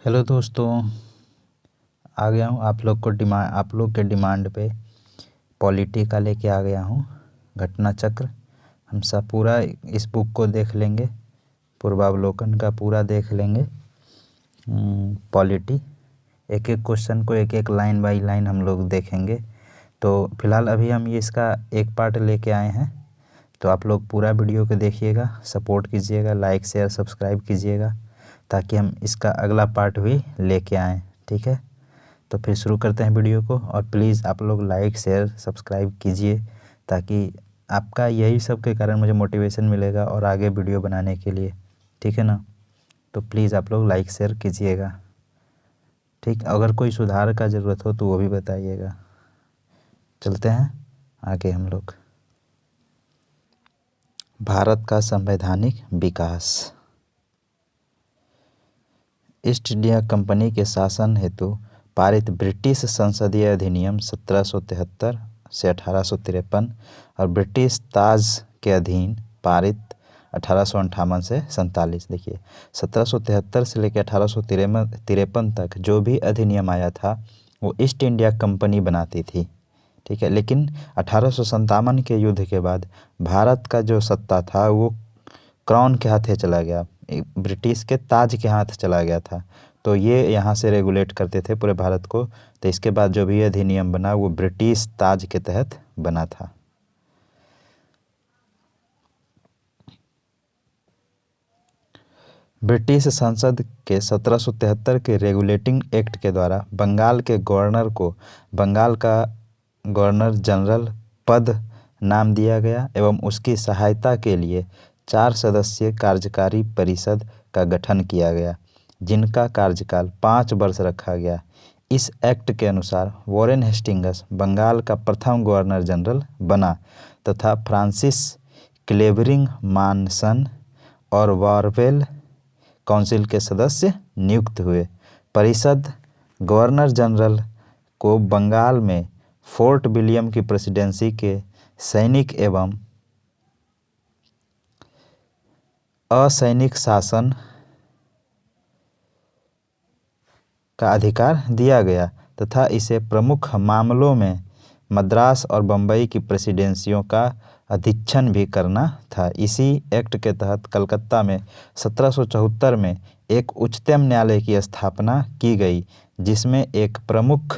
Hello दोस्तों, आ गया हूँ आप लोग के डिमांड पे पॉलिटी का लेके आ गया हूँ। घटना चक्र हम सब पूरा इस बुक को देख लेंगे, पूर्वावलोकन का पूरा देख लेंगे। पॉलिटी एक एक क्वेश्चन को एक एक लाइन बाय लाइन हम लोग देखेंगे। तो फिलहाल अभी हम ये इसका एक पार्ट लेके आए हैं, तो आप लोग पूरा वीडियो को देखिएगा, सपोर्ट कीजिएगा, लाइक शेयर सब्सक्राइब कीजिएगा ताकि हम इसका अगला पार्ट भी लेके आएँ। ठीक है, तो फिर शुरू करते हैं वीडियो को। और प्लीज़ आप लोग लाइक शेयर सब्सक्राइब कीजिए ताकि आपका यही सब के कारण मुझे मोटिवेशन मिलेगा और आगे वीडियो बनाने के लिए। ठीक है ना, तो प्लीज़ आप लोग लाइक शेयर कीजिएगा। ठीक, अगर कोई सुधार का ज़रूरत हो तो वो भी बताइएगा। चलते हैं आगे हम लोग। भारत का संवैधानिक विकास। ईस्ट इंडिया कंपनी के शासन हेतु पारित ब्रिटिश संसदीय अधिनियम 1773 से 1853 और ब्रिटिश ताज के अधीन पारित 1858 से 47। देखिए, 1773 से लेकर 1853 तक जो भी अधिनियम आया था वो ईस्ट इंडिया कंपनी बनाती थी। ठीक है, लेकिन 1857 के युद्ध के बाद भारत का जो सत्ता था वो क्राउन के हाथ चला गया, ब्रिटिश के ताज के हाथ चला गया था। तो ये यहाँ से रेगुलेट करते थे पूरे भारत को। तो इसके बाद जो भी अधिनियम बना वो ब्रिटिश ताज के तहत बना था। ब्रिटिश संसद के 1773 के रेगुलेटिंग एक्ट के द्वारा बंगाल के गवर्नर को बंगाल का गवर्नर जनरल पद नाम दिया गया एवं उसकी सहायता के लिए 4 सदस्यीय कार्यकारी परिषद का गठन किया गया, जिनका कार्यकाल 5 वर्ष रखा गया। इस एक्ट के अनुसार वॉरेन हेस्टिंग्स बंगाल का प्रथम गवर्नर जनरल बना तथा फ्रांसिस क्लेवरिंग मानसन और वारवेल काउंसिल के सदस्य नियुक्त हुए। परिषद गवर्नर जनरल को बंगाल में फोर्ट विलियम की प्रेसिडेंसी के सैनिक एवं असैनिक शासन का अधिकार दिया गया तथा इसे प्रमुख मामलों में मद्रास और बम्बई की प्रेसिडेंसियों का अधीक्षण भी करना था। इसी एक्ट के तहत कलकत्ता में 1774 में एक उच्चतम न्यायालय की स्थापना की गई, जिसमें एक प्रमुख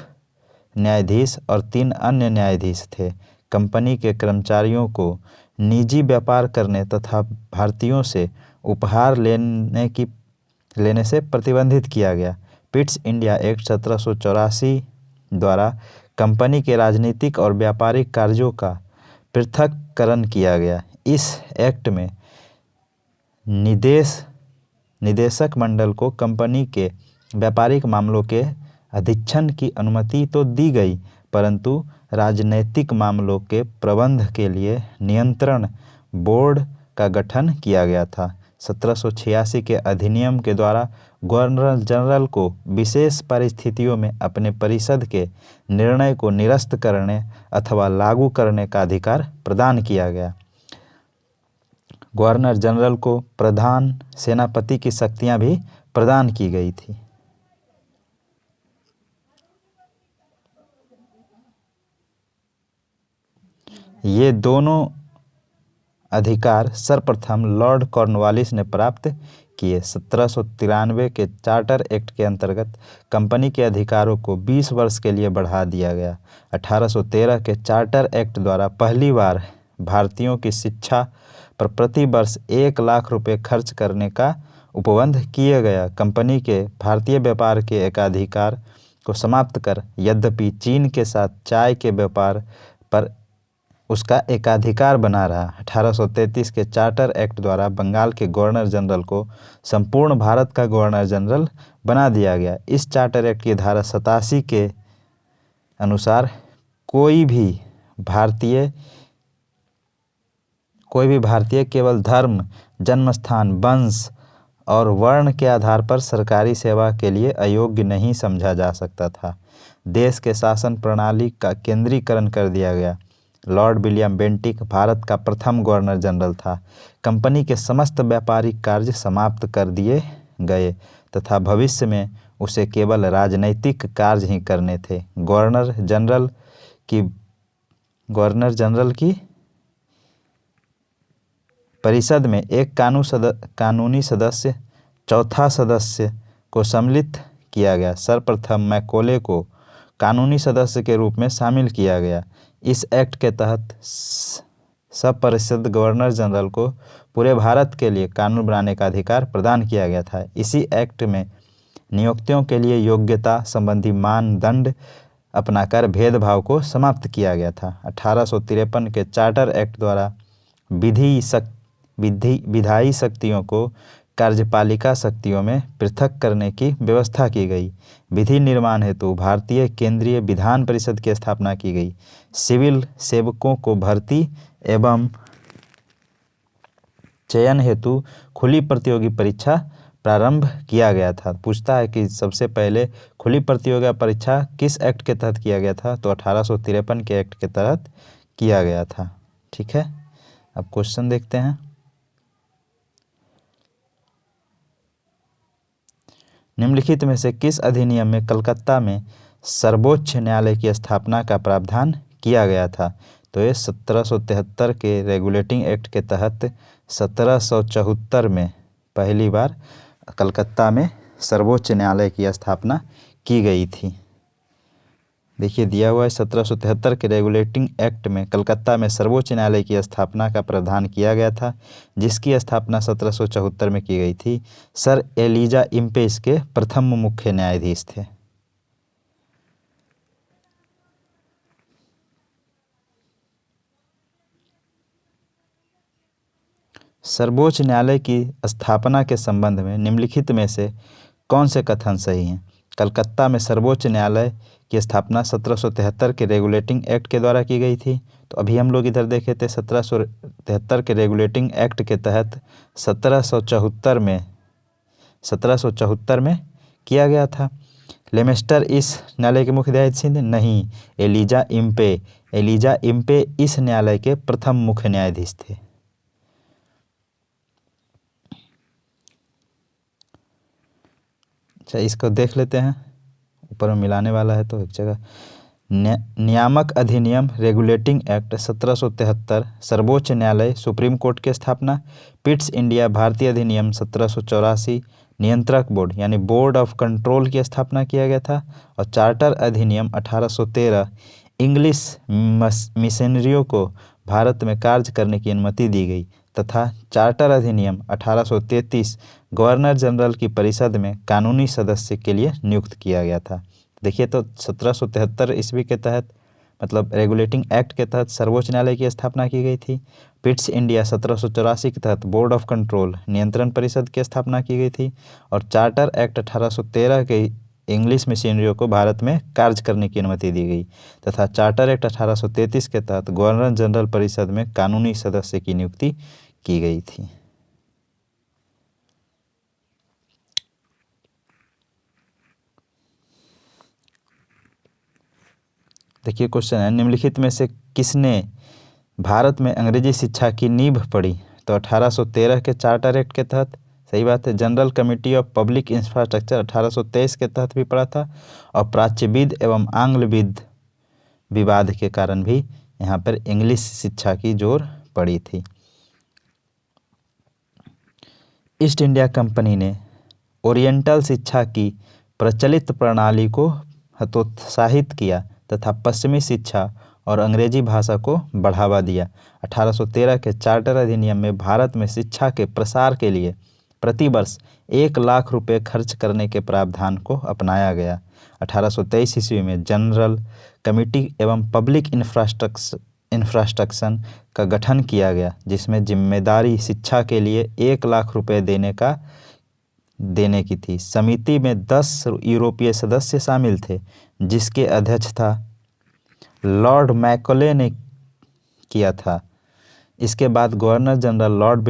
न्यायाधीश और 3 अन्य न्यायाधीश थे। कंपनी के कर्मचारियों को निजी व्यापार करने तथा भारतीयों से उपहार लेने से प्रतिबंधित किया गया। पिट्स इंडिया एक्ट 1784 द्वारा कंपनी के राजनीतिक और व्यापारिक कार्यों का पृथक्करण किया गया। इस एक्ट में निदेशक मंडल को कंपनी के व्यापारिक मामलों के अधीक्षण की अनुमति तो दी गई, परंतु राजनैतिक मामलों के प्रबंध के लिए नियंत्रण बोर्ड का गठन किया गया था। 1786 के अधिनियम के द्वारा गवर्नर जनरल को विशेष परिस्थितियों में अपने परिषद के निर्णय को निरस्त करने अथवा लागू करने का अधिकार प्रदान किया गया। गवर्नर जनरल को प्रधान सेनापति की शक्तियां भी प्रदान की गई थी। ये दोनों अधिकार सर्वप्रथम लॉर्ड कॉर्नवालिस ने प्राप्त किए। 1793 के चार्टर एक्ट के अंतर्गत कंपनी के अधिकारों को 20 वर्ष के लिए बढ़ा दिया गया। 1813 के चार्टर एक्ट द्वारा पहली बार भारतीयों की शिक्षा पर प्रति वर्ष 1 लाख रुपए खर्च करने का उपबंध किया गया। कंपनी के भारतीय व्यापार के एकाधिकार को समाप्त कर, यद्यपि चीन के साथ चाय के व्यापार पर उसका एकाधिकार बना रहा। 1833 के चार्टर एक्ट द्वारा बंगाल के गवर्नर जनरल को संपूर्ण भारत का गवर्नर जनरल बना दिया गया। इस चार्टर एक्ट की धारा 87 के अनुसार कोई भी भारतीय केवल धर्म, जन्मस्थान, वंश और वर्ण के आधार पर सरकारी सेवा के लिए अयोग्य नहीं समझा जा सकता था। देश के शासन प्रणाली का केंद्रीकरण कर दिया गया। लॉर्ड विलियम बेंटिक भारत का प्रथम गवर्नर जनरल था। कंपनी के समस्त व्यापारिक कार्य समाप्त कर दिए गए तथा भविष्य में उसे केवल राजनैतिक कार्य ही करने थे। गवर्नर जनरल की परिषद में एक कानूनी सदस्य, चौथा सदस्य को सम्मिलित किया गया। सर्वप्रथम मैकॉले को कानूनी सदस्य के रूप में शामिल किया गया। इस एक्ट के तहत सब परिषद गवर्नर जनरल को पूरे भारत के लिए कानून बनाने का अधिकार प्रदान किया गया था। इसी एक्ट में नियुक्तियों के लिए योग्यता संबंधी मानदंड अपनाकर भेदभाव को समाप्त किया गया था। 1853 के चार्टर एक्ट द्वारा विधायी शक्तियों को कार्यपालिका शक्तियों में पृथक करने की व्यवस्था की गई। विधि निर्माण हेतु भारतीय केंद्रीय विधान परिषद की स्थापना की गई। सिविल सेवकों को भर्ती एवं चयन हेतु खुली प्रतियोगी परीक्षा प्रारंभ किया गया था। पूछता है कि सबसे पहले खुली प्रतियोगी परीक्षा किस एक्ट के तहत किया गया था, तो 1853 के एक्ट के तहत किया गया था। ठीक है, अब क्वेश्चन देखते हैं। निम्नलिखित में से किस अधिनियम में कलकत्ता में सर्वोच्च न्यायालय की स्थापना का प्रावधान किया गया था, तो ये 1773 के रेगुलेटिंग एक्ट के तहत 1774 में पहली बार कलकत्ता में सर्वोच्च न्यायालय की स्थापना की गई थी। देखिए दिया हुआ है 1773 के रेगुलेटिंग एक्ट में कलकत्ता में सर्वोच्च न्यायालय की स्थापना का प्रावधान किया गया था, जिसकी स्थापना 1774 में की गई थी। सर एलिजा इम्पे इसके प्रथम मुख्य न्यायाधीश थे। सर्वोच्च न्यायालय की स्थापना के संबंध में निम्नलिखित में से कौन से कथन सही हैं? कलकत्ता में सर्वोच्च न्यायालय की स्थापना 1773 के रेगुलेटिंग एक्ट के द्वारा की गई थी। तो अभी हम लोग इधर देखे थे 1773 के रेगुलेटिंग एक्ट के तहत 1774 में किया गया था। लेमेस्टर इस न्यायालय के मुख्य न्यायाधीश नहीं, एलिजा इम्पे इस न्यायालय के प्रथम मुख्य न्यायाधीश थे। अच्छा, इसको देख लेते हैं, ऊपर में मिलाने वाला है तो एक जगह। नियामक अधिनियम रेगुलेटिंग एक्ट 1773, सर्वोच्च न्यायालय सुप्रीम कोर्ट की स्थापना। पिट्स इंडिया भारतीय अधिनियम 1784, नियंत्रक बोर्ड यानी बोर्ड ऑफ कंट्रोल की स्थापना किया गया था। और चार्टर अधिनियम 1813, इंग्लिश मिशनरियों को भारत में कार्य करने की अनुमति दी गई। तथा चार्टर अधिनियम 1833 गवर्नर जनरल की परिषद में कानूनी सदस्य के लिए नियुक्त किया गया था। देखिए तो 1773 ईस्वी के तहत मतलब रेगुलेटिंग एक्ट के तहत सर्वोच्च न्यायालय की स्थापना की गई थी। पिट्स इंडिया 1784 के तहत बोर्ड ऑफ कंट्रोल नियंत्रण परिषद की स्थापना की गई थी। और चार्टर एक्ट 1813 के इंग्लिश मिशनरियों को भारत में कार्य करने की अनुमति दी गई। तथा चार्टर एक्ट 1833 के तहत गवर्नर जनरल परिषद में कानूनी सदस्य की नियुक्ति की गई थी। देखिए क्वेश्चन है, निम्नलिखित में से किसने भारत में अंग्रेजी शिक्षा की नींव पड़ी? तो 1813 के चार्टर एक्ट के तहत, सही बात है। General committee of public infrastructure 1823 के तहत भी पड़ा था। और प्राच्यविद एवं आंग्लविद विवाद के कारण भी यहाँ पर इंग्लिश शिक्षा की जोर पड़ी थी। ईस्ट इंडिया कंपनी ने ओरिएंटल शिक्षा की प्रचलित प्रणाली को हतोत्साहित किया तथा पश्चिमी शिक्षा और अंग्रेजी भाषा को बढ़ावा दिया। 1813 के चार्टर अधिनियम में भारत में शिक्षा के प्रसार के लिए प्रतिवर्ष 1 लाख रुपए खर्च करने के प्रावधान को अपनाया गया। 1823 ईस्वी में जनरल कमेटी एवं पब्लिक इंफ्रास्ट्रक्चर का गठन किया गया, जिसमें जिम्मेदारी शिक्षा के लिए 1 लाख रुपए देने की थी। समिति में 10 यूरोपीय सदस्य शामिल थे, जिसके अध्यक्ष था लॉर्ड मैकॉले ने किया था। इसके बाद governor general Lord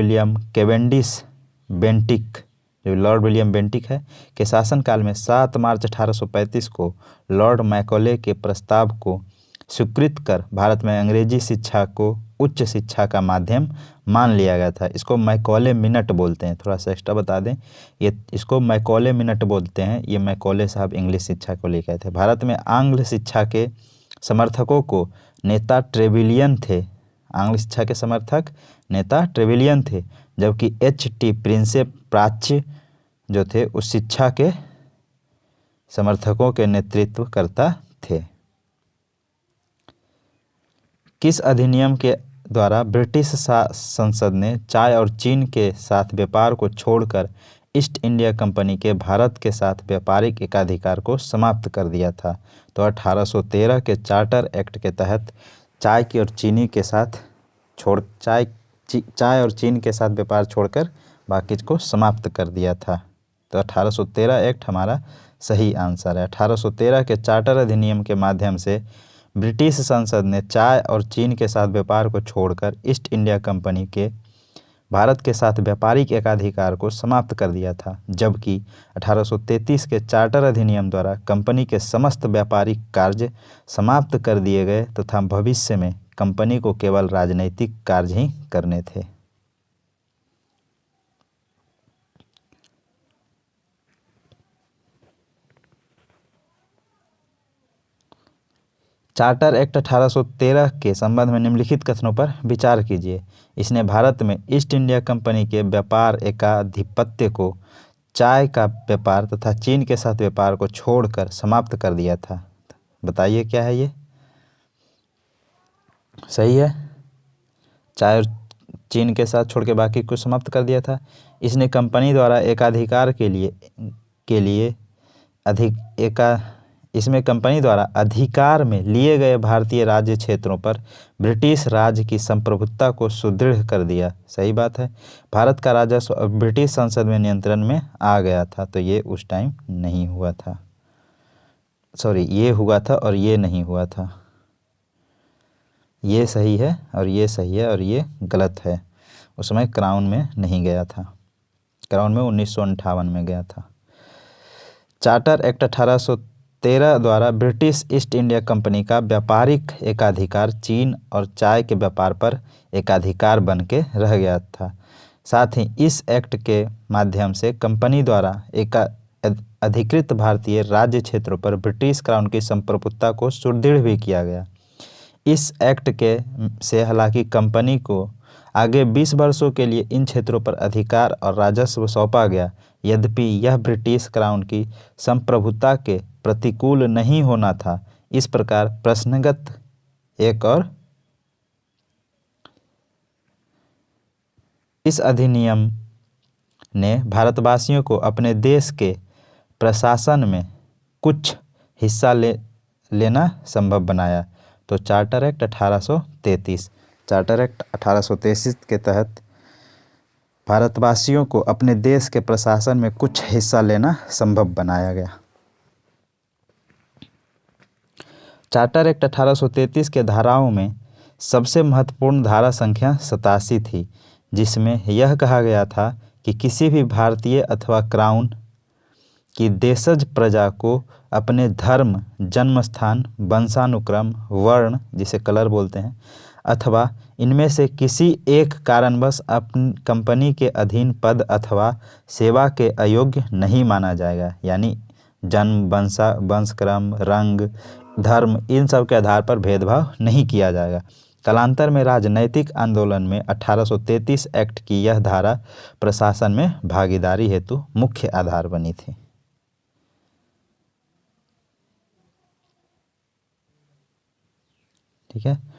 William Bentinck है के शासनकाल में 7 मार्च 1835 को लॉर्ड मैकॉले के प्रस्ताव को स्वीकृत कर भारत में अंग्रेजी शिक्षा को उच्च शिक्षा का माध्यम मान लिया गया था। इसको मैकॉले मिनट बोलते हैं। थोड़ा सा एक्स्ट्रा बता दें, ये इसको मैकॉले मिनट बोलते हैं। ये मैकॉले साहब इंग्लिश शिक्षा को लेकर थे। भारत में आंग्ल शिक्षा के समर्थकों को नेता ट्रेविलियन थे। आंग्ल शिक्षा के समर्थक नेता ट्रेविलियन थे, जबकि H.T. प्रिंसे प्राच्य जो थे उस शिक्षा के समर्थकों के नेतृत्व करता थे। किस अधिनियम के द्वारा ब्रिटिश संसद ने चाय और चीन के साथ व्यापार को छोड़कर ईस्ट इंडिया कंपनी के भारत के साथ व्यापारिक एकाधिकार को समाप्त कर दिया था? तो 1813 के चार्टर एक्ट के तहत चाय और चीन के साथ व्यापार छोड़कर बाकी को समाप्त कर दिया था। तो 1813 एक्ट हमारा सही आंसर है। 1813 के चार्टर अधिनियम के माध्यम से ब्रिटिश संसद ने चाय और चीन के साथ व्यापार को छोड़कर ईस्ट इंडिया कंपनी के भारत के साथ व्यापारिक एकाधिकार को समाप्त कर दिया था, जबकि 1833 के चार्टर अधिनियम द्वारा कंपनी के समस्त व्यापारिक कार्य समाप्त कर दिए गए तथा भविष्य में कंपनी को केवल राजनीतिक कार्य ही करने थे। चार्टर एक्ट 1813 के संबंध में निम्नलिखित कथनों पर विचार कीजिए। इसने भारत में ईस्ट इंडिया कंपनी के व्यापार एकाधिपत्य को चाय का व्यापार तथा चीन के साथ व्यापार को छोड़कर समाप्त कर दिया था। बताइए क्या है ये? सही है, चाय और चीन के साथ छोड़ के बाकी को समाप्त कर दिया था। इसने कंपनी द्वारा एकाधिकार इसमें कंपनी द्वारा अधिकार में लिए गए भारतीय राज्य क्षेत्रों पर ब्रिटिश राज की संप्रभुता को सुदृढ़ कर दिया। सही बात है। भारत का राजस्व ब्रिटिश संसद में नियंत्रण में आ गया था। तो ये उस टाइम नहीं हुआ था, सॉरी, ये हुआ था और ये नहीं हुआ था। ये सही है और ये सही है और ये गलत है। उस समय क्राउन में नहीं गया था, क्राउन में 1958 में गया था। चार्टर एक्ट 1813 द्वारा ब्रिटिश ईस्ट इंडिया कंपनी का व्यापारिक एकाधिकार चीन और चाय के व्यापार पर एकाधिकार बन के रह गया था। साथ ही इस एक्ट के माध्यम से कंपनी द्वारा अधिकृत भारतीय राज्य क्षेत्रों पर ब्रिटिश क्राउन की संप्रभुता को सुदृढ़ भी किया गया। इस एक्ट के से हालांकि कंपनी को आगे 20 वर्षों के लिए इन क्षेत्रों पर अधिकार और राजस्व सौंपा गया, यद्यपि यह ब्रिटिश क्राउन की संप्रभुता के प्रतिकूल नहीं होना था। इस प्रकार प्रश्नगत एक और इस अधिनियम ने भारतवासियों को अपने देश के प्रशासन में कुछ हिस्सा लेना संभव बनाया। तो चार्टर एक्ट 1833 के तहत भारतवासियों को अपने देश के प्रशासन में कुछ हिस्सा लेना संभव बनाया गया। चार्टर एक्ट 1833 के धाराओं में सबसे महत्वपूर्ण धारा संख्या 87 थी, जिसमें यह कहा गया था कि किसी भी भारतीय अथवा क्राउन की देशज प्रजा को अपने धर्म, जन्म स्थान, वंशानुक्रम, वर्ण जिसे कलर बोलते हैं, अथवा इनमें से किसी एक कारणवश अपनी कंपनी के अधीन पद अथवा सेवा के अयोग्य नहीं माना जाएगा। यानी जन्म, वंशक्रम, रंग, धर्म, इन सब के आधार पर भेदभाव नहीं किया जाएगा। कालांतर में राजनैतिक आंदोलन में 1833 एक्ट की यह धारा प्रशासन में भागीदारी हेतु मुख्य आधार बनी थी। ठीक है।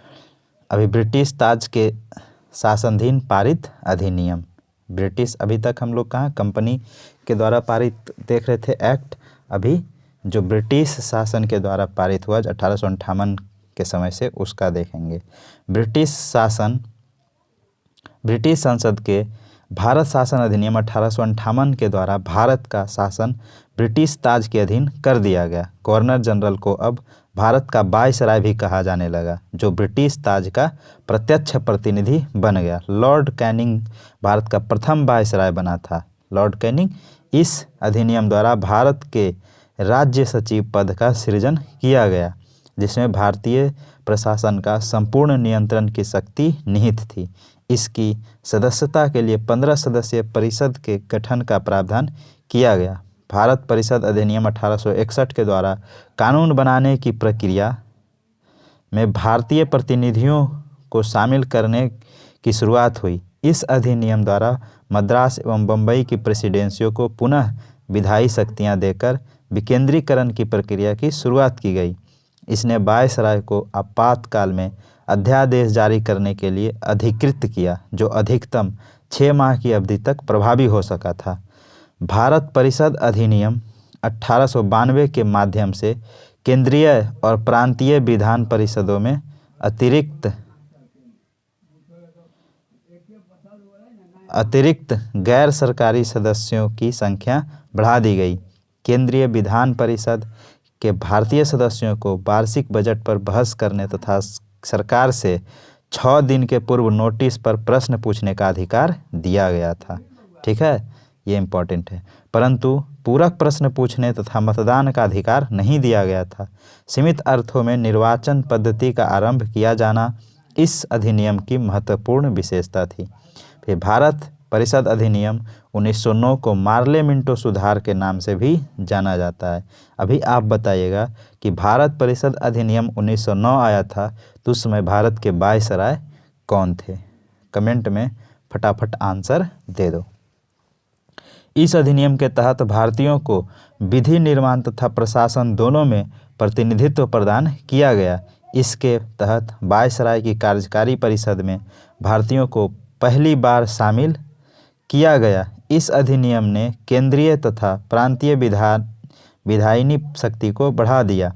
अभी ब्रिटिश ताज के शासनाधीन पारित अधिनियम, ब्रिटिश अभी तक हम लोग कहाँ कंपनी के द्वारा पारित देख रहे थे एक्ट, अभी जो ब्रिटिश शासन के द्वारा पारित हुआ 1858 के समय से उसका देखेंगे। ब्रिटिश संसद के भारत शासन अधिनियम 1858 के द्वारा भारत का शासन ब्रिटिश ताज के अधीन कर दिया गया। गवर्नर जनरल को अब भारत का वायसराय भी कहा जाने लगा, जो ब्रिटिश ताज का प्रत्यक्ष प्रतिनिधि बन गया। लॉर्ड कैनिंग भारत का प्रथम वायसराय बना था। Lord Canning. इस अधिनियम द्वारा भारत के राज्य सचिव पद का सृजन किया गया। जिसमें भारतीय प्रशासन का संपूर्ण नियंत्रण की शक्ति निहित थी। इसकी सदस्यता के लिए 15 सदस्यीय परिषद के गठन का प्रावधान किया गया। भारत परिषद अधिनियम 1861 के द्वारा कानून बनाने की प्रक्रिया में भारतीय प्रतिनिधियों को शामिल करने की शुरुआत हुई। इस अधिनियम द्वारा मद्रास एवं बम्बई की प्रेसिडेंसियों को पुनः विधायी शक्तियां देकर विकेंद्रीकरण की प्रक्रिया की शुरुआत की गई। इसने वायसराय को आपातकाल में अध्यादेश जारी करने के लिए अधिकृत किया, जो अधिकतम 6 माह की अवधि तक प्रभावी हो सका था। भारत परिषद अधिनियम 1892 के माध्यम से केंद्रीय और प्रांतीय विधान परिषदों में अतिरिक्त गैर सरकारी सदस्यों की संख्या बढ़ा दी गई। केंद्रीय विधान परिषद के भारतीय सदस्यों को वार्षिक बजट पर बहस करने तथा सरकार से 6 दिन के पूर्व नोटिस पर प्रश्न पूछने का अधिकार दिया गया था। ठीक है, ये इम्पोर्टेंट है। परंतु पूरक प्रश्न पूछने तथा मतदान का अधिकार नहीं दिया गया था। सीमित अर्थों में निर्वाचन पद्धति का आरंभ किया जाना इस अधिनियम की महत्वपूर्ण विशेषता थी। फिर भारत परिषद अधिनियम 1909 को मार्ले मिंटो सुधार के नाम से भी जाना जाता है। अभी आप बताइएगा कि भारत परिषद अधिनियम 1909 आया था तो उस समय भारत के वायसराय कौन थे? कमेंट में फटाफट आंसर दे दो। इस अधिनियम के तहत भारतीयों को विधि निर्माण तथा प्रशासन दोनों में प्रतिनिधित्व प्रदान किया गया। इसके तहत वायसराय की कार्यकारी परिषद में भारतीयों को पहली बार शामिल किया गया। इस अधिनियम ने केंद्रीय तथा प्रांतीय विधायिनी शक्ति को बढ़ा दिया।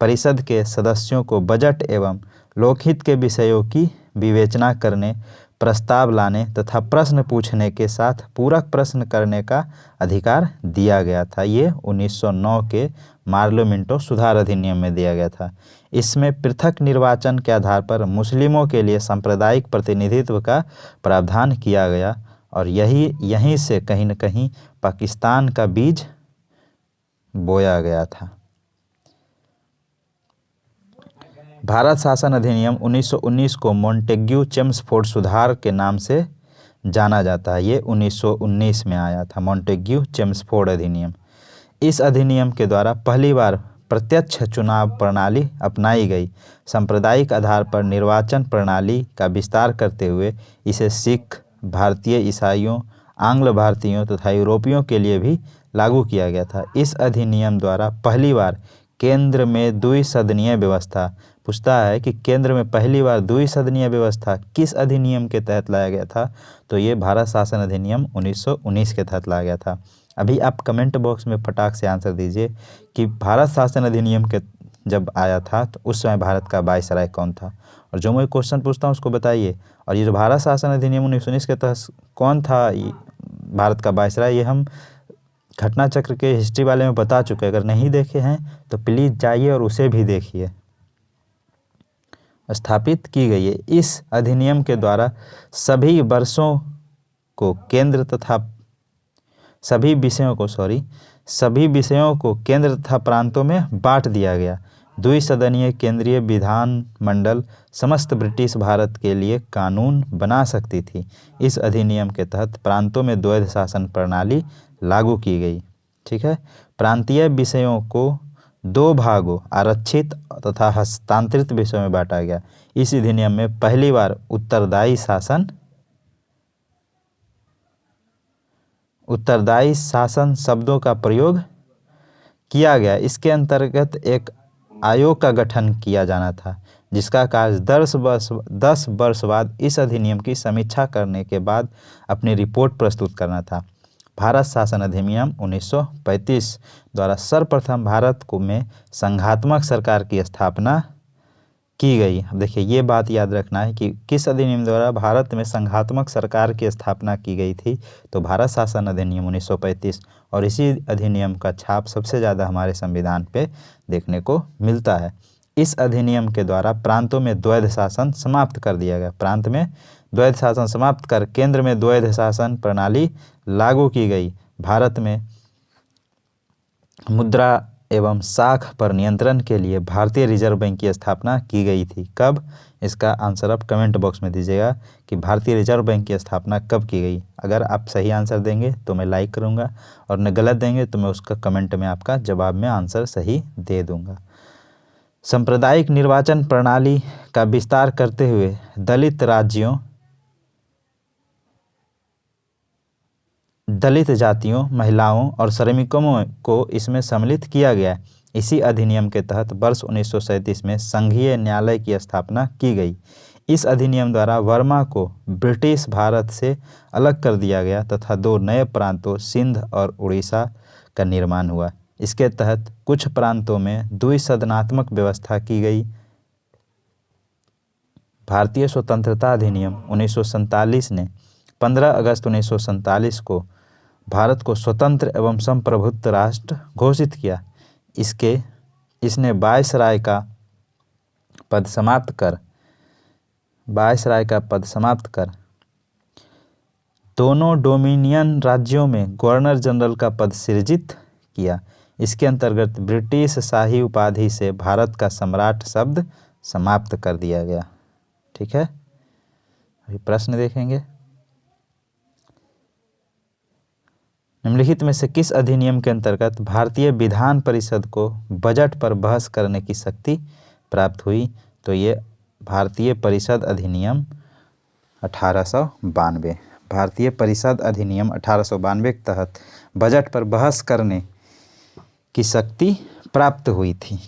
परिषद के सदस्यों को बजट एवं लोकहित के विषयों की विवेचना करने, प्रस्ताव लाने तथा प्रश्न पूछने के साथ पूरक प्रश्न करने का अधिकार दिया गया था। ये 1909 के मार्ले मिंटो सुधार अधिनियम में दिया गया था। इसमें पृथक निर्वाचन के आधार पर मुस्लिमों के लिए सांप्रदायिक प्रतिनिधित्व का प्रावधान किया गया और यहीं से कहीं न कहीं पाकिस्तान का बीज बोया गया था। भारत शासन अधिनियम 1919 को मॉन्टेग्यू चेम्सफोर्ड सुधार के नाम से जाना जाता है। ये 1919 में आया था, मॉन्टेग्यू चेम्सफोर्ड अधिनियम। इस अधिनियम के द्वारा पहली बार प्रत्यक्ष चुनाव प्रणाली अपनाई गई। सांप्रदायिक आधार पर निर्वाचन प्रणाली का विस्तार करते हुए इसे सिख, भारतीय ईसाइयों, आंग्ल भारतीयों तथा यूरोपियों के लिए भी लागू किया गया था। इस अधिनियम द्वारा पहली बार केंद्र में द्विसदनीय व्यवस्था, पूछता है कि केंद्र में पहली बार द्विसदनीय व्यवस्था किस अधिनियम के तहत लाया गया था? तो ये भारत शासन अधिनियम 1919 के तहत लाया गया था। अभी आप कमेंट बॉक्स में फटाक से आंसर दीजिए कि भारत शासन अधिनियम के जब आया था तो उस समय भारत का वायसराय कौन था? और जो मैं क्वेश्चन पूछता हूँ उसको बताइए। और ये जो भारत शासन अधिनियम 1919 के तहत कौन था भारत का वायसराय, ये हम घटना चक्र के हिस्ट्री वाले में बता चुके हैं। अगर नहीं देखे हैं तो प्लीज़ जाइए और उसे भी देखिए। स्थापित की गई है। इस अधिनियम के द्वारा सभी विषयों को केंद्र तथा प्रांतों में बांट दिया गया। द्विसदनीय केंद्रीय विधानमंडल समस्त ब्रिटिश भारत के लिए कानून बना सकती थी। इस अधिनियम के तहत प्रांतों में द्वैध शासन प्रणाली लागू की गई। ठीक है, प्रांतीय विषयों को 2 भागों आरक्षित तथा हस्तांतरित विषयों में बांटा गया। इस अधिनियम में पहली बार उत्तरदायी शासन शब्दों का प्रयोग किया गया। इसके अंतर्गत एक आयोग का गठन किया जाना था, जिसका कार्य 10 वर्ष बाद इस अधिनियम की समीक्षा करने के बाद अपनी रिपोर्ट प्रस्तुत करना था। भारत शासन अधिनियम 1935 द्वारा सर्वप्रथम भारत में संघात्मक सरकार की स्थापना की गई। अब देखिए, ये बात याद रखना है कि किस अधिनियम द्वारा भारत में संघात्मक सरकार की स्थापना की गई थी, तो भारत शासन अधिनियम 1935। और इसी अधिनियम का छाप सबसे ज़्यादा हमारे संविधान पे देखने को मिलता है। इस अधिनियम के द्वारा प्रांतों में द्वैध शासन समाप्त कर दिया गया। प्रांत में द्वैध शासन समाप्त कर केंद्र में द्वैध शासन प्रणाली लागू की गई। भारत में मुद्रा एवं साख पर नियंत्रण के लिए भारतीय रिजर्व बैंक की स्थापना की गई थी। कब? इसका आंसर आप कमेंट बॉक्स में दीजिएगा कि भारतीय रिजर्व बैंक की स्थापना कब की गई। अगर आप सही आंसर देंगे तो मैं लाइक करूंगा और न गलत देंगे तो मैं उसका कमेंट में आपका जवाब में आंसर सही दे दूंगा। सांप्रदायिक निर्वाचन प्रणाली का विस्तार करते हुए दलित राज्यों, दलित जातियों, महिलाओं और श्रमिकों को इसमें सम्मिलित किया गया। इसी अधिनियम के तहत वर्ष 1937 में संघीय न्यायालय की स्थापना की गई। इस अधिनियम द्वारा वर्मा को ब्रिटिश भारत से अलग कर दिया गया तथा दो नए प्रांतों सिंध और उड़ीसा का निर्माण हुआ। इसके तहत कुछ प्रांतों में द्विसदनात्मक व्यवस्था की गई। भारतीय स्वतंत्रता अधिनियम 1947 ने 15 अगस्त 1947 को भारत को स्वतंत्र एवं संप्रभुत्व राष्ट्र घोषित किया। इसने वायसराय का पद समाप्त कर दोनों डोमिनियन राज्यों में गवर्नर जनरल का पद सृजित किया। इसके अंतर्गत ब्रिटिश शाही उपाधि से भारत का सम्राट शब्द समाप्त कर दिया गया। ठीक है, अभी प्रश्न देखेंगे। निम्नलिखित में से किस अधिनियम के अंतर्गत भारतीय विधान परिषद को बजट पर बहस करने की शक्ति प्राप्त हुई? तो ये भारतीय परिषद अधिनियम 1892। भारतीय परिषद अधिनियम 1892 के तहत बजट पर बहस करने की शक्ति प्राप्त हुई थी।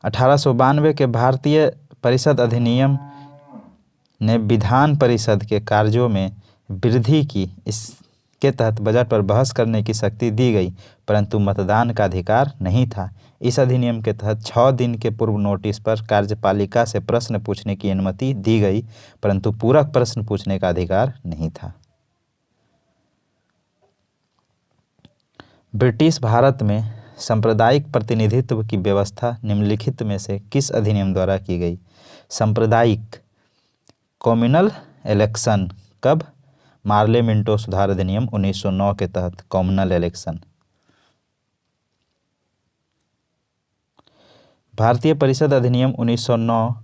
1892 के भारतीय परिषद अधिनियम ने विधान परिषद के कार्यों में वृद्धि की। इसके तहत बजट पर बहस करने की शक्ति दी गई, परंतु मतदान का अधिकार नहीं था। इस अधिनियम के तहत 6 दिन के पूर्व नोटिस पर कार्यपालिका से प्रश्न पूछने की अनुमति दी गई, परंतु पूरक प्रश्न पूछने का अधिकार नहीं था। ब्रिटिश भारत में सांप्रदायिक प्रतिनिधित्व की व्यवस्था निम्नलिखित में से किस अधिनियम द्वारा की गई? सांप्रदायिक कम्युनल इलेक्शन कब? मार्ले मिंटो सुधार अधिनियम 1909 के तहत कम्युनल इलेक्शन। भारतीय परिषद अधिनियम 1909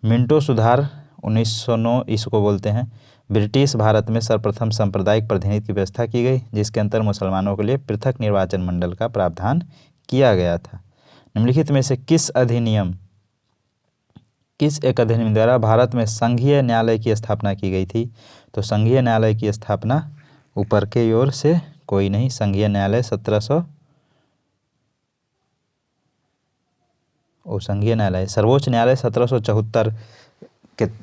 मिंटो सुधार 1909 इसको बोलते हैं। ब्रिटिश भारत में सर्वप्रथम सांप्रदायिक प्रतिनिधित्व की व्यवस्था की गई, जिसके अंतर मुसलमानों के लिए पृथक निर्वाचन मंडल का प्रावधान किया गया था। निम्नलिखित में से किस एक अधिनियम द्वारा भारत में संघीय न्यायालय की स्थापना की गई थी? तो संघीय न्यायालय की स्थापना ऊपर के ओर से कोई नहीं, संघीय न्यायालय सर्वोच्च न्यायालय 1774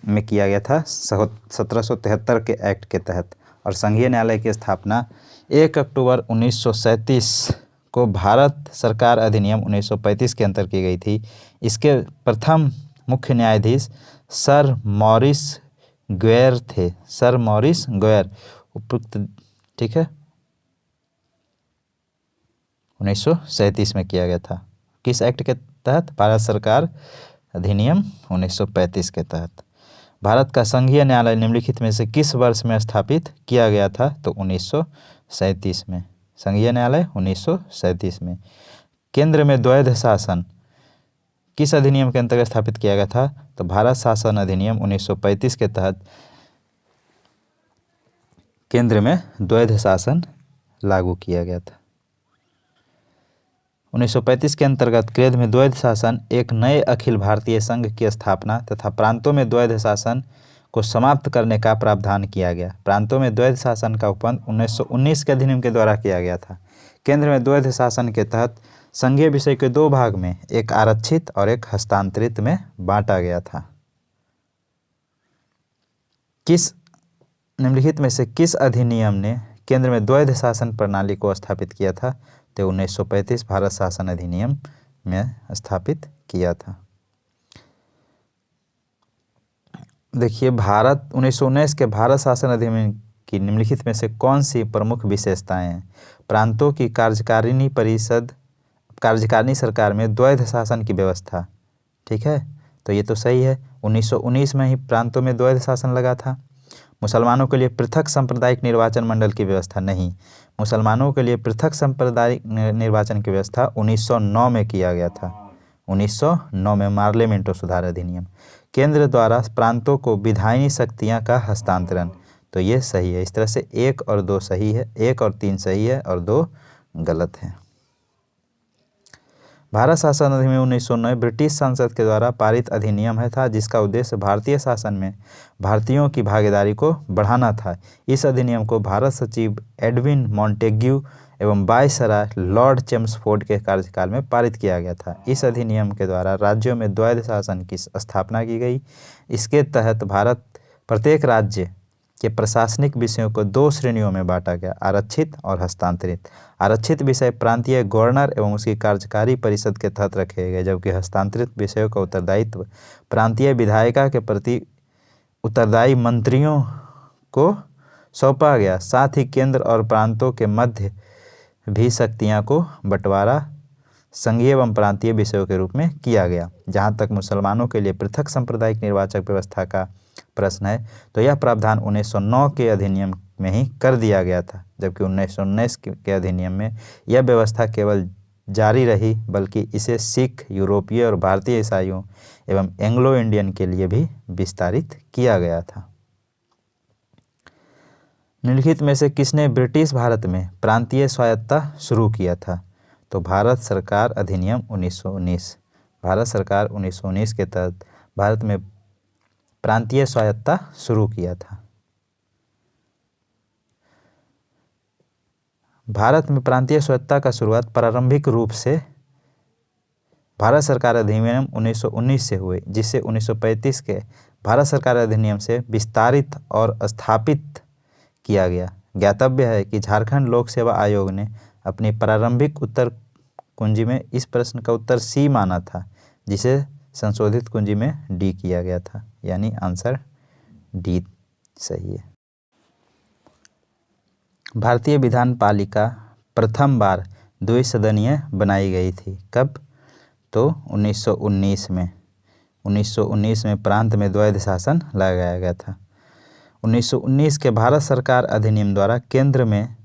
में किया गया था, 1773 के एक्ट के तहत। और संघीय न्यायालय की स्थापना 1 अक्टूबर 1937 को भारत सरकार अधिनियम 1935 के अंतर्गत की गई थी। इसके प्रथम मुख्य न्यायाधीश सर मॉरिस ग्वेयर थे। सर मॉरिस ग्वेयर उपयुक्त, ठीक है, 1937 में किया गया था। किस एक्ट के तहत? भारत सरकार अधिनियम 1935 के तहत। भारत का संघीय न्यायालय निम्नलिखित में से किस वर्ष में स्थापित किया गया था? तो 1937 में। संघीय न्यायालय 1937 में। केंद्र में द्वैध शासन किस अधिनियम के अंतर्गत स्थापित किया गया था? तो भारत शासन अधिनियम 1935 के तहत केंद्र में द्वैध शासन लागू किया गया था। 1935 के अंतर्गत केंद्र में द्वैध शासन एक नए अखिल भारतीय संघ की स्थापना तथा प्रांतों में द्वैध शासन को समाप्त करने का प्रावधान किया गया। प्रांतों में द्वैध शासन का उपबंध 1919 के अधिनियम के द्वारा किया गया था। केंद्र में द्वैध शासन के तहत संघीय विषय के 2 भाग में, एक आरक्षित और एक हस्तांतरित में बांटा गया था। निम्नलिखित में से किस अधिनियम ने केंद्र में द्वैध शासन प्रणाली को स्थापित किया था? तो 1935 भारत शासन अधिनियम में स्थापित किया था। देखिए, 1919 के भारत शासन अधिनियम की निम्नलिखित में से कौन सी प्रमुख विशेषताएं हैं? प्रांतों की कार्यकारिणी सरकार में द्वैध शासन की व्यवस्था, ठीक है, तो ये तो सही है। 1919 में ही प्रांतों में द्वैध शासन लगा था। मुसलमानों के लिए पृथक सांप्रदायिक निर्वाचन मंडल की व्यवस्था नहीं, मुसलमानों के लिए पृथक सांप्रदायिक निर्वाचन की व्यवस्था 1909 में किया गया था। 1909 में मार्लियामेंटो सुधार अधिनियम। केंद्र द्वारा प्रांतों को विधायी शक्तियां का हस्तांतरण, तो ये सही है। इस तरह से 1 और 2 सही है, 1 और 3 सही है और 2 गलत है। भारत शासन अधिनियम 1909 ब्रिटिश संसद के द्वारा पारित अधिनियम है था, जिसका उद्देश्य भारतीय शासन में भारतीयों की भागीदारी को बढ़ाना था। इस अधिनियम को भारत सचिव एडविन मॉन्टेग्यू एवं वायसराय लॉर्ड चेम्सफोर्ड के कार्यकाल में पारित किया गया था। इस अधिनियम के द्वारा राज्यों में द्वैध शासन की स्थापना की गई। इसके तहत भारत प्रत्येक राज्य के प्रशासनिक विषयों को 2 श्रेणियों में बांटा गया, आरक्षित और हस्तांतरित। आरक्षित विषय प्रांतीय गवर्नर एवं उसकी कार्यकारी परिषद के तहत रखे गए, जबकि हस्तांतरित विषयों का उत्तरदायित्व प्रांतीय विधायिका के प्रति उत्तरदायी मंत्रियों को सौंपा गया। साथ ही केंद्र और प्रांतों के मध्य भी शक्तियां को बंटवारा संघीय एवं प्रांतीय विषयों के रूप में किया गया। जहां तक मुसलमानों के लिए पृथक सांप्रदायिक निर्वाचक व्यवस्था का प्रश्न है, तो यह प्रावधान 1909 के अधिनियम में ही कर दिया गया था, जबकि 1919 के अधिनियम में यह व्यवस्था केवल जारी रही, बल्कि इसे सिख, यूरोपीय और भारतीय ईसाइयों एवं एंग्लो इंडियन के लिए भी विस्तारित किया गया था। निम्नलिखित में से किसने ब्रिटिश भारत में प्रांतीय स्वायत्तता शुरू किया था? तो भारत सरकार अधिनियम 1919। भारत सरकार 1919 के तहत भारत में प्रांतीय स्वायत्तता शुरू किया था। भारत में प्रांतीय स्वायत्तता का शुरुआत प्रारंभिक रूप से भारत सरकार अधिनियम 1919 से हुई, जिसे 1935 के भारत सरकार अधिनियम से विस्तारित और स्थापित किया गया। ज्ञातव्य है कि झारखंड लोक सेवा आयोग ने अपनी प्रारंभिक उत्तर कुंजी में इस प्रश्न का उत्तर सी माना था, जिसे संशोधित कुंजी में डी किया गया था, यानी आंसर डी सही है। भारतीय विधान पालिका प्रथम बार द्विसदनीय बनाई गई थी, कब? तो 1919 में। 1919 में प्रांत में द्वैध शासन लगाया गया था। 1919 के भारत सरकार अधिनियम द्वारा केंद्र में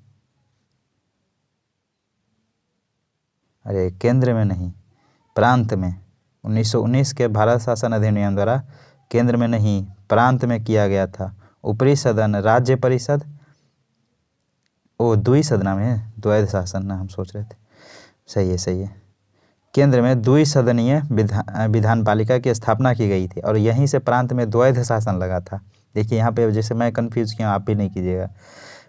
प्रांत में 1919 के भारत शासन अधिनियम द्वारा केंद्र में नहीं, प्रांत में किया गया था। ऊपरी सदन राज्य परिषद, द्विसदना में द्वैध शासन ना हम सोच रहे थे, सही है। केंद्र में द्विसदनीय विधान पालिका की स्थापना की गई थी और यहीं से प्रांत में द्वैध शासन लगा था। देखिए यहाँ पे जैसे मैं कंफ्यूज किया, आप भी नहीं कीजिएगा।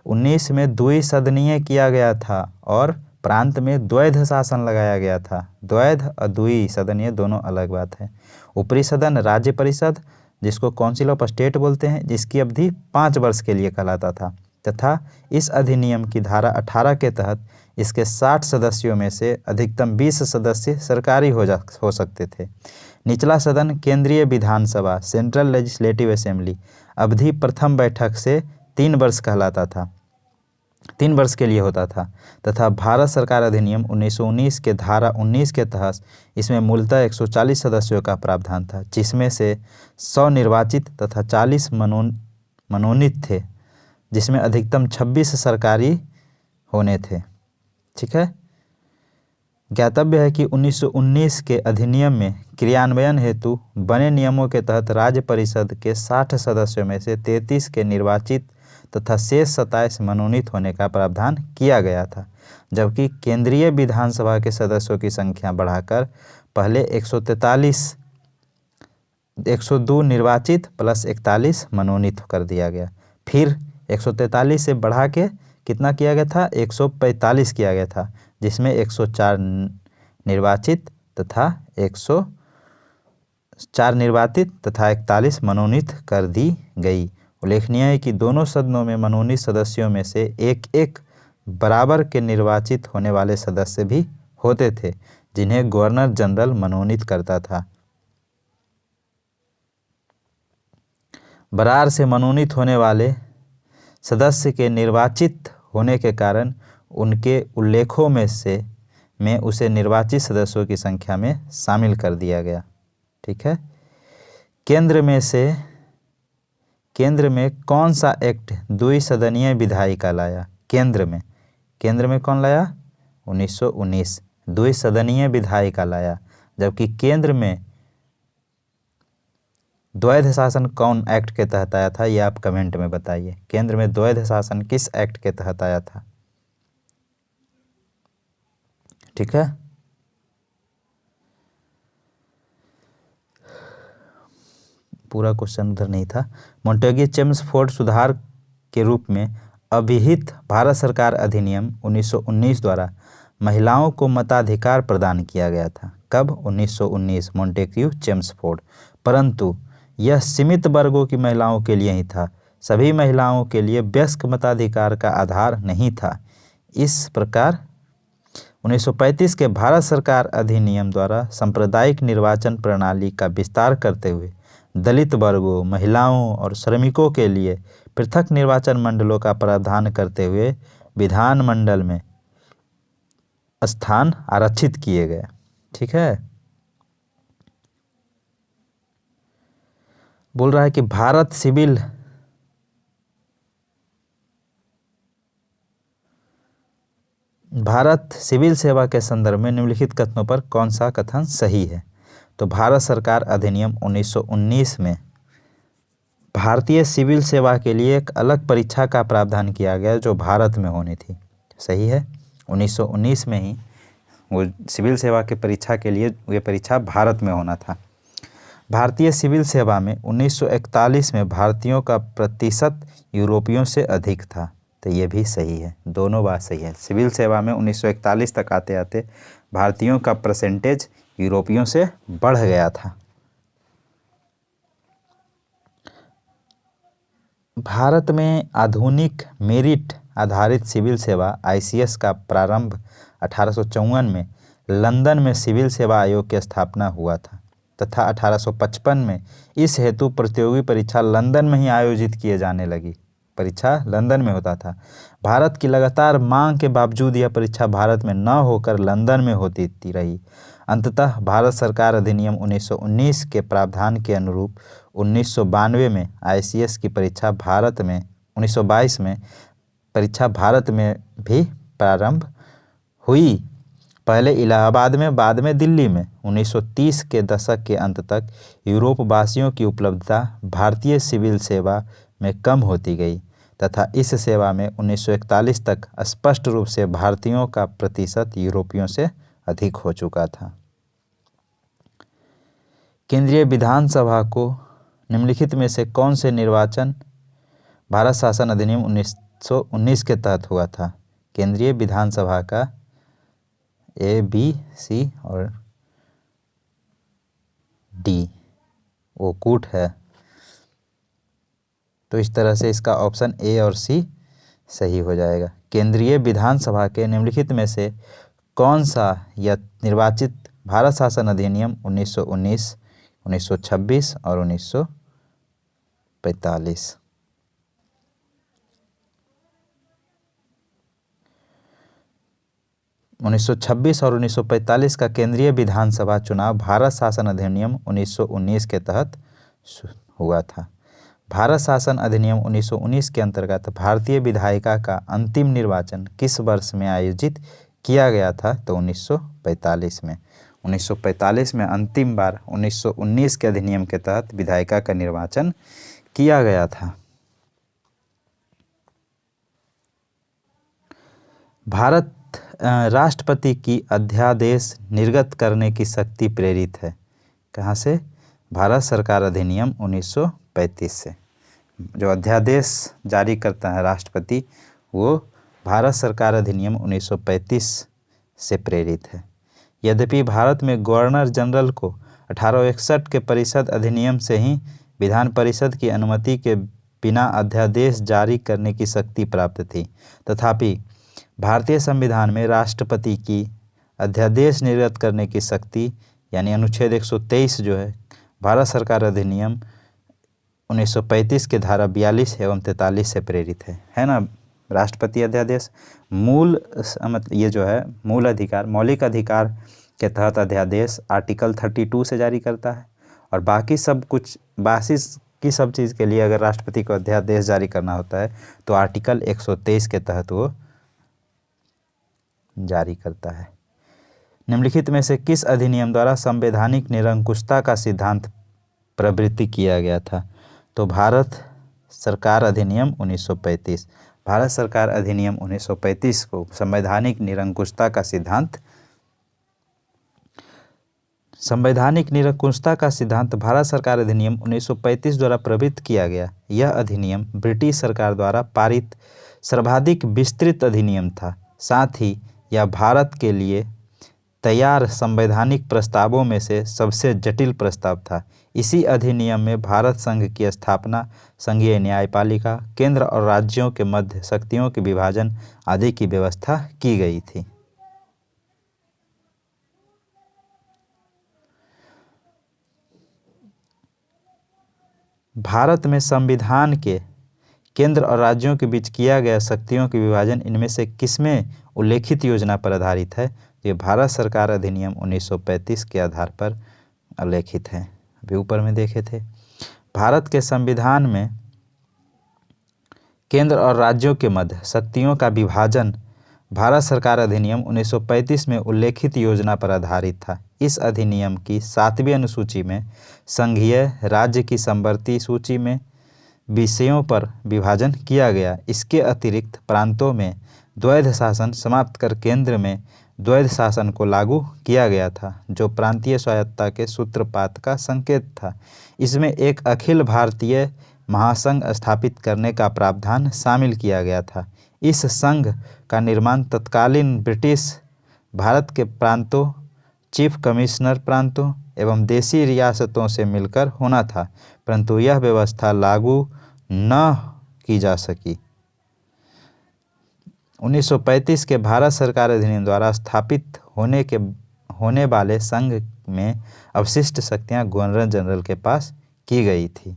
19 में द्विसदनीय किया गया था और प्रांत में द्वैध शासन लगाया गया था। द्वैध और द्विसदनीय दोनों अलग बात है। ऊपरी सदन राज्य परिषद, जिसको काउंसिल ऑफ स्टेट बोलते हैं, जिसकी अवधि 5 वर्ष के लिए कहलाता था, तथा इस अधिनियम की धारा 18 के तहत इसके 60 सदस्यों में से अधिकतम 20 सदस्य सरकारी हो सकते थे। निचला सदन केंद्रीय विधानसभा सेंट्रल लेजिस्लेटिव असेंबली अवधि प्रथम बैठक से 3 वर्ष कहलाता था, 3 वर्ष के लिए होता था, तथा भारत सरकार अधिनियम 1919 के धारा 19 के तहत इसमें मूलतः 140 सदस्यों का प्रावधान था, जिसमें से 100 निर्वाचित तथा 40 मनोनीत थे, जिसमें अधिकतम 26 सरकारी होने थे। ठीक है। ज्ञातव्य है कि 1919 के अधिनियम में क्रियान्वयन हेतु बने नियमों के तहत राज्य परिषद के 60 सदस्यों में से 33 के निर्वाचित तथा शेष 27 मनोनीत होने का प्रावधान किया गया था, जबकि केंद्रीय विधानसभा के सदस्यों की संख्या बढ़ाकर पहले 102 निर्वाचित प्लस 41 मनोनीत कर दिया गया। फिर 143 से बढ़ा के कितना किया गया था? 145 किया गया था, जिसमें 104 निर्वाचित तथा 41 मनोनीत कर दी गई। उल्लेखनीय है कि दोनों सदनों में मनोनीत सदस्यों में से एक बराबर के निर्वाचित होने वाले सदस्य भी होते थे, जिन्हें गवर्नर जनरल मनोनीत करता था। बराबर से मनोनीत होने वाले सदस्य के निर्वाचित होने के कारण उनके उल्लेखों में उसे निर्वाचित सदस्यों की संख्या में शामिल कर दिया गया। ठीक है। केंद्र केंद्र में कौन सा एक्ट द्विसदनीय विधायिका लाया? केंद्र में कौन लाया? 1919 द्विसदनीय विधायिका लाया। जबकि केंद्र में द्वैध शासन कौन एक्ट के तहत आया था, ये आप कमेंट में बताइए। केंद्र में द्वैध शासन किस एक्ट के तहत आया था? ठीक है, पूरा क्वेश्चन उधर नहीं था। मोंटेग्यू चेम्सफोर्ड सुधार के रूप में अभिहित भारत सरकार अधिनियम 1919 द्वारा महिलाओं को मताधिकार प्रदान किया गया था। कब? 1919 मोंटेग्यू चेम्सफोर्ड। परंतु यह सीमित वर्गों की महिलाओं के लिए ही था, सभी महिलाओं के लिए वयस्क मताधिकार का आधार नहीं था। इस प्रकार 1935 के भारत सरकार अधिनियम द्वारा सांप्रदायिक निर्वाचन प्रणाली का विस्तार करते हुए दलित वर्गों, महिलाओं और श्रमिकों के लिए पृथक निर्वाचन मंडलों का प्रावधान करते हुए विधानमंडल में स्थान आरक्षित किए गए। ठीक है, बोल रहा है कि भारत सिविल सेवा के संदर्भ में निम्नलिखित कथनों पर कौन सा कथन सही है? तो भारत सरकार अधिनियम 1919 में भारतीय सिविल सेवा के लिए एक अलग परीक्षा का प्रावधान किया गया जो भारत में होनी थी। सही है, 1919 में ही वो सिविल सेवा के परीक्षा के लिए ये परीक्षा भारत में होना था। भारतीय सिविल सेवा में 1941 में भारतीयों का प्रतिशत यूरोपियों से अधिक था। तो ये भी सही है, दोनों बात सही है। सिविल सेवा में 1941 तक आते आते भारतीयों का परसेंटेज यूरोपियों से बढ़ गया था। भारत में आधुनिक मेरिट आधारित सिविल सेवा ICS का प्रारंभ 1854 में लंदन में सिविल सेवा आयोग की स्थापना हुआ था तथा 1855 में इस हेतु प्रतियोगी परीक्षा लंदन में ही आयोजित किए जाने लगी। परीक्षा लंदन में होता था। भारत की लगातार मांग के बावजूद यह परीक्षा भारत में न होकर लंदन में होती रही। अंततः भारत सरकार अधिनियम 1919 के प्रावधान के अनुरूप 1992 में ICS की परीक्षा भारत में 1922 में परीक्षा भारत में भी प्रारंभ हुई, पहले इलाहाबाद में, बाद में दिल्ली में। 1930 के दशक के अंत तक यूरोप वासियों की उपलब्धता भारतीय सिविल सेवा में कम होती गई तथा इस सेवा में 1941 तक स्पष्ट रूप से भारतीयों का प्रतिशत यूरोपियों से अधिक हो चुका था। केंद्रीय विधानसभा को निम्नलिखित में से कौन से निर्वाचन भारत शासन अधिनियम 1919 के तहत हुआ था? केंद्रीय विधानसभा का A, B, C और D वो कूट है, तो इस तरह से इसका ऑप्शन A और C सही हो जाएगा। केंद्रीय विधानसभा के निम्नलिखित में से कौन सा या निर्वाचित भारत शासन अधिनियम 1919, 1926 और 1945? – 1926 और 1945 का केंद्रीय विधानसभा चुनाव भारत शासन अधिनियम 1919 के तहत हुआ था। भारत शासन अधिनियम 1919 के अंतर्गत भारतीय विधायिका का अंतिम निर्वाचन किस वर्ष में आयोजित किया गया था? तो 1945 में। 1945 में अंतिम बार 1919 के अधिनियम के तहत विधायिका का निर्वाचन किया गया था। भारत राष्ट्रपति की अध्यादेश निर्गत करने की शक्ति प्रेरित है कहाँ से? भारत सरकार अधिनियम 1935 से। जो अध्यादेश जारी करता है राष्ट्रपति वो भारत सरकार अधिनियम 1935 से प्रेरित है। यद्यपि भारत में गवर्नर जनरल को 1861 के परिषद अधिनियम से ही विधान परिषद की अनुमति के बिना अध्यादेश जारी करने की शक्ति प्राप्त थी, तथापि भारतीय संविधान में राष्ट्रपति की अध्यादेश निर्गत करने की शक्ति यानी अनुच्छेद 123 जो है भारत सरकार अधिनियम 1935 के धारा 42 एवं 43 से प्रेरित है ना। राष्ट्रपति अध्यादेश मूल मतलब ये जो है मूल अधिकार, मौलिक अधिकार के तहत अध्यादेश आर्टिकल 32 से जारी करता है और बाकी सब कुछ बासिस बाकी सब चीज़ के लिए अगर राष्ट्रपति को अध्यादेश जारी करना होता है तो आर्टिकल 123 के तहत वो जारी करता है। निम्नलिखित में से किस अधिनियम द्वारा संवैधानिक निरंकुशता का सिद्धांत प्रवृत्ति किया गया था? तो भारत सरकार अधिनियम 1935। भारत सरकार अधिनियम 1935 को संवैधानिक निरंकुशता का सिद्धांत भारत सरकार अधिनियम 1935 द्वारा प्रवृत्त किया गया। यह अधिनियम ब्रिटिश सरकार द्वारा पारित सर्वाधिक विस्तृत अधिनियम था। साथ ही यह भारत के लिए तैयार संवैधानिक प्रस्तावों में से सबसे जटिल प्रस्ताव था। इसी अधिनियम में भारत संघ की स्थापना, संघीय न्यायपालिका, केंद्र और राज्यों के मध्य शक्तियों के विभाजन आदि की व्यवस्था की गई थी। भारत में संविधान के केंद्र और राज्यों के बीच किया गया शक्तियों के विभाजन इनमें से किसमें उल्लेखित योजना पर आधारित है? ये भारत सरकार अधिनियम 1935 के आधार पर उल्लेखित है। अभी ऊपर में देखे थे, भारत के संविधान में केंद्र और राज्यों के मध्य शक्तियों का विभाजन भारत सरकार अधिनियम 1935 में उल्लेखित योजना पर आधारित था। इस अधिनियम की 7वीं अनुसूची में संघीय राज्य की समवर्ती सूची में विषयों पर विभाजन किया गया। इसके अतिरिक्त प्रांतों में द्वैध शासन समाप्त कर केंद्र में द्वैध शासन को लागू किया गया था, जो प्रांतीय स्वायत्तता के सूत्रपात का संकेत था। इसमें एक अखिल भारतीय महासंघ स्थापित करने का प्रावधान शामिल किया गया था। इस संघ का निर्माण तत्कालीन ब्रिटिश भारत के प्रांतों, चीफ कमिश्नर प्रांतों एवं देशी रियासतों से मिलकर होना था, परंतु यह व्यवस्था लागू न की जा सकी। 1935 के भारत सरकार अधिनियम द्वारा स्थापित होने वाले संघ में अवशिष्ट शक्तियां गवर्नर जनरल के पास की गई थी।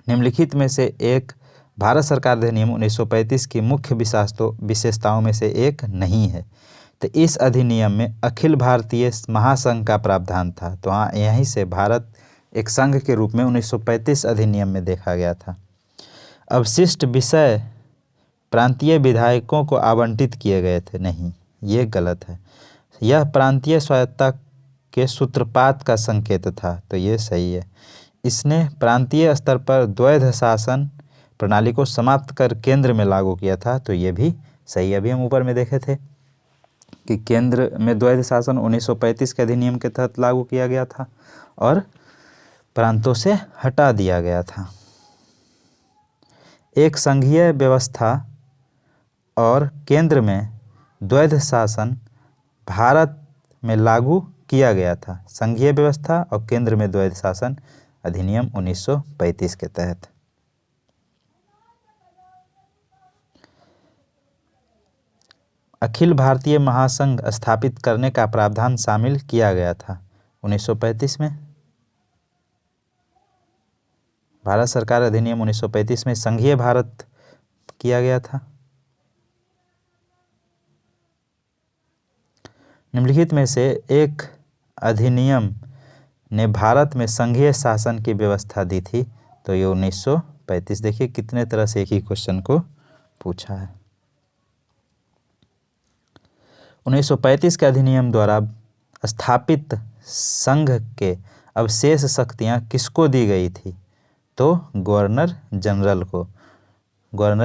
निम्नलिखित में से एक भारत सरकार अधिनियम 1935 की मुख्य विशेषताओं में से एक नहीं है। तो इस अधिनियम में अखिल भारतीय महासंघ का प्रावधान था। तो हाँ, यहीं से भारत एक संघ के रूप में 1935 अधिनियम में देखा गया था। अवशिष्ट विषय प्रांतीय विधायकों को आवंटित किए गए थे, नहीं, ये गलत है। यह प्रांतीय स्वायत्तता के सूत्रपात का संकेत था, तो ये सही है। इसने प्रांतीय स्तर पर द्वैध शासन प्रणाली को समाप्त कर केंद्र में लागू किया था, तो ये भी सही है। अभी हम ऊपर में देखे थे कि केंद्र में द्वैध शासन 1935 के अधिनियम के तहत लागू किया गया था और प्रांतों से हटा दिया गया था। एक संघीय व्यवस्था और केंद्र में द्वैध शासन भारत में लागू किया गया था। संघीय व्यवस्था और केंद्र में द्वैध शासन अधिनियम 1935 के तहत। अखिल भारतीय महासंघ स्थापित करने का प्रावधान शामिल किया गया था 1935 में। भारत सरकार अधिनियम 1935 में संघीय भारत किया गया था। निम्नलिखित में से एक अधिनियम ने भारत में संघीय शासन की व्यवस्था दी थी, तो ये 1935। देखिए कितने तरह से एक ही क्वेश्चन को पूछा है। 1935 के अधिनियम द्वारा स्थापित संघ के अवशेष शक्तियां किसको दी गई थी? तो गवर्नर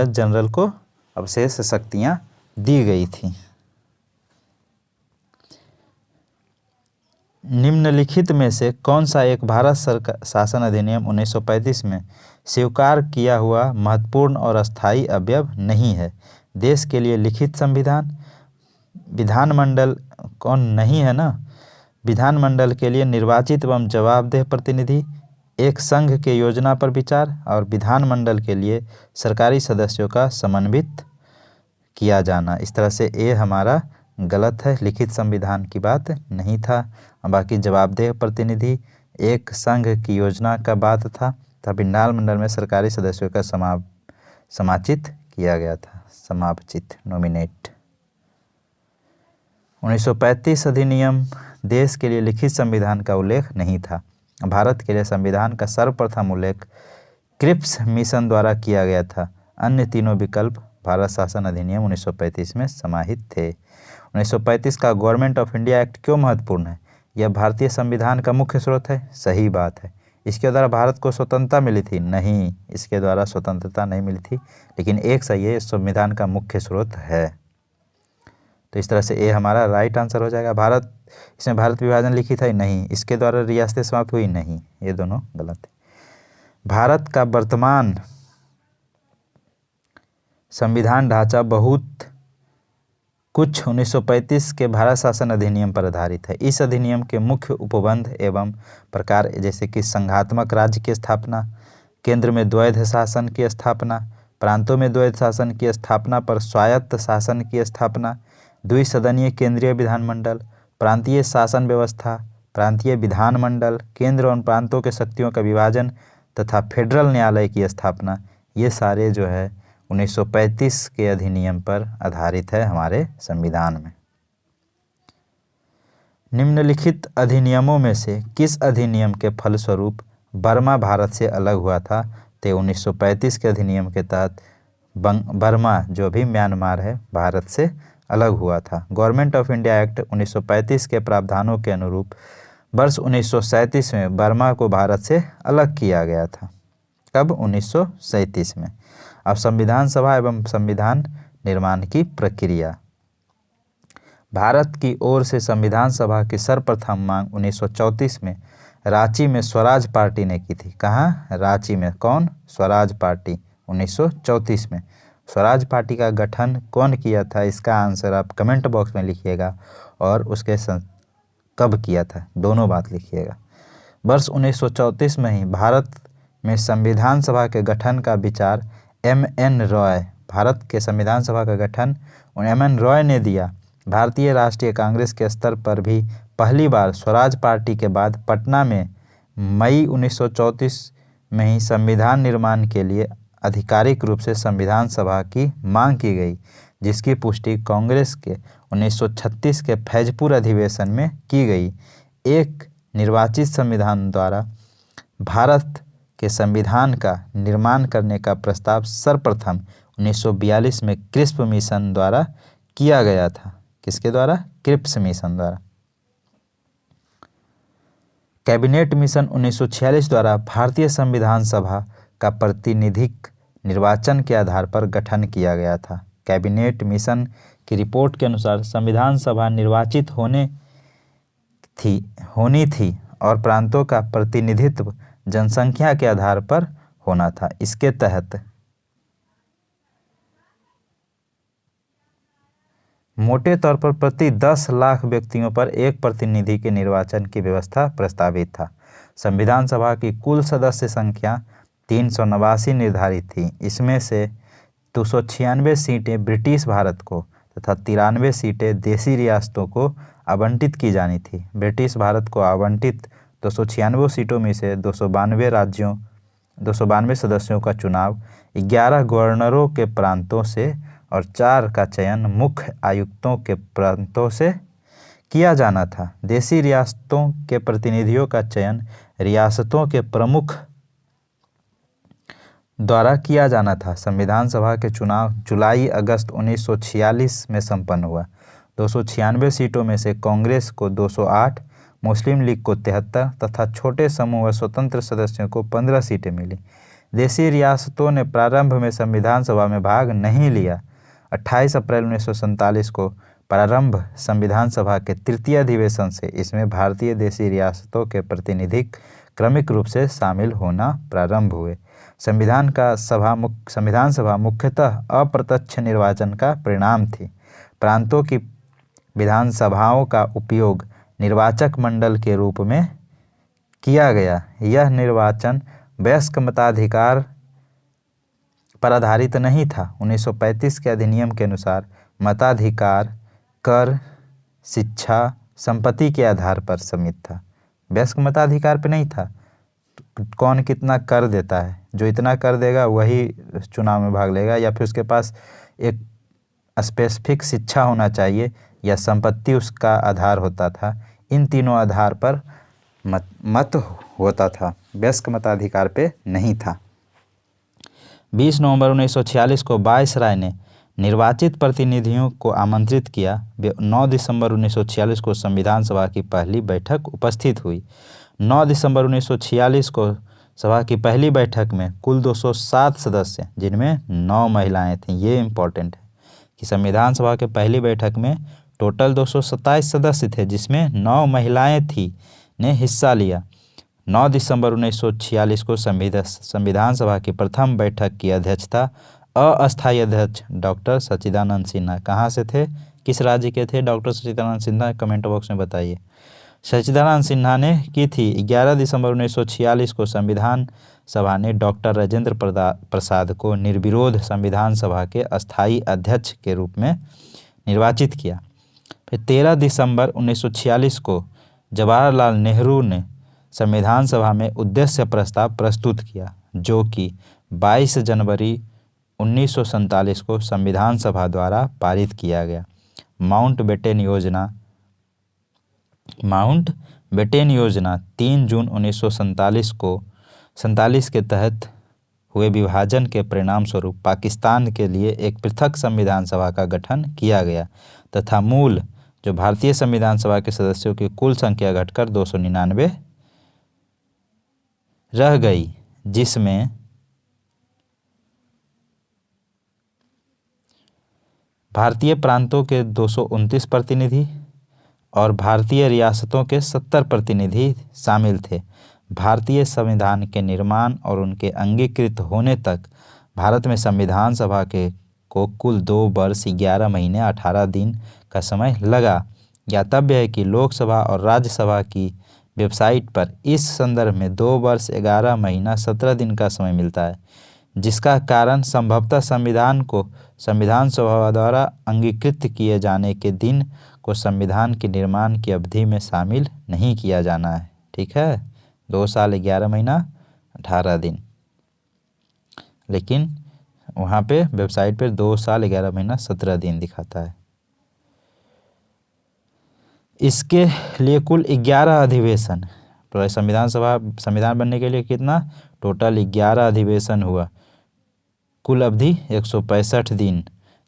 जनरल को अवशेष शक्तियां दी गई थी। निम्नलिखित में से कौन सा एक भारत शासन अधिनियम 1935 में स्वीकार किया हुआ महत्वपूर्ण और अस्थायी अवयव नहीं है? देश के लिए लिखित संविधान, विधानमंडल कौन नहीं है ना, विधानमंडल के लिए निर्वाचित एवं जवाबदेह प्रतिनिधि, एक संघ के योजना पर विचार और विधानमंडल के लिए सरकारी सदस्यों का समन्वित किया जाना। इस तरह से ये हमारा गलत है, लिखित संविधान की बात नहीं था। बाकी जवाबदेह प्रतिनिधि, एक संघ की योजना का बात था, तब विधानमंडल में सरकारी सदस्यों का समाचित किया गया था, समावचित, नॉमिनेट। 1935 अधिनियम देश के लिए लिखित संविधान का उल्लेख नहीं था। भारत के लिए संविधान का सर्वप्रथम उल्लेख क्रिप्स मिशन द्वारा किया गया था। अन्य तीनों विकल्प भारत शासन अधिनियम 1935 में समाहित थे। 1935 का गवर्नमेंट ऑफ इंडिया एक्ट क्यों महत्वपूर्ण है? यह भारतीय संविधान का मुख्य स्रोत है। सही बात है। इसके द्वारा भारत को स्वतंत्रता मिली थी? नहीं, इसके द्वारा स्वतंत्रता नहीं मिली थी, लेकिन एक सही है, संविधान का मुख्य स्रोत है। तो इस तरह से ए हमारा राइट आंसर हो जाएगा। इसमें भारत विभाजन लिखी था? नहीं। इसके द्वारा रियासतें समाप्त हुई? नहीं, ये दोनों गलत है। भारत का वर्तमान संविधान ढांचा बहुत कुछ 1935 के भारत शासन अधिनियम पर आधारित है। इस अधिनियम के मुख्य उपबंध एवं प्रकार जैसे कि संघात्मक राज्य की स्थापना, केंद्र में द्वैध शासन की स्थापना, प्रांतों में द्वैध शासन की स्थापना पर स्वायत्त शासन की स्थापना, द्विसदनीय केंद्रीय विधानमंडल, प्रांतीय शासन व्यवस्था, प्रांतीय विधानमंडल, केंद्र और प्रांतों के शक्तियों का विभाजन तथा फेडरल न्यायालय की स्थापना, ये सारे जो है 1935 के अधिनियम पर आधारित है हमारे संविधान में। निम्नलिखित अधिनियमों में से किस अधिनियम के फलस्वरूप बर्मा भारत से अलग हुआ था? तो 1935 के अधिनियम के तहत बर्मा जो भी म्यांमार है भारत से अलग हुआ था। गवर्नमेंट ऑफ इंडिया एक्ट 1935 के प्रावधानों के अनुरूप वर्ष 1937 में बर्मा को भारत से अलग किया गया था। कब? 1937 में। अब संविधान सभा एवं संविधान निर्माण की प्रक्रिया। भारत की ओर से संविधान सभा की सर्वप्रथम मांग 1934 में रांची में स्वराज पार्टी ने की थी। कहाँ? रांची में। कौन? स्वराज पार्टी। 1934 में स्वराज पार्टी का गठन कौन किया था? इसका आंसर आप कमेंट बॉक्स में लिखिएगा और उसके कब किया था, दोनों बात लिखिएगा। वर्ष 1934 में ही भारत में संविधान सभा के गठन का विचार M.N. रॉय, भारत के संविधान सभा का गठन M.N. रॉय ने दिया। भारतीय राष्ट्रीय कांग्रेस के स्तर पर भी पहली बार स्वराज पार्टी के बाद पटना में मई 1934 में ही संविधान निर्माण के लिए आधिकारिक रूप से संविधान सभा की मांग की गई, जिसकी पुष्टि कांग्रेस के 1936 के फैजपुर अधिवेशन में की गई। एक निर्वाचित संविधान द्वारा भारत के संविधान का निर्माण करने का प्रस्ताव सर्वप्रथम 1942 में क्रिप्स मिशन द्वारा किया गया था। किसके द्वारा? क्रिप्स मिशन द्वारा। कैबिनेट मिशन 1946 द्वारा भारतीय संविधान सभा का प्रतिनिधिक निर्वाचन के आधार पर गठन किया गया था। कैबिनेट मिशन की रिपोर्ट के अनुसार संविधान सभा निर्वाचित होनी थी और प्रांतों का प्रतिनिधित्व जनसंख्या के आधार पर होना था। इसके तहत मोटे तौर पर प्रति 10 लाख व्यक्तियों पर एक प्रतिनिधि के निर्वाचन की व्यवस्था प्रस्तावित था। संविधान सभा की कुल सदस्य संख्या 389 निर्धारित थी। इसमें से 296 सीटें ब्रिटिश भारत को तथा 93 सीटें देशी रियासतों को आवंटित की जानी थी। ब्रिटिश भारत को आवंटित 296 सीटों में से 292 सदस्यों का चुनाव 11 गवर्नरों के प्रांतों से और 4 का चयन मुख्य आयुक्तों के प्रांतों से किया जाना था। देशी रियासतों के प्रतिनिधियों का चयन रियासतों के प्रमुख द्वारा किया जाना था। संविधान सभा के चुनाव जुलाई-अगस्त 1946 में संपन्न हुआ। 296 सीटों में से कांग्रेस को 208, मुस्लिम लीग को 73 तथा छोटे समूह व स्वतंत्र सदस्यों को 15 सीटें मिली। देशी रियासतों ने प्रारंभ में संविधान सभा में भाग नहीं लिया। 28 अप्रैल 1947 को प्रारंभ संविधान सभा के तृतीय अधिवेशन से इसमें भारतीय देशी रियासतों के प्रतिनिधि क्रमिक रूप से शामिल होना प्रारंभ हुए। संविधान सभा मुख्यतः अप्रत्यक्ष निर्वाचन का परिणाम थी। प्रांतों की विधानसभाओं का उपयोग निर्वाचक मंडल के रूप में किया गया। यह निर्वाचन वयस्क मताधिकार पर आधारित नहीं था। 1935 के अधिनियम के अनुसार मताधिकार कर, शिक्षा, संपत्ति के आधार पर सीमित था। वयस्क मताधिकार पे नहीं था। कौन कितना कर देता है, जो इतना कर देगा वही चुनाव में भाग लेगा, या फिर उसके पास एक स्पेसिफिक शिक्षा होना चाहिए या संपत्ति उसका आधार होता था। इन तीनों आधार पर मत होता था, वयस्क मताधिकार पे नहीं था। 20 नवंबर 1946 को वायसराय ने निर्वाचित प्रतिनिधियों को आमंत्रित किया। 9 दिसंबर 1946 को संविधान सभा की पहली बैठक उपस्थित हुई। 9 दिसंबर 1946 को सभा की पहली बैठक में कुल 207 सदस्य, जिनमें 9 महिलाएं थीं। ये इम्पोर्टेंट है कि संविधान सभा के पहली बैठक में टोटल 227 सदस्य थे, जिसमें 9 महिलाएं थी ने हिस्सा लिया। 9 दिसंबर 1946 को संविधान सभा की प्रथम बैठक की अध्यक्षता अस्थायी अध्यक्ष डॉक्टर सच्चिदानंद सिन्हा, कहाँ से थे, किस राज्य के थे डॉक्टर सच्चिदानंद सिन्हा, कमेंट बॉक्स में बताइए। सच्चिदानंद सिन्हा ने की थी। 11 दिसंबर 1946 को संविधान सभा ने डॉक्टर राजेंद्र प्रसाद को निर्विरोध संविधान सभा के अस्थायी अध्यक्ष के रूप में निर्वाचित किया। फिर 13 दिसंबर 1946 को जवाहरलाल नेहरू ने संविधान सभा में उद्देश्य प्रस्ताव प्रस्तुत किया, जो कि 22 जनवरी 1947 को संविधान सभा द्वारा पारित किया गया। माउंटबेटन योजना 3 जून 1947 के तहत हुए विभाजन के परिणाम स्वरूप पाकिस्तान के लिए एक पृथक संविधान सभा का गठन किया गया तथा मूल जो भारतीय संविधान सभा के सदस्यों की कुल संख्या घटकर 299 रह गई, जिसमें भारतीय प्रांतों के 229 प्रतिनिधि और भारतीय रियासतों के 70 प्रतिनिधि शामिल थे। भारतीय संविधान के निर्माण और उनके अंगीकृत होने तक भारत में संविधान सभा को कुल 2 वर्ष 11 महीने 18 दिन का समय लगा। ज्ञातव्य है कि लोकसभा और राज्यसभा की वेबसाइट पर इस संदर्भ में 2 वर्ष 11 महीना 17 दिन का समय मिलता है, जिसका कारण संभवतः संविधान सभा द्वारा अंगीकृत किए जाने के दिन को संविधान के निर्माण की अवधि में शामिल नहीं किया जाना है। ठीक है, 2 साल 11 महीना 18 दिन, लेकिन वहाँ पे वेबसाइट पर 2 साल 11 महीना 17 दिन दिखाता है। इसके लिए कुल 11 अधिवेशन, संविधान बनने के लिए कितना टोटल 11 अधिवेशन हुआ। कुल अवधि 165 दिन,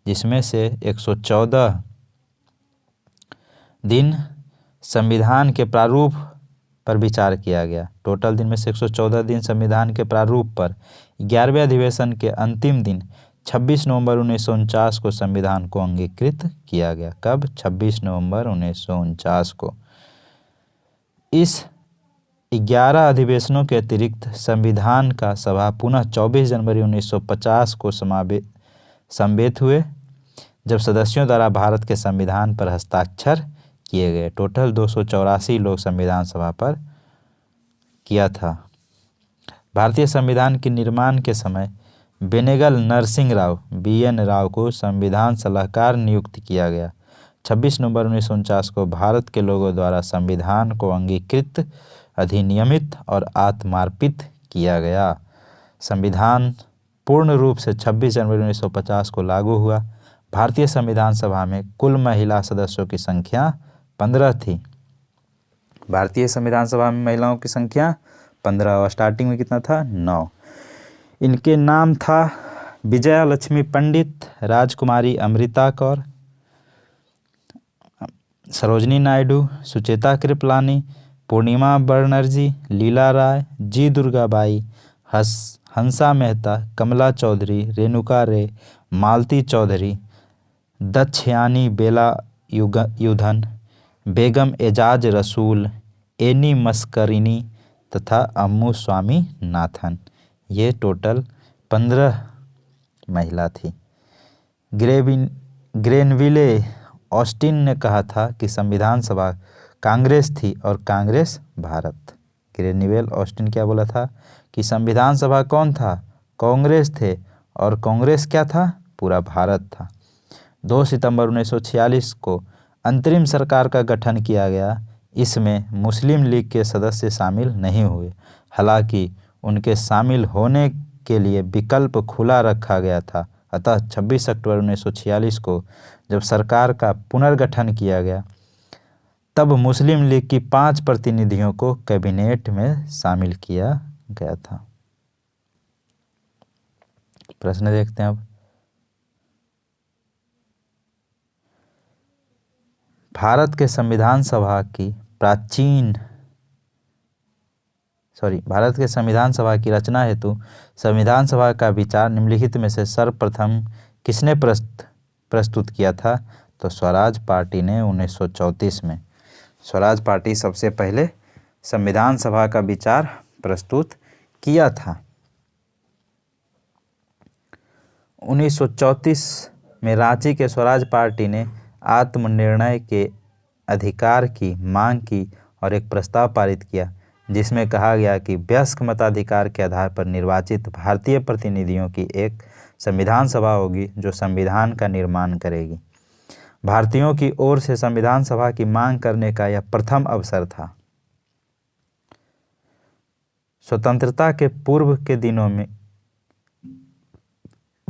जिसमें से 114 दिन संविधान के प्रारूप पर विचार किया गया। टोटल दिन में से 114 दिन संविधान के प्रारूप पर। 11वें अधिवेशन के अंतिम दिन 26 नवंबर 1949 को संविधान को अंगीकृत किया गया। कब? 26 नवंबर 1949 को। इस 11 अधिवेशनों के अतिरिक्त संविधान का सभा पुनः 24 जनवरी 1950 को समवेत हुए, जब सदस्यों द्वारा भारत के संविधान पर हस्ताक्षर किए गए। टोटल 284 लोग संविधान सभा पर किया था। भारतीय संविधान के निर्माण के समय बेनेगल नरसिंह राव BN राव को संविधान सलाहकार नियुक्त किया गया। 26 नवंबर 1949 को भारत के लोगों द्वारा संविधान को अंगीकृत, अधिनियमित और आत्मार्पित किया गया। संविधान पूर्ण रूप से 26 जनवरी 1950 को लागू हुआ। भारतीय संविधान सभा में कुल महिला सदस्यों की संख्या 15 थी। भारतीय संविधान सभा में महिलाओं की संख्या 15 और स्टार्टिंग में कितना था? 9। इनके नाम था विजया लक्ष्मी पंडित, राजकुमारी अमृता कौर, सरोजनी नायडू, सुचेता कृपलानी, पूर्णिमा बनर्जी, लीला राय, जी दुर्गाबाई, हंसा मेहता, कमला चौधरी, रेणुका रे, मालती चौधरी, दक्षयानी बेला युधन, बेगम एजाज रसूल, एनी मस्करिनी तथा अम्मू स्वामी नाथन। ये टोटल 15 महिला थी। ग्रेनविले ऑस्टिन ने कहा था कि संविधान सभा कांग्रेस थी और कांग्रेस भारत। ग्रेनविले ऑस्टिन क्या बोला था कि संविधान सभा कौन था? कांग्रेस थे, और कांग्रेस क्या था? पूरा भारत था। 2 सितंबर 1946 को अंतरिम सरकार का गठन किया गया। इसमें मुस्लिम लीग के सदस्य शामिल नहीं हुए, हालांकि उनके शामिल होने के लिए विकल्प खुला रखा गया था। अतः 26 अक्टूबर 1946 को जब सरकार का पुनर्गठन किया गया तब मुस्लिम लीग की 5 प्रतिनिधियों को कैबिनेट में शामिल किया गया था। प्रश्न देखते हैं अब। भारत के संविधान सभा की रचना हेतु संविधान सभा का विचार निम्नलिखित में से सर्वप्रथम किसने प्रस्तुत किया था? तो स्वराज पार्टी ने 1934 में। स्वराज पार्टी सबसे पहले संविधान सभा का विचार प्रस्तुत किया था। 1934 में रांची के स्वराज पार्टी ने आत्मनिर्णय के अधिकार की मांग की और एक प्रस्ताव पारित किया जिसमें कहा गया कि वयस्क मताधिकार के आधार पर निर्वाचित भारतीय प्रतिनिधियों की एक संविधान सभा होगी जो संविधान का निर्माण करेगी। भारतीयों की ओर से संविधान सभा की मांग करने का यह प्रथम अवसर था। स्वतंत्रता के पूर्व के दिनों में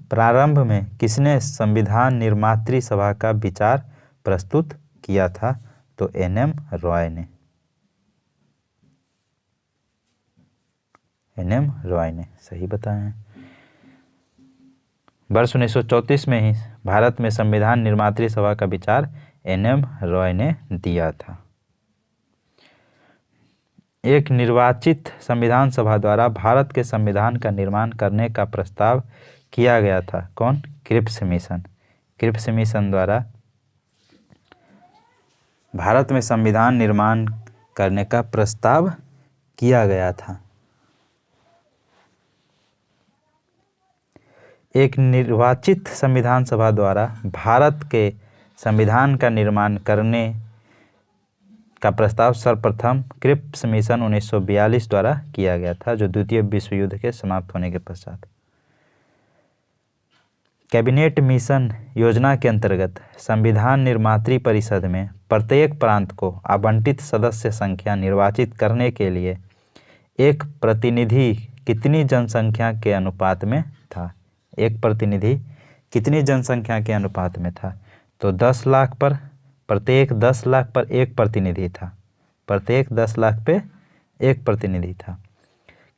प्रारंभ में किसने संविधान निर्मात्री सभा का विचार प्रस्तुत किया था? तो एन.एम. रॉय ने। एन.एम. रॉय ने सही बताया है। वर्ष 1934 में ही भारत में संविधान निर्मात्री सभा का विचार एन.एम. रॉय ने दिया था। एक निर्वाचित संविधान सभा द्वारा भारत के संविधान का निर्माण करने का प्रस्ताव किया गया था। कौन? Cripps mission. क्रिप्स मिशन द्वारा भारत में संविधान निर्माण करने का प्रस्ताव किया गया था। एक निर्वाचित संविधान सभा द्वारा भारत के संविधान का निर्माण करने का प्रस्ताव सर्वप्रथम क्रिप्स मिशन 1942 द्वारा किया गया था, जो द्वितीय विश्व युद्ध के समाप्त होने के पश्चात। कैबिनेट मिशन योजना के अंतर्गत संविधान निर्मात्री परिषद में प्रत्येक प्रांत को आवंटित सदस्य संख्या निर्वाचित करने के लिए एक प्रतिनिधि कितनी जनसंख्या के अनुपात में था? एक प्रतिनिधि कितनी जनसंख्या के अनुपात में था? तो 10 लाख पर प्रत्येक 10 लाख पर एक प्रतिनिधि था। प्रत्येक 10 लाख पे एक प्रतिनिधि था।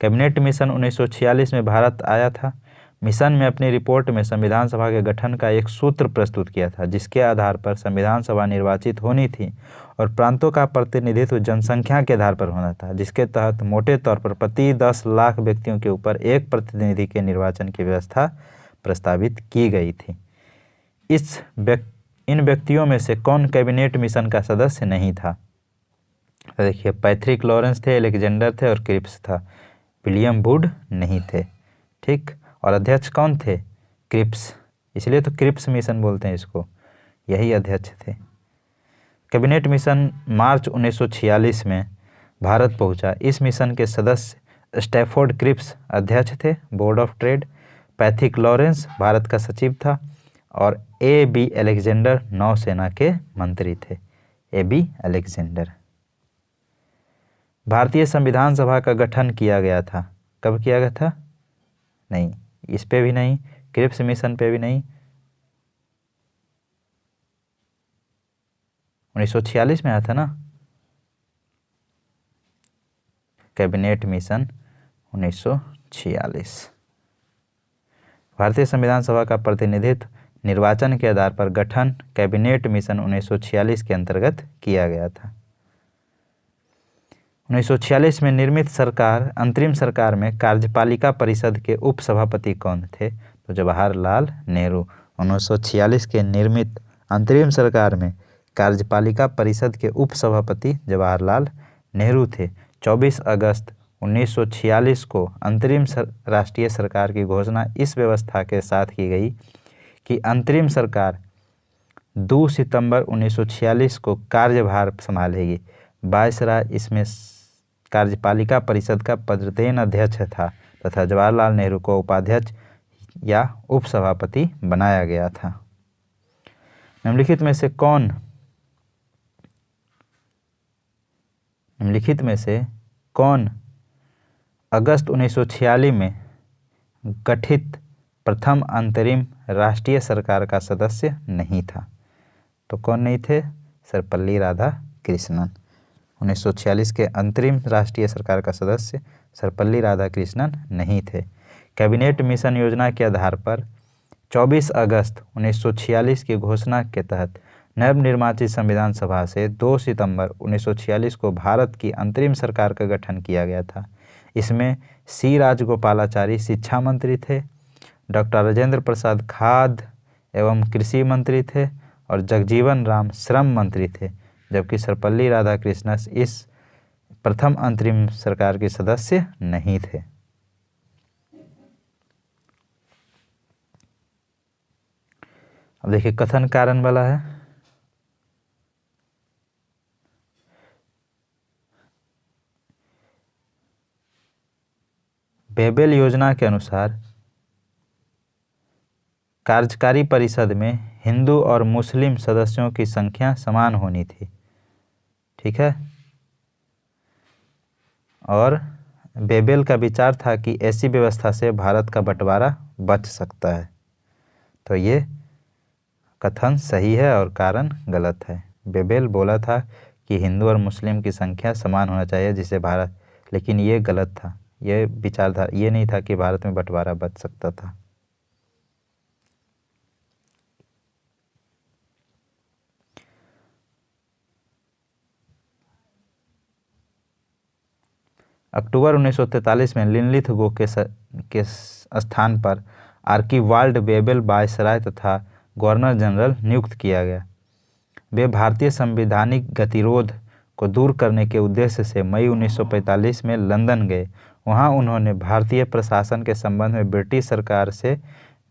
कैबिनेट मिशन 1946 में भारत आया था। मिशन में अपनी रिपोर्ट में संविधान सभा के गठन का एक सूत्र प्रस्तुत किया था जिसके आधार पर संविधान सभा निर्वाचित होनी थी और प्रांतों का प्रतिनिधित्व जनसंख्या के आधार पर होना था, जिसके तहत मोटे तौर पर प्रति 10 लाख व्यक्तियों के ऊपर एक प्रतिनिधि के निर्वाचन की व्यवस्था प्रस्तावित की गई थी। इन व्यक्तियों में से कौन कैबिनेट मिशन का सदस्य नहीं था? तो देखिए, पैट्रिक लॉरेंस थे, अलेक्जेंडर थे और क्रिप्स था। विलियम वुड नहीं थे। ठीक। और अध्यक्ष कौन थे? क्रिप्स। इसलिए तो क्रिप्स मिशन बोलते हैं इसको। यही अध्यक्ष थे। कैबिनेट मिशन मार्च 1946 में भारत पहुंचा। इस मिशन के सदस्य स्टैफोर्ड क्रिप्स अध्यक्ष थे board of trade, Patrick Lawrence Bharat का सचिव था और ए.बी. अलेक्जेंडर नौसेना के मंत्री थे। ए.बी. अलेक्जेंडर। भारतीय संविधान सभा का गठन किया गया था। कब किया गया था? नहीं, इस पे भी नहीं, क्रिप्स मिशन पे भी नहीं। 1946 में आया था ना कैबिनेट मिशन 1946। भारतीय संविधान सभा का प्रतिनिधित्व निर्वाचन के आधार पर गठन कैबिनेट मिशन 1946 के अंतर्गत किया गया था। 1946 में निर्मित सरकार अंतरिम सरकार में कार्यपालिका परिषद के उपसभापति कौन थे? तो जवाहरलाल नेहरू। 1946 के निर्मित अंतरिम सरकार में कार्यपालिका परिषद के उपसभापति जवाहरलाल नेहरू थे। 24 अगस्त 1946 को अंतरिम राष्ट्रीय सरकार की घोषणा इस व्यवस्था के साथ की गई कि अंतरिम सरकार 2 सितंबर 1946 को कार्यभार संभालेगी। वायसराय इसमें कार्यपालिका परिषद का पददेन अध्यक्ष था तथा जवाहरलाल नेहरू को उपाध्यक्ष या उपसभापति बनाया गया था। निम्नलिखित में से कौन अगस्त 1946 में गठित प्रथम अंतरिम राष्ट्रीय सरकार का सदस्य नहीं था? तो कौन नहीं थे? सर्वपल्ली राधाकृष्णन। कृष्णन। 1946 के अंतरिम राष्ट्रीय सरकार का सदस्य सर्वपल्ली राधाकृष्णन नहीं थे। कैबिनेट मिशन योजना के आधार पर 24 अगस्त 1946 की घोषणा के तहत नवनिर्वाचित संविधान सभा से 2 सितंबर 1946 को भारत की अंतरिम सरकार का गठन किया गया था। इसमें सी राजगोपालाचारी शिक्षा मंत्री थे, डॉक्टर राजेंद्र प्रसाद खाद्य एवं कृषि मंत्री थे और जगजीवन राम श्रम मंत्री थे, जबकि सर्वपल्ली राधाकृष्णन इस प्रथम अंतरिम सरकार के सदस्य नहीं थे। अब देखिए कथन कारण वाला है। बेबेल योजना के अनुसार कार्यकारी परिषद में हिंदू और मुस्लिम सदस्यों की संख्या समान होनी थी। ठीक है। और बेबेल का विचार था कि ऐसी व्यवस्था से भारत का बंटवारा बच सकता है। तो ये कथन सही है और कारण गलत है। बेबेल बोला था कि हिंदू और मुस्लिम की संख्या समान होना चाहिए जिससे भारत, लेकिन ये गलत था। ये विचारधारा ये नहीं था कि भारत में बंटवारा बच सकता था। अक्टूबर 1943 में लिनलिथगो के स्थान पर आर्कीवाल्ड बेबेल वायसराय तथा गवर्नर जनरल नियुक्त किया गया। वे भारतीय संवैधानिक गतिरोध को दूर करने के उद्देश्य से मई 1945 में लंदन गए। वहां उन्होंने भारतीय प्रशासन के संबंध में ब्रिटिश सरकार से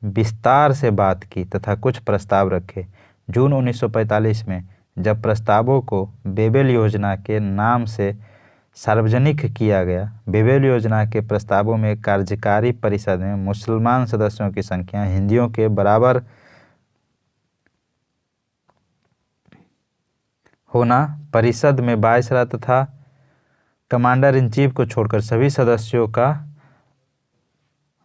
विस्तार से बात की तथा कुछ प्रस्ताव रखे। जून 1945 में जब प्रस्तावों को बेबेल योजना के नाम से सार्वजनिक किया गया, बेबेल योजना के प्रस्तावों में कार्यकारी परिषद में मुसलमान सदस्यों की संख्या हिंदियों के बराबर होना, परिषद में वायसराय तथा कमांडर इन चीफ को छोड़कर सभी सदस्यों का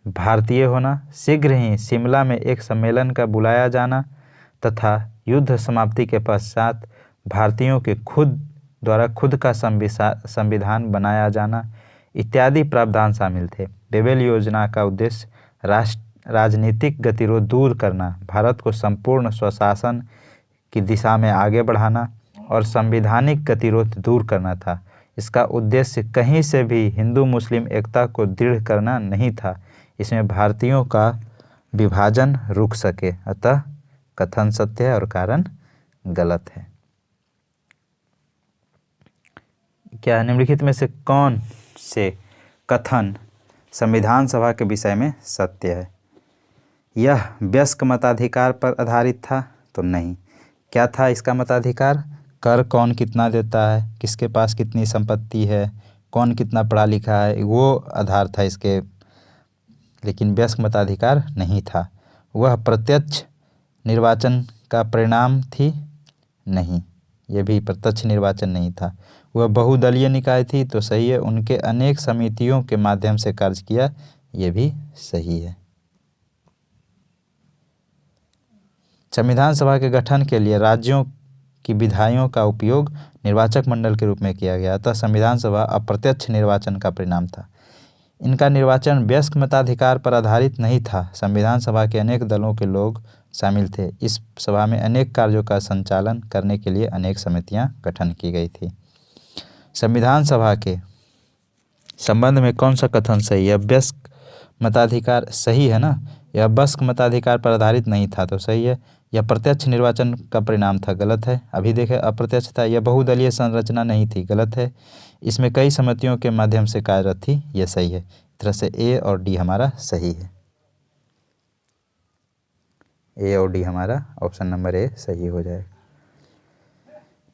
भारतीय होना, शीघ्र ही शिमला में एक सम्मेलन का बुलाया जाना तथा युद्ध समाप्ति के पश्चात भारतीयोों के खुद का संविधान बनाया जाना इत्यादि प्रावधान शामिल थे। बेबेल योजना का उद्देश्य राजनीतिक गतिरोध दूर करना, भारत को संपूर्ण स्वशासन की दिशा में आगे बढ़ाना और संवैधानिक गतिरोध दूर करना था। इसका उद्देश्य कहीं से भी हिंदू मुस्लिम एकता को दृढ़ करना नहीं था। इसमें भारतीयों का विभाजन रुक सके। अतः कथन सत्य है और कारण गलत है। क्या निम्नलिखित में से कौन से कथन संविधान सभा के विषय में सत्य है? यह वयस्क मताधिकार पर आधारित था? तो नहीं। क्या था इसका मताधिकार? कर कौन कितना देता है, किसके पास कितनी संपत्ति है, कौन कितना पढ़ा लिखा है, वो आधार था इसके। लेकिन वयस्क मताधिकार नहीं था। वह प्रत्यक्ष निर्वाचन का परिणाम थी? नहीं, यह भी प्रत्यक्ष निर्वाचन नहीं था। वह बहुदलीय निकाय थी? तो सही है। उनके अनेक समितियों के माध्यम से कार्य किया? यह भी सही है। संविधान सभा के गठन के लिए राज्यों की विधायियों का उपयोग निर्वाचक मंडल के रूप में किया गया। अतः संविधान सभा अप्रत्यक्ष निर्वाचन का परिणाम था। इनका निर्वाचन वयस्क मताधिकार पर आधारित नहीं था। संविधान सभा के अनेक दलों के लोग शामिल थे। इस सभा में अनेक कार्यों का संचालन करने के लिए अनेक समितियां गठन की गई थी। संविधान सभा के संबंध में कौन सा कथन सही है? वयस्क मताधिकार सही है ना। यह वयस्क मताधिकार पर आधारित नहीं था, तो सही है। यह प्रत्यक्ष निर्वाचन का परिणाम था, गलत है। अभी देखें, अप्रत्यक्ष था। यह बहुदलीय संरचना नहीं थी, गलत है। इसमें कई समितियों के माध्यम से कार्यरत थी, यह सही है। इस तरह से ए और डी हमारा सही है। ए और डी हमारा ऑप्शन नंबर ए सही हो जाएगा।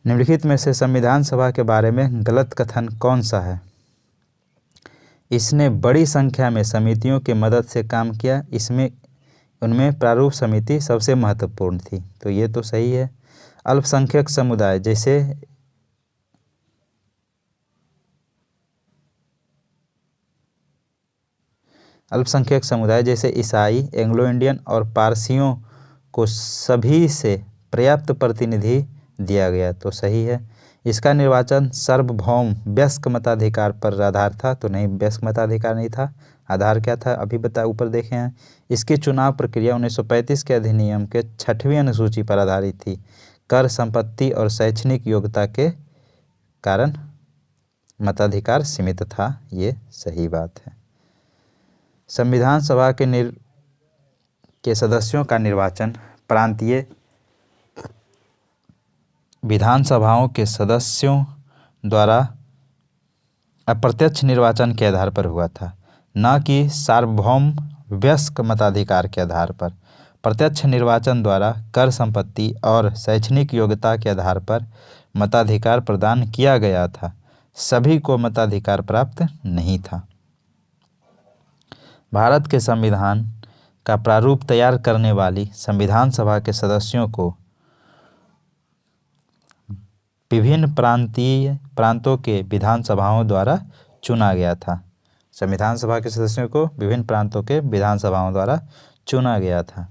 निम्नलिखित में से संविधान सभा के बारे में गलत कथन कौन सा है? इसने बड़ी संख्या में समितियों की मदद से काम किया। उनमें प्रारूप समिति सबसे महत्वपूर्ण थी, तो ये तो सही है। अल्पसंख्यक समुदाय जैसे ईसाई, एंग्लो इंडियन और पारसियों को सभी से पर्याप्त प्रतिनिधि दिया गया, तो सही है। इसका निर्वाचन सार्वभौम वयस्क मताधिकार पर आधार था, तो नहीं, वयस्क मताधिकार नहीं था। आधार क्या था अभी ऊपर देखे हैं। इसकी चुनाव प्रक्रिया 1935 के अधिनियम के 6वीं अनुसूची पर आधारित थी। कर, संपत्ति और शैक्षणिक योग्यता के कारण मताधिकार सीमित था, ये सही बात है। संविधान सभा के सदस्यों का निर्वाचन प्रांतीय विधानसभाओं के सदस्यों द्वारा अप्रत्यक्ष निर्वाचन के आधार पर हुआ था, न कि सार्वभौम वयस्क मताधिकार के आधार पर। प्रत्यक्ष निर्वाचन द्वारा कर, संपत्ति और शैक्षणिक योग्यता के आधार पर मताधिकार प्रदान किया गया था, सभी को मताधिकार प्राप्त नहीं था। भारत के संविधान का प्रारूप तैयार करने वाली संविधान सभा के सदस्यों को विभिन्न प्रांतों के विधानसभाओं द्वारा चुना गया था। संविधान सभा के सदस्यों को विभिन्न प्रांतों के विधानसभाओं द्वारा चुना गया था।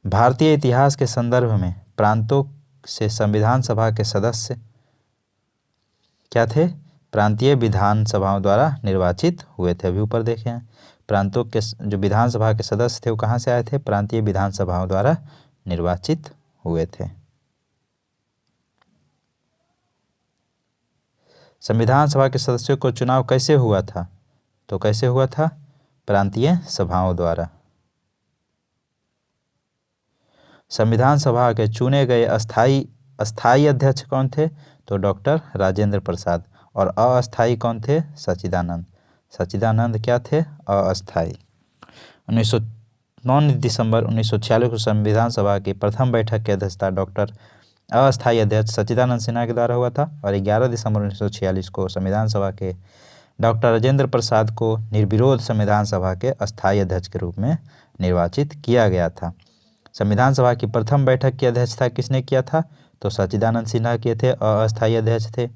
भारतीय इतिहास के संदर्भ में प्रांतों से संविधान सभा के सदस्य क्या थे? प्रांतीय विधानसभाओं द्वारा निर्वाचित हुए थे। अभी ऊपर देखे हैं, प्रांतों के जो विधानसभा के सदस्य थे वो कहाँ से आए थे? प्रांतीय विधानसभाओं द्वारा निर्वाचित हुए थे। संविधान सभा के सदस्यों को चुनाव कैसे हुआ था? तो कैसे हुआ था? प्रांतीय सभाओं द्वारा। संविधान सभा के चुने गए अस्थाई अध्यक्ष कौन थे? तो डॉक्टर राजेंद्र प्रसाद। और अस्थाई कौन थे? सच्चिदानंद। सच्चिदानंद क्या थे? अस्थाई। 9 दिसंबर 1946 को संविधान सभा की प्रथम बैठक की अध्यक्षता डॉक्टर अस्थाई अध्यक्ष सच्चिदानंद सिन्हा के द्वारा हुआ था। और 11 दिसंबर 1946 को संविधान सभा के डॉक्टर राजेंद्र प्रसाद को निर्विरोध संविधान सभा के अस्थाई अध्यक्ष के रूप में निर्वाचित किया गया था। संविधान सभा की प्रथम बैठक की अध्यक्षता किसने किया था? तो सच्चिदानंद सिन्हा किए थे, अस्थाई अध्यक्ष थे।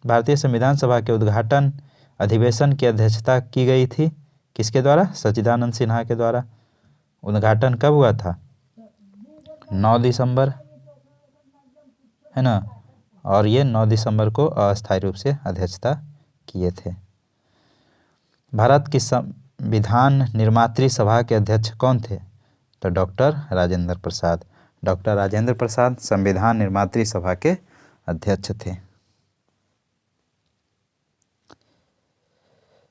भारतीय संविधान सभा के उद्घाटन अधिवेशन की अध्यक्षता की गई थी किसके द्वारा? सच्चिदानंद सिन्हा के द्वारा। उद्घाटन कब हुआ था? 9 दिसंबर, है ना। और ये 9 दिसंबर को अस्थायी रूप से अध्यक्षता किए थे। भारत की संविधान निर्मात्री सभा के अध्यक्ष कौन थे? तो डॉक्टर राजेंद्र प्रसाद। डॉक्टर राजेंद्र प्रसाद संविधान निर्मात्री सभा के अध्यक्ष थे।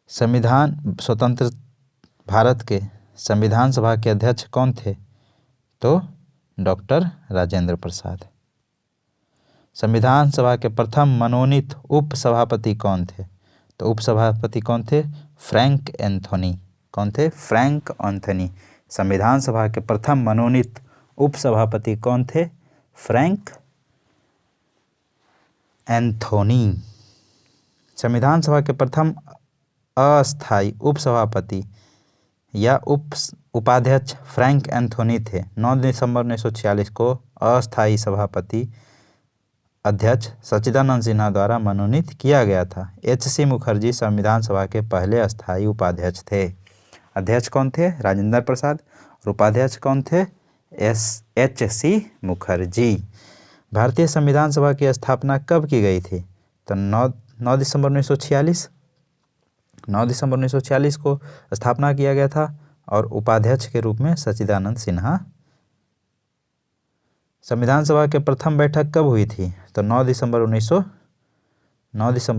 स्वतंत्र भारत के संविधान सभा के अध्यक्ष कौन थे? तो डॉक्टर राजेंद्र प्रसाद। संविधान सभा के प्रथम मनोनीत उपसभापति कौन थे? तो उपसभापति कौन थे? Frank Anthony. कौन थे? Frank Anthony. संविधान सभा के प्रथम मनोनीत उपसभापति कौन थे? Frank Anthony. संविधान सभा के प्रथम अस्थायी उपसभापति या उपाध्यक्ष फ्रैंक एंथोनी थे। 9 दिसंबर 1946 को अस्थायी सभापति अध्यक्ष सच्चिदानंद सिन्हा द्वारा मनोनीत किया गया था। H.C. मुखर्जी संविधान सभा के पहले अस्थायी उपाध्यक्ष थे। अध्यक्ष कौन थे? राजेंद्र प्रसाद। और उपाध्यक्ष कौन थे? H.C. मुखर्जी। भारतीय संविधान सभा की स्थापना कब की गई थी? तो 9 दिसंबर 1946। 9 दिसंबर 1946 को स्थापना किया गया था और उपाध्यक्ष के रूप में सच्चिदानंद सिन्हा। संविधान सभा के प्रथम बैठक कब हुई थी? तो 9 दिसंबर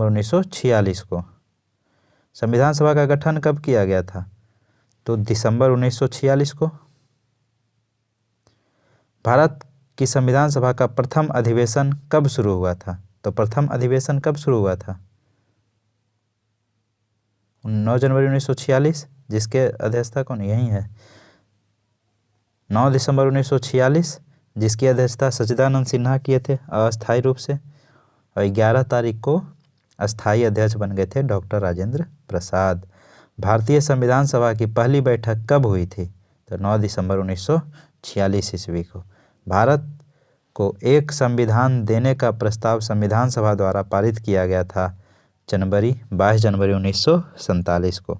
1946 को। संविधान सभा का गठन कब किया गया था? तो दिसंबर 1946 को। भारत की संविधान सभा का प्रथम अधिवेशन कब शुरू हुआ था? तो प्रथम अधिवेशन कब शुरू हुआ था? 9 जनवरी 1946, जिसके अध्यक्षता कौन? यही है, 9 दिसंबर 1946, जिसकी अध्यक्षता सच्चिदानंद सिन्हा किए थे अस्थायी रूप से। और 11 तारीख को अस्थायी अध्यक्ष बन गए थे डॉक्टर राजेंद्र प्रसाद। भारतीय संविधान सभा की पहली बैठक कब हुई थी? तो 9 दिसंबर 1946 ईस्वी को। भारत को एक संविधान देने का प्रस्ताव संविधान सभा द्वारा पारित किया गया था 22 जनवरी 1947 को।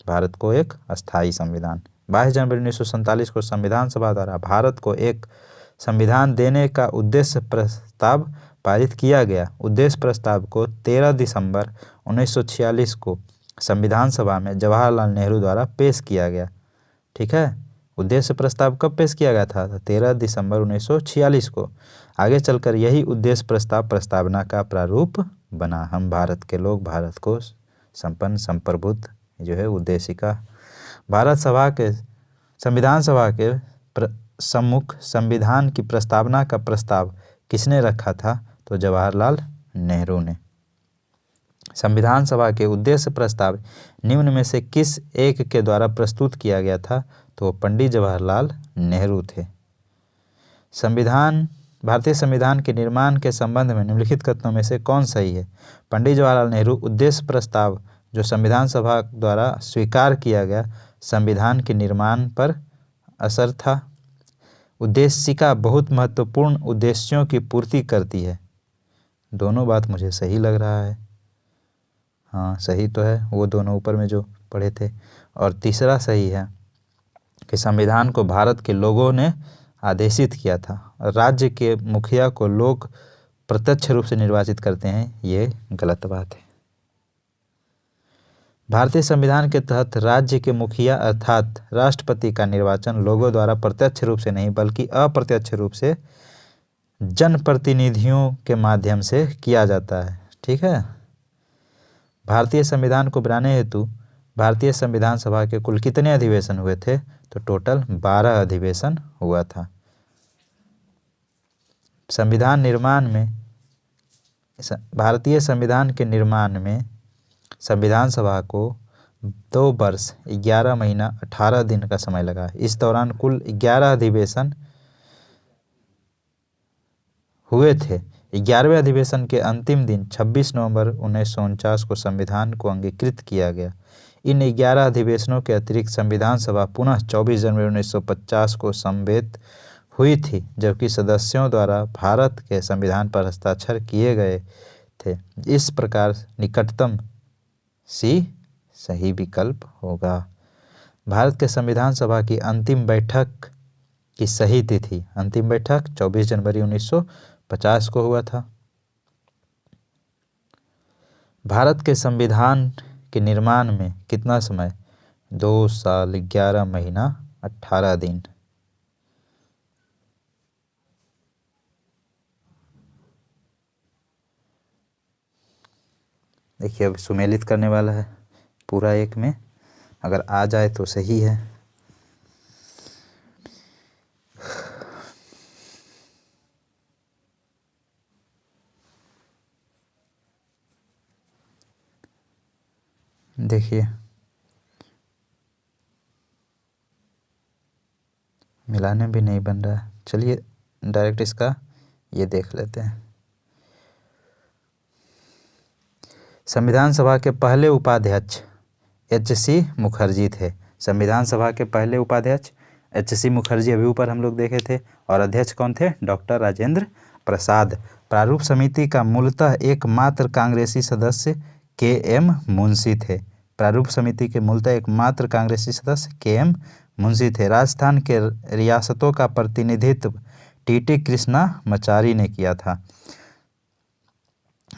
भारत को एक अस्थायी संविधान 22 जनवरी 1947 को संविधान सभा द्वारा भारत को एक संविधान देने का उद्देश्य प्रस्ताव पारित किया गया। उद्देश्य प्रस्ताव को 13 दिसंबर 1946 को संविधान सभा में जवाहरलाल नेहरू द्वारा पेश किया गया। ठीक है, उद्देश्य प्रस्ताव कब पेश किया गया था? 13 दिसंबर 1946 को। आगे चलकर यही उद्देश्य प्रस्ताव प्रस्तावना का प्रारूप बना। हम भारत के लोग, भारत को संपन्न संप्रभुत्व जो है उद्देशिका। भारत सभा के संविधान सभा के सम्मुख संविधान की प्रस्तावना का प्रस्ताव किसने रखा था? तो जवाहरलाल नेहरू ने। संविधान सभा के उद्देश्य प्रस्ताव निम्न में से किस एक के द्वारा प्रस्तुत किया गया था? तो पंडित जवाहरलाल नेहरू थे। भारतीय संविधान के निर्माण के संबंध में निम्नलिखित कथनों में से कौन सही है? पंडित जवाहरलाल नेहरू उद्देश्य प्रस्ताव जो संविधान सभा द्वारा स्वीकार किया गया संविधान के निर्माण पर असर था। उद्देशिका बहुत महत्वपूर्ण उद्देश्यों की पूर्ति करती है। दोनों बात मुझे सही लग रहा है। हाँ सही तो है, वो दोनों ऊपर में जो पढ़े थे। और तीसरा सही है कि संविधान को भारत के लोगों ने आदेशित किया था। राज्य के मुखिया को लोग प्रत्यक्ष रूप से निर्वाचित करते हैं, ये गलत बात है। भारतीय संविधान के तहत राज्य के मुखिया अर्थात राष्ट्रपति का निर्वाचन लोगों द्वारा प्रत्यक्ष रूप से नहीं बल्कि अप्रत्यक्ष रूप से जनप्रतिनिधियों के माध्यम से किया जाता है। ठीक है। भारतीय संविधान को बनाने हेतु भारतीय संविधान सभा के कुल कितने अधिवेशन हुए थे? तो टोटल 12 अधिवेशन हुआ था। संविधान निर्माण में भारतीय संविधान के निर्माण में संविधान सभा को 2 वर्ष 11 महीना 18 दिन का समय लगा। इस दौरान कुल 11 अधिवेशन हुए थे। 11वें अधिवेशन के अंतिम दिन 26 नवंबर 1949 को संविधान को अंगीकृत किया गया। इन 11 अधिवेशनों के अतिरिक्त संविधान सभा पुनः 24 जनवरी 1950 को समवेत हुई थी, जबकि सदस्यों द्वारा भारत के संविधान पर हस्ताक्षर किए गए थे। इस प्रकार निकटतम सी सही विकल्प होगा। भारत के संविधान सभा की अंतिम बैठक की सही तिथि, अंतिम बैठक 24 जनवरी 1950 को हुआ था। भारत के संविधान के निर्माण में कितना समय? 2 साल 11 महीना 18 दिन। देखिए अब सुमेलित करने वाला है पूरा एक में, अगर आ जाए तो सही है। देखिए मिलाने भी नहीं बन रहा। चलिए डायरेक्ट इसका ये देख लेते हैं। संविधान सभा के पहले उपाध्यक्ष एच.सी. मुखर्जी थे। संविधान सभा के पहले उपाध्यक्ष एच.सी. मुखर्जी अभी ऊपर हम लोग देखे थे। और अध्यक्ष कौन थे? डॉक्टर राजेंद्र प्रसाद। प्रारूप समिति का मूलतः एकमात्र कांग्रेसी सदस्य के.एम. मुंशी थे। प्रारूप समिति के मूलतः एकमात्र कांग्रेसी सदस्य के.एम. मुंशी थे। राजस्थान के रियासतों का प्रतिनिधित्व टी.टी. कृष्णामाचारी ने किया था।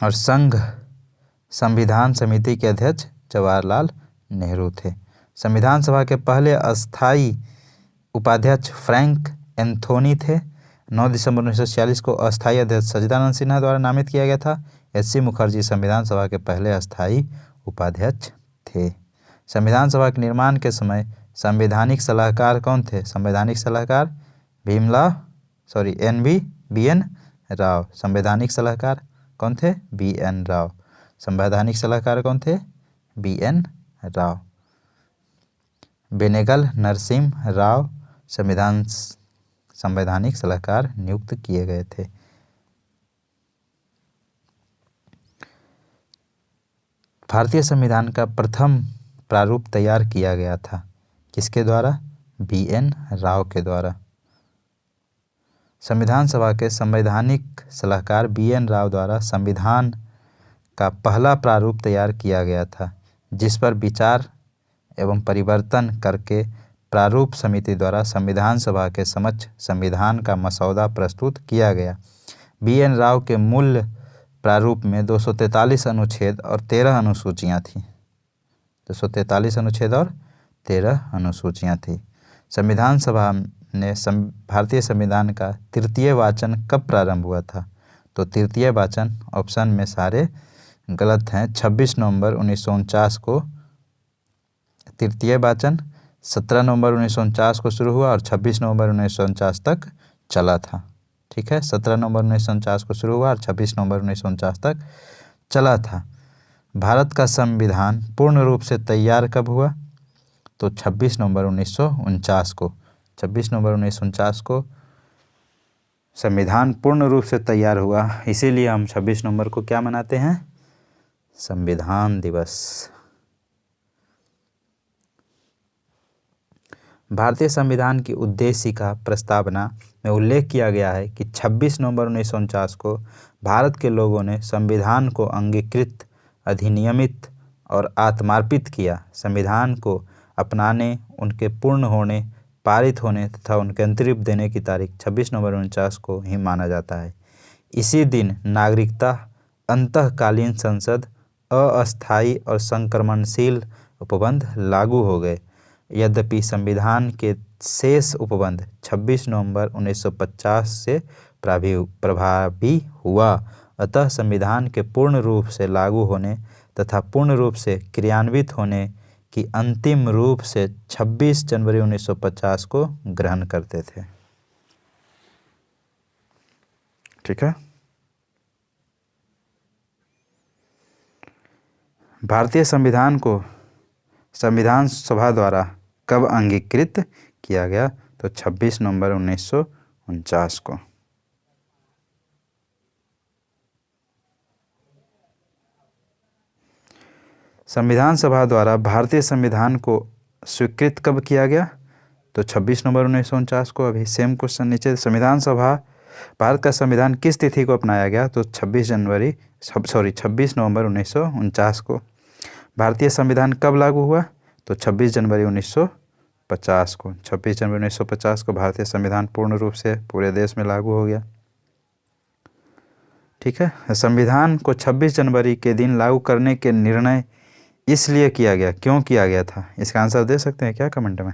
और संविधान समिति के अध्यक्ष जवाहरलाल नेहरू थे। संविधान सभा के पहले अस्थायी उपाध्यक्ष फ्रैंक एंथोनी थे। 9 दिसंबर 1946 को अस्थायी अध्यक्ष सच्चिदानंद सिन्हा द्वारा नामित किया गया था। एच.सी. मुखर्जी संविधान सभा के पहले अस्थायी उपाध्यक्ष थे। संविधान सभा के निर्माण के समय संवैधानिक सलाहकार कौन थे? संवैधानिक सलाहकार बी.एन. राव। संवैधानिक सलाहकार कौन थे? बी.एन. राव। संवैधानिक सलाहकार कौन थे? बी.एन. राव। बेनेगल नरसिम्हा राव संवैधानिक सलाहकार नियुक्त किए गए थे। भारतीय संविधान का प्रथम प्रारूप तैयार किया गया था किसके द्वारा? बी.एन. राव के द्वारा। संविधान सभा के संवैधानिक सलाहकार बी.एन. राव द्वारा संविधान का पहला प्रारूप तैयार किया गया था, जिस पर विचार एवं परिवर्तन करके प्रारूप समिति द्वारा संविधान सभा के समक्ष संविधान का मसौदा प्रस्तुत किया गया। BN राव के मूल प्रारूप में 243 अनुच्छेद और 13 अनुसूचियाँ थीं। 243 अनुच्छेद और 13 अनुसूचियाँ थीं। संविधान सभा ने भारतीय संविधान का तृतीय वाचन कब प्रारंभ हुआ था? तो तृतीय वाचन ऑप्शन में सारे गलत हैं। 26 नवंबर 1949 को तृतीय वाचन, 17 नवंबर 1949 को शुरू हुआ और 26 नवंबर 1949 तक चला था। ठीक है, 17 नवंबर 1949 को शुरू हुआ और 26 नवंबर 1949 तक चला था। भारत का संविधान पूर्ण रूप से तैयार कब हुआ? तो 26 नवंबर 1949 को। 26 नवंबर 1949 को संविधान पूर्ण रूप से तैयार हुआ, इसीलिए हम 26 नवंबर को क्या मनाते हैं? संविधान दिवस। भारतीय संविधान की उद्देशिका प्रस्तावना में उल्लेख किया गया है कि 26 नवंबर 1949 को भारत के लोगों ने संविधान को अंगीकृत, अधिनियमित और आत्मार्पित किया। संविधान को अपनाने, उनके पूर्ण होने, पारित होने तथा उनके अंतरिम देने की तारीख 26 नवंबर 1949 को ही माना जाता है। इसी दिन नागरिकता अंतःकालीन संसद, अस्थायी और संक्रमणशील उपबंध लागू हो गए। यद्यपि संविधान के शेष उपबंध 26 नवंबर 1950 से प्रभावी हुआ, अतः संविधान के पूर्ण रूप से लागू होने तथा पूर्ण रूप से क्रियान्वित होने की अंतिम रूप से 26 जनवरी 1950 को ग्रहण करते थे। ठीक है। भारतीय संविधान को संविधान सभा द्वारा कब अंगीकृत किया गया? तो 26 नवंबर 1949 को। संविधान सभा द्वारा भारतीय संविधान को स्वीकृत कब किया गया? तो 26 नवंबर 1949 को। अभी सेम क्वेश्चन नीचे, संविधान सभा भारत का संविधान किस तिथि को अपनाया गया? तो 26 नवंबर 1949 को। भारतीय संविधान कब लागू हुआ? तो 26 जनवरी 1950 को। 26 जनवरी 1950 को भारतीय संविधान पूर्ण रूप से पूरे देश में लागू हो गया। ठीक है। संविधान को 26 जनवरी के दिन लागू करने के निर्णय इसलिए किया गया, क्यों किया गया था? इसका आंसर दे सकते हैं क्या कमेंट में?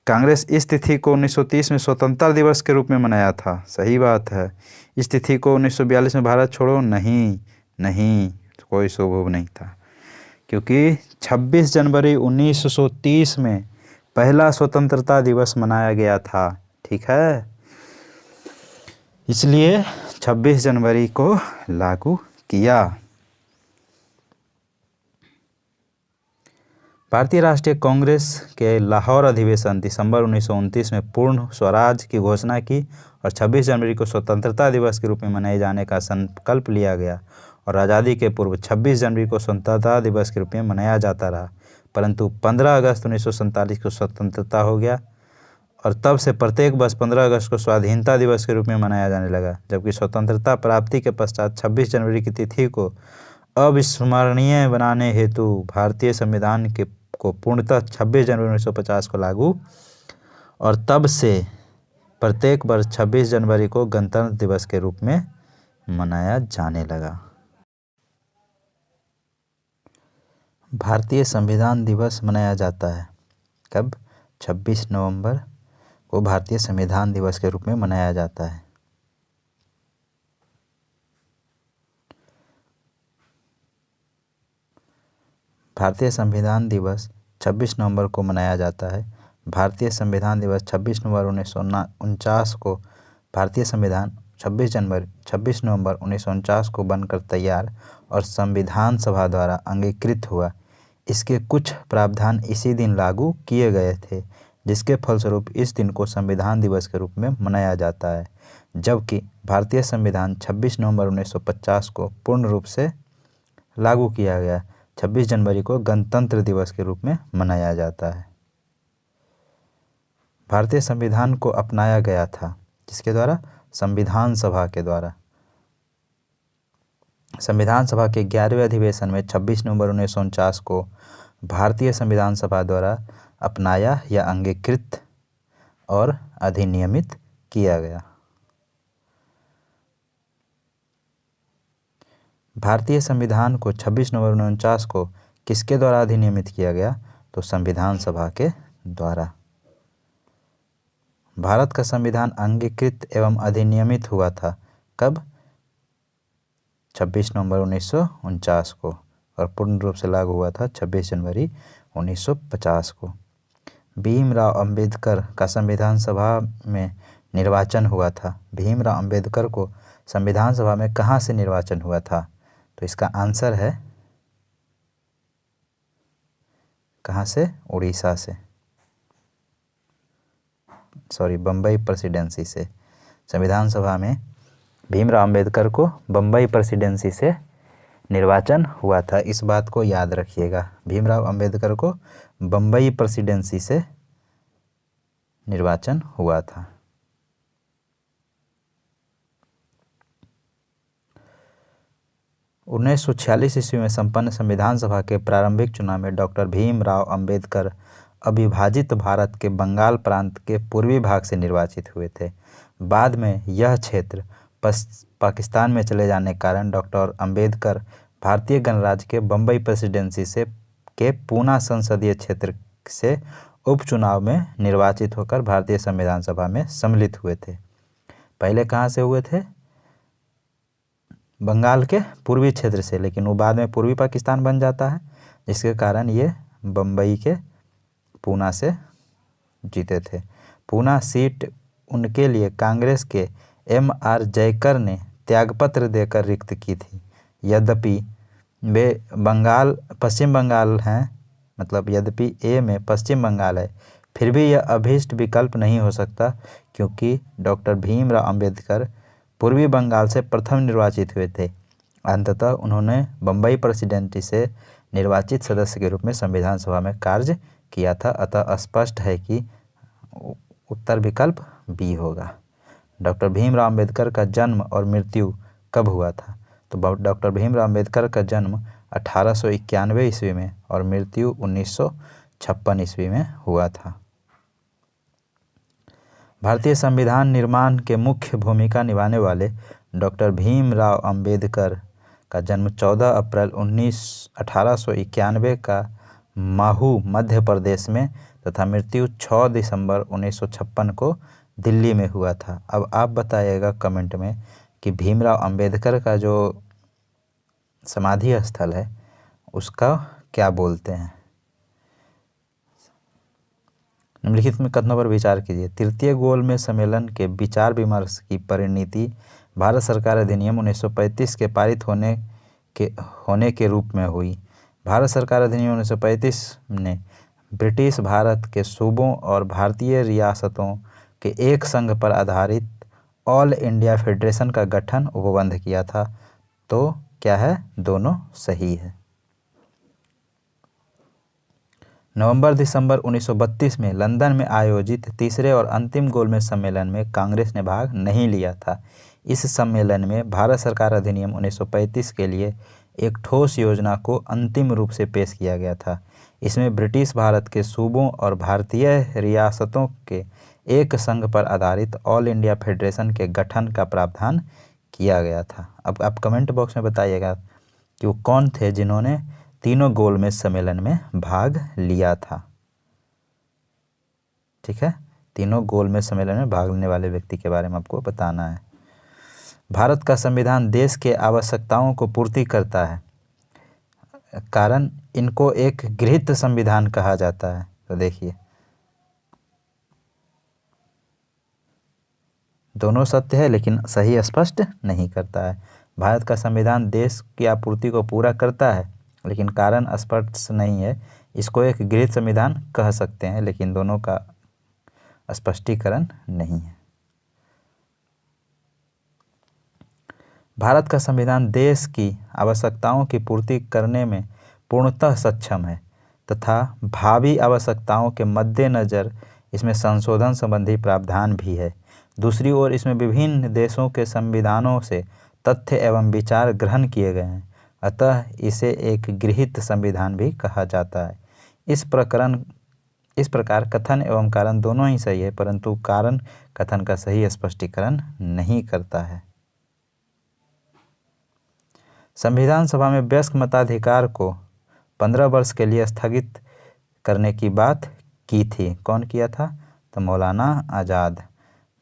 कांग्रेस इस तिथि को 1930 में स्वतंत्रता दिवस के रूप में मनाया था। सही बात है। इस तिथि को 1942 में भारत छोड़ो नहीं, कोई शुभ नहीं था, क्योंकि 26 जनवरी 1930 में पहला स्वतंत्रता दिवस मनाया गया था। ठीक है, इसलिए 26 जनवरी को लागू किया। भारतीय राष्ट्रीय कांग्रेस के लाहौर अधिवेशन दिसंबर 1929 में पूर्ण स्वराज की घोषणा की और 26 जनवरी को स्वतंत्रता दिवस के रूप में मनाए जाने का संकल्प लिया गया और आज़ादी के पूर्व 26 जनवरी को स्वतंत्रता दिवस के रूप में मनाया जाता रहा, परंतु 15 अगस्त 1947 को स्वतंत्रता हो गया और तब से प्रत्येक वर्ष 15 अगस्त को स्वाधीनता दिवस के रूप में मनाया जाने लगा। जबकि स्वतंत्रता प्राप्ति के पश्चात 26 जनवरी की तिथि को अविस्मरणीय बनाने हेतु भारतीय संविधान को पूर्णतः 26 जनवरी 1950 को लागू और तब से प्रत्येक वर्ष 26 जनवरी को गणतंत्र दिवस के रूप में मनाया जाने लगा। भारतीय संविधान दिवस मनाया जाता है कब? 26 नवंबर को भारतीय संविधान दिवस के रूप में मनाया जाता है। भारतीय संविधान दिवस 26 नवंबर को मनाया जाता है। भारतीय संविधान दिवस 26 नवंबर 1949 को भारतीय संविधान 26 नवंबर 1949 को बनकर तैयार और संविधान सभा द्वारा अंगीकृत हुआ। इसके कुछ प्रावधान इसी दिन लागू किए गए थे, जिसके फलस्वरूप इस दिन को संविधान दिवस के रूप में मनाया जाता है। जबकि भारतीय संविधान 26 नवंबर 1950 को पूर्ण रूप से लागू किया गया। 26 जनवरी को गणतंत्र दिवस के रूप में मनाया जाता है। भारतीय संविधान को अपनाया गया था जिसके द्वारा? संविधान सभा के द्वारा। संविधान सभा के 11वें अधिवेशन में 26 नवंबर 1949 को भारतीय संविधान सभा द्वारा अपनाया या अंगीकृत और अधिनियमित किया गया। भारतीय संविधान को 26 नवंबर 1949 को किसके द्वारा अधिनियमित किया गया? तो संविधान सभा के द्वारा। भारत का संविधान अंगीकृत एवं अधिनियमित हुआ था कब? 26 नवंबर 1949 को, और पूर्ण रूप से लागू हुआ था 26 जनवरी 1950 को। भीमराव अंबेडकर का संविधान सभा में निर्वाचन हुआ था। भीमराव अंबेडकर को संविधान सभा में कहाँ से निर्वाचन हुआ था? तो इसका आंसर है कहाँ से? उड़ीसा से, बम्बई प्रेसिडेंसी से। संविधान सभा में भीमराव अंबेडकर को बम्बई प्रेसिडेंसी से निर्वाचन हुआ था, इस बात को याद रखिएगा। भीमराव अंबेडकर को बम्बई प्रेसिडेंसी से निर्वाचन हुआ था। 1946 ईस्वी में संपन्न संविधान सभा के प्रारंभिक चुनाव में डॉक्टर भीमराव अंबेडकर अविभाजित भारत के बंगाल प्रांत के पूर्वी भाग से निर्वाचित हुए थे। बाद में यह क्षेत्र पाकिस्तान में चले जाने के कारण डॉक्टर अंबेडकर भारतीय गणराज्य के बम्बई प्रेसिडेंसी से के पूना संसदीय क्षेत्र से उपचुनाव में निर्वाचित होकर भारतीय संविधान सभा में सम्मिलित हुए थे। पहले कहाँ से हुए थे? बंगाल के पूर्वी क्षेत्र से, लेकिन वो बाद में पूर्वी पाकिस्तान बन जाता है, जिसके कारण ये बम्बई के पूना से जीते थे। पूना सीट उनके लिए कांग्रेस के M.R. जयकर ने त्यागपत्र देकर रिक्त की थी। यद्यपि वे पश्चिम बंगाल हैं, मतलब यद्यपि ए में पश्चिम बंगाल है, फिर भी यह अभीष्ट विकल्प नहीं हो सकता, क्योंकि डॉक्टर भीमराव अंबेडकर पूर्वी बंगाल से प्रथम निर्वाचित हुए थे। अंततः उन्होंने बम्बई प्रेसिडेंसी से निर्वाचित सदस्य के रूप में संविधान सभा में कार्य किया था। अतः स्पष्ट है कि उत्तर विकल्प बी होगा। डॉक्टर भीमराव अंबेडकर का जन्म और मृत्यु कब हुआ था? तो डॉक्टर भीमराव अंबेडकर का जन्म 1891 ईस्वी में और मृत्यु 1956 ईस्वी में हुआ था। भारतीय संविधान निर्माण के मुख्य भूमिका निभाने वाले डॉक्टर भीमराव अंबेडकर का जन्म 14 अप्रैल 1891 का महू मध्य प्रदेश में तथा मृत्यु 6 दिसंबर 1956 को दिल्ली में हुआ था। अब आप बताइएगा कमेंट में कि भीमराव अंबेडकर का जो समाधि स्थल है उसका क्या बोलते हैं? निम्नलिखित में कथनों पर विचार कीजिए। तृतीय गोलमेज सम्मेलन के विचार विमर्श की परिणति भारत सरकार अधिनियम 1935 के पारित होने के रूप में हुई। भारत सरकार अधिनियम 1935 ने ब्रिटिश भारत के सूबों और भारतीय रियासतों के एक संघ पर आधारित ऑल इंडिया फेडरेशन का गठन उपबंध किया था। तो क्या है? दोनों सही है। नवंबर-दिसंबर 1932 में लंदन में आयोजित तीसरे और अंतिम गोलमेज सम्मेलन में कांग्रेस ने भाग नहीं लिया था। इस सम्मेलन में भारत सरकार अधिनियम 1935 के लिए एक ठोस योजना को अंतिम रूप से पेश किया गया था। इसमें ब्रिटिश भारत के सूबों और भारतीय रियासतों के एक संघ पर आधारित ऑल इंडिया फेडरेशन के गठन का प्रावधान किया गया था। अब आप कमेंट बॉक्स में बताइएगा कि वो कौन थे जिन्होंने तीनों गोलमेज सम्मेलन में भाग लिया था। ठीक है, तीनों गोलमेज सम्मेलन में भाग लेने वाले व्यक्ति के बारे में आपको बताना है। भारत का संविधान देश के आवश्यकताओं को पूर्ति करता है, कारण इनको एक गृहीत संविधान कहा जाता है। तो देखिए, दोनों सत्य है लेकिन सही स्पष्ट नहीं करता है। भारत का संविधान देश की आपूर्ति को पूरा करता है लेकिन कारण स्पष्ट नहीं है। इसको एक गृहीत संविधान कह सकते हैं लेकिन दोनों का स्पष्टीकरण नहीं है। भारत का संविधान देश की आवश्यकताओं की पूर्ति करने में पूर्णतः सक्षम है तथा भावी आवश्यकताओं के मद्देनज़र इसमें संशोधन संबंधी प्रावधान भी है। दूसरी ओर इसमें विभिन्न देशों के संविधानों से तथ्य एवं विचार ग्रहण किए गए हैं, अतः इसे एक गृहीत संविधान भी कहा जाता है। इस प्रकार कथन एवं कारण दोनों ही सही है, परंतु कारण कथन का सही स्पष्टीकरण नहीं करता है। संविधान सभा में वयस्क मताधिकार को 15 वर्ष के लिए स्थगित करने की बात की थी। कौन किया था? तो मौलाना आज़ाद।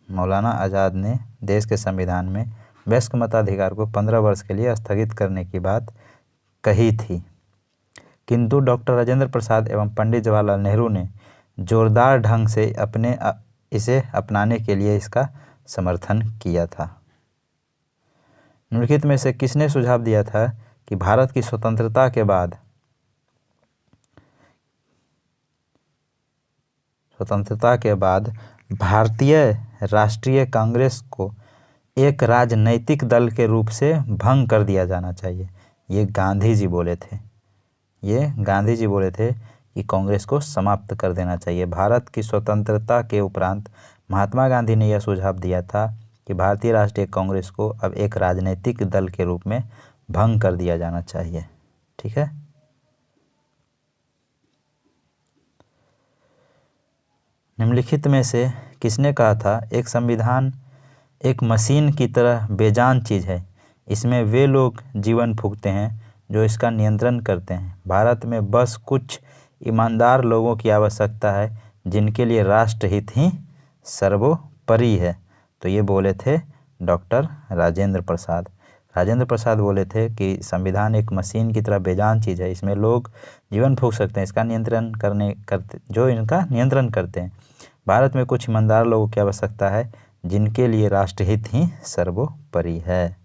मौलाना आज़ाद ने देश के संविधान में वयस्क मताधिकार को 15 वर्ष के लिए स्थगित करने की बात कही थी, किंतु डॉक्टर राजेंद्र प्रसाद एवं पंडित जवाहरलाल नेहरू ने जोरदार ढंग से इसे अपनाने के लिए इसका समर्थन किया था। निम्नलिखित में से किसने सुझाव दिया था कि भारत की स्वतंत्रता के बाद भारतीय राष्ट्रीय कांग्रेस को एक राजनैतिक दल के रूप से भंग कर दिया जाना चाहिए? ये गांधी जी बोले थे कि कांग्रेस को समाप्त कर देना चाहिए। भारत की स्वतंत्रता के उपरांत महात्मा गांधी ने यह सुझाव दिया था कि भारतीय राष्ट्रीय कांग्रेस को अब एक राजनीतिक दल के रूप में भंग कर दिया जाना चाहिए। ठीक है। निम्नलिखित में से किसने कहा था एक संविधान एक मशीन की तरह बेजान चीज़ है, इसमें वे लोग जीवन फूंकते हैं जो इसका नियंत्रण करते हैं। भारत में बस कुछ ईमानदार लोगों की आवश्यकता है जिनके लिए राष्ट्रहित ही सर्वोपरि है। तो ये बोले थे डॉक्टर राजेंद्र प्रसाद। राजेंद्र प्रसाद बोले थे कि संविधान एक मशीन की तरह बेजान चीज़ है, इसमें लोग जीवन फूंक सकते हैं, इसका नियंत्रण इनका नियंत्रण करते हैं। भारत में कुछ ईमानदार लोगों की आवश्यकता है जिनके लिए राष्ट्रहित ही सर्वोपरि है।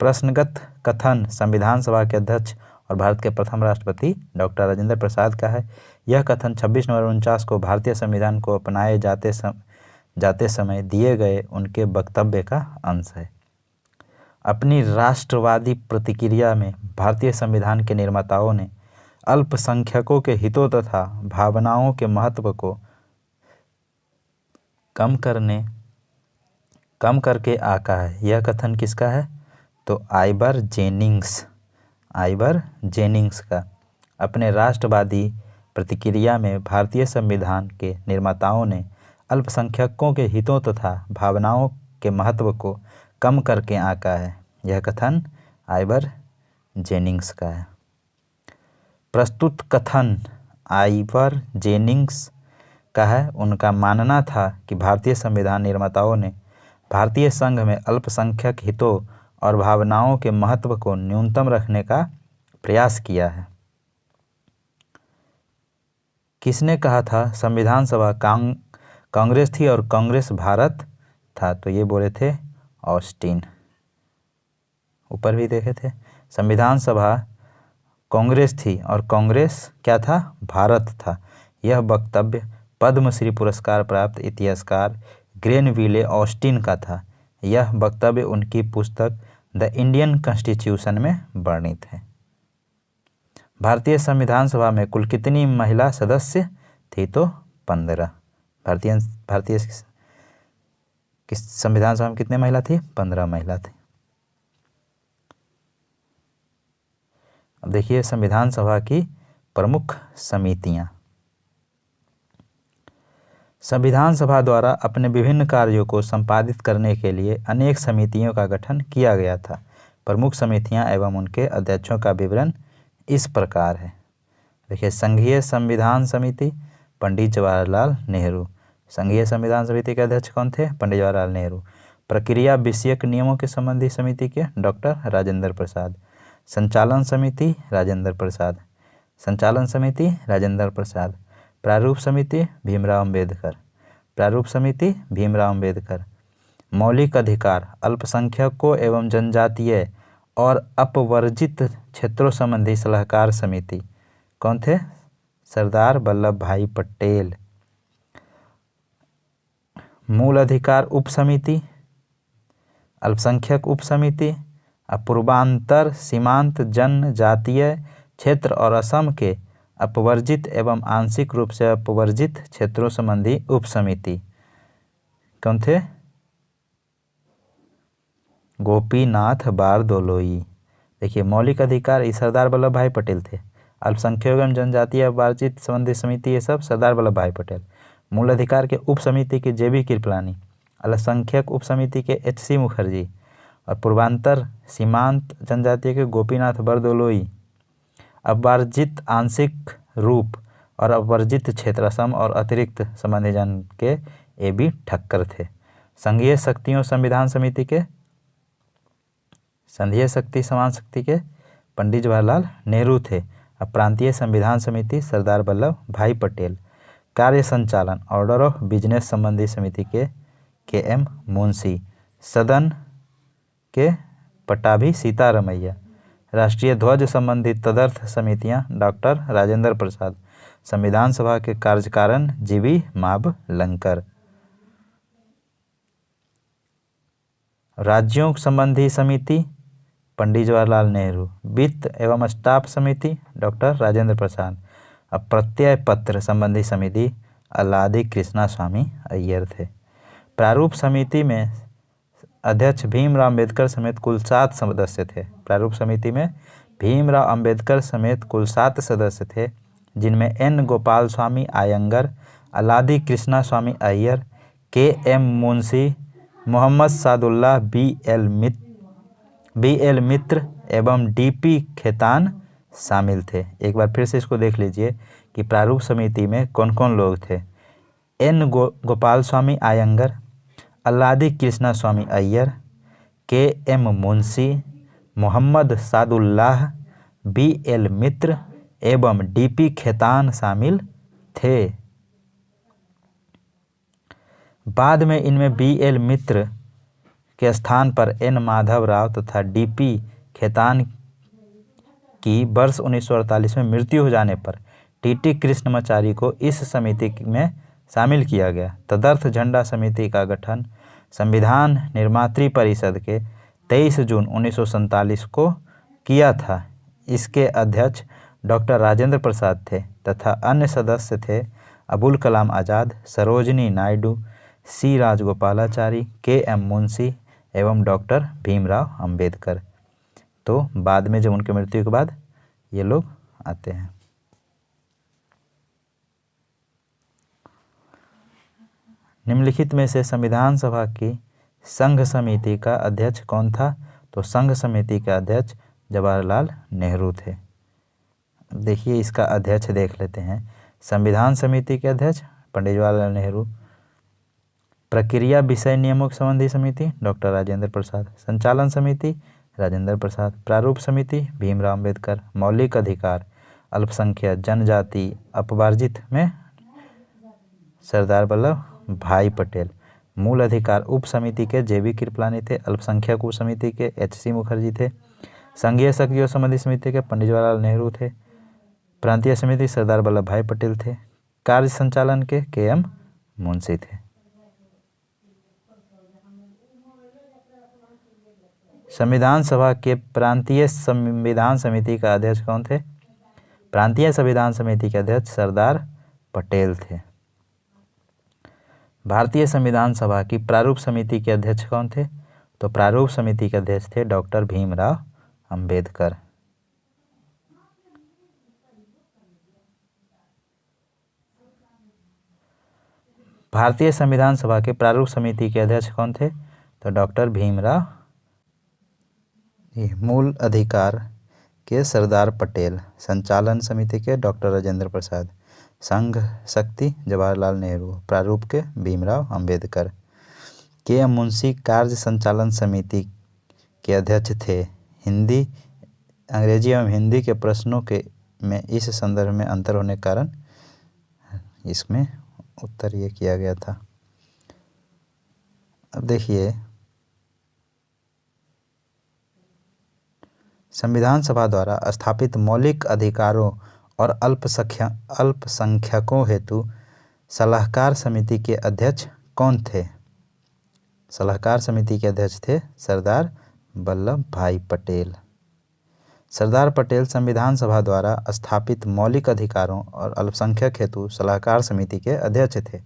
प्रश्नगत कथन संविधान सभा के अध्यक्ष और भारत के प्रथम राष्ट्रपति डॉक्टर राजेंद्र प्रसाद का है। यह कथन 26 नवंबर 1949 को भारतीय संविधान को अपनाए जाते समय दिए गए उनके वक्तव्य का अंश है। अपनी राष्ट्रवादी प्रतिक्रिया में भारतीय संविधान के निर्माताओं ने अल्पसंख्यकों के हितों तथा भावनाओं के महत्व को कम करके आका है। यह कथन किसका है? तो आइवर जेनिंग्स का। अपने राष्ट्रवादी प्रतिक्रिया में भारतीय संविधान के निर्माताओं ने अल्पसंख्यकों के हितों तथा भावनाओं के महत्व को कम करके आका है। यह कथन आइवर जेनिंग्स का है। प्रस्तुत कथन आइवर जेनिंग्स का है। उनका मानना था कि भारतीय संविधान निर्माताओं ने भारतीय संघ में अल्पसंख्यक हितों और भावनाओं के महत्व को न्यूनतम रखने का प्रयास किया है। किसने कहा था संविधान सभा कांग्रेस थी और कांग्रेस भारत था? तो ये बोले थे ऑस्टिन। ऊपर भी देखे थे, संविधान सभा कांग्रेस थी और कांग्रेस क्या था? भारत था। यह वक्तव्य पद्मश्री पुरस्कार प्राप्त इतिहासकार ग्रेनविले ऑस्टिन का था। यह वक्तव्य उनकी पुस्तक द इंडियन कॉन्स्टिट्यूशन में वर्णित है। भारतीय संविधान सभा में कुल कितनी महिला सदस्य थी? तो 15। भारतीय संविधान सभा में कितने महिला थी? 15 महिला थी। अब देखिए संविधान सभा की प्रमुख समितियां। संविधान सभा द्वारा अपने विभिन्न कार्यों को संपादित करने के लिए अनेक समितियों का गठन किया गया था। प्रमुख समितियां एवं उनके अध्यक्षों का विवरण इस प्रकार है। देखिए संघीय संविधान समिति पंडित जवाहरलाल नेहरू। संघीय संविधान समिति के अध्यक्ष कौन थे? पंडित जवाहरलाल नेहरू। प्रक्रिया विषयक नियमों के संबंधी समिति के डॉक्टर राजेंद्र प्रसाद। संचालन समिति राजेंद्र प्रसाद। संचालन समिति राजेंद्र प्रसाद। प्रारूप समिति भीमराव अम्बेडकर। प्रारूप समिति भीमराव अम्बेडकर। मौलिक अधिकार अल्पसंख्यकों एवं जनजातीय और अपवर्जित क्षेत्रों संबंधी सलाहकार समिति कौन थे? सरदार वल्लभ भाई पटेल। मूल अधिकार उप समिति अल्पसंख्यक उप समिति पूर्वांतर सीमांत जनजातीय क्षेत्र और असम के अपवर्जित एवं आंशिक रूप से अपवर्जित क्षेत्रों संबंधी उप समिति कौन थे? गोपीनाथ बारदोलोई। देखिए मौलिक अधिकार सरदार वल्लभ भाई पटेल थे। अल्पसंख्यक एवं जनजातीय बातचीत संबंधी समिति ये सब सरदार वल्लभ भाई पटेल। मूल अधिकार के उप समिति के JB कृपलानी, अल्पसंख्यक उप समिति के HC मुखर्जी और पूर्वांतर सीमांत जनजातीय के गोपीनाथ बरदोलोई। अपवर्जित आंशिक रूप और अपवर्जित क्षेत्र असम और अतिरिक्त संबंधी जन के AB ठक्कर थे। संघीय शक्तियों संविधान समिति के संघीय शक्ति समान शक्ति के पंडित जवाहरलाल नेहरू थे। अब प्रांतीय संविधान समिति सरदार वल्लभ भाई पटेल। कार्य संचालन ऑर्डर ऑफ बिजनेस संबंधी समिति के KM मुंशी। सदन के पटाभी सीतारमैया। राष्ट्रीय ध्वज संबंधी तदर्थ समितियां डॉक्टर राजेंद्र प्रसाद। संविधान सभा के कार्यकारण GB मावलंकर। राज्यों संबंधी समिति पंडित जवाहरलाल नेहरू। वित्त एवं स्टाफ समिति डॉक्टर राजेंद्र प्रसाद। अब प्रत्यय पत्र संबंधी समिति अल्लादी कृष्णा स्वामी अय्यर थे। प्रारूप समिति में अध्यक्ष भीमराव अंबेडकर समेत कुल 7 सदस्य थे। प्रारूप समिति में भीमराव अंबेडकर समेत कुल 7 सदस्य थे, जिनमें N गोपाल स्वामी आयंगर, अल्लादी कृष्णा स्वामी अय्यर, KM मुंशी, मोहम्मद सादुल्लाह, BL मित्र एवं DP खेतान शामिल थे। एक बार फिर से इसको देख लीजिए कि प्रारूप समिति में कौन कौन लोग थे। N गोपाल स्वामी आयंगर, अल्लादी कृष्णा स्वामी अय्यर, KM मुंशी, मोहम्मद सादुल्लाह, BL मित्र एवं DP खेतान शामिल थे। बाद में इनमें BL मित्र के स्थान पर N माधव राव तथा DP खेतान की वर्ष 1948 में मृत्यु हो जाने पर TT कृष्णमाचारी को इस समिति में शामिल किया गया। तदर्थ झंडा समिति का गठन संविधान निर्मात्री परिषद के 23 जून 1947 को किया था। इसके अध्यक्ष डॉक्टर राजेंद्र प्रसाद थे तथा अन्य सदस्य थे अबुल कलाम आज़ाद, सरोजिनी नायडू, C राजगोपालाचारी, KM मुंशी एवं डॉक्टर भीमराव अंबेडकर। तो बाद में जब उनकी मृत्यु के बाद ये लोग आते हैं। निम्नलिखित में से संविधान सभा की संघ समिति का अध्यक्ष कौन था? तो संघ समिति का अध्यक्ष जवाहरलाल नेहरू थे। देखिए इसका अध्यक्ष देख लेते हैं। संविधान समिति के अध्यक्ष पंडित जवाहरलाल नेहरू। प्रक्रिया विषय नियमों संबंधी समिति डॉक्टर राजेंद्र प्रसाद। संचालन समिति राजेंद्र प्रसाद। प्रारूप समिति भीमराव अंबेडकर। मौलिक अधिकार अल्पसंख्यक जनजाति अपवर्जित में सरदार वल्लभ भाई पटेल। मूल अधिकार उप समिति के JB कृपलानी थे। अल्पसंख्यक उप समिति के HC मुखर्जी थे। संघीय शक्तियों संबंधी समिति के पंडित जवाहरलाल नेहरू थे। प्रांतीय समिति सरदार वल्लभ भाई पटेल थे। कार्य संचालन के KM मुंशी थे। संविधान सभा के प्रांतीय संविधान समिति का अध्यक्ष कौन थे? प्रांतीय संविधान समिति के अध्यक्ष सरदार पटेल थे। भारतीय संविधान सभा की प्रारूप समिति के अध्यक्ष कौन थे? तो प्रारूप समिति के अध्यक्ष थे डॉक्टर भीमराव अंबेडकर। भारतीय संविधान सभा के प्रारूप समिति के अध्यक्ष कौन थे? तो डॉक्टर भीमराव। मूल अधिकार के सरदार पटेल। संचालन समिति के डॉक्टर राजेंद्र प्रसाद। संघ शक्ति जवाहरलाल नेहरू। प्रारूप के भीमराव अंबेडकर। KM मुंशी कार्य संचालन समिति के अध्यक्ष थे। हिंदी अंग्रेजी एवं हिंदी के प्रश्नों के में इस संदर्भ में अंतर होने के कारण इसमें उत्तर ये किया गया था। अब देखिए संविधान सभा द्वारा स्थापित मौलिक अधिकारों और अल्पसंख्यकों हेतु सलाहकार समिति के अध्यक्ष कौन थे? सलाहकार समिति के अध्यक्ष थे सरदार वल्लभ भाई पटेल। सरदार पटेल संविधान सभा द्वारा स्थापित मौलिक अधिकारों और अल्पसंख्यक हेतु सलाहकार समिति के अध्यक्ष थे,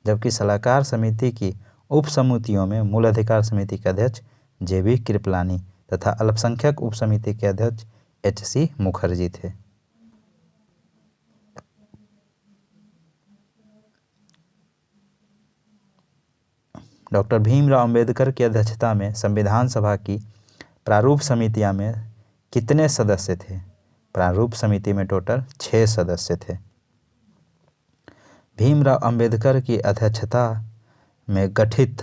जबकि सलाहकार समिति की उप समितियों में मूल अधिकार समिति के अध्यक्ष JB कृपलानी तथा अल्पसंख्यक उप समिति के अध्यक्ष HC मुखर्जी थे। डॉक्टर भीमराव अंबेडकर की अध्यक्षता में संविधान सभा की प्रारूप समितियां में कितने सदस्य थे? प्रारूप समिति में टोटल 6 सदस्य थे। भीमराव अंबेडकर की अध्यक्षता में गठित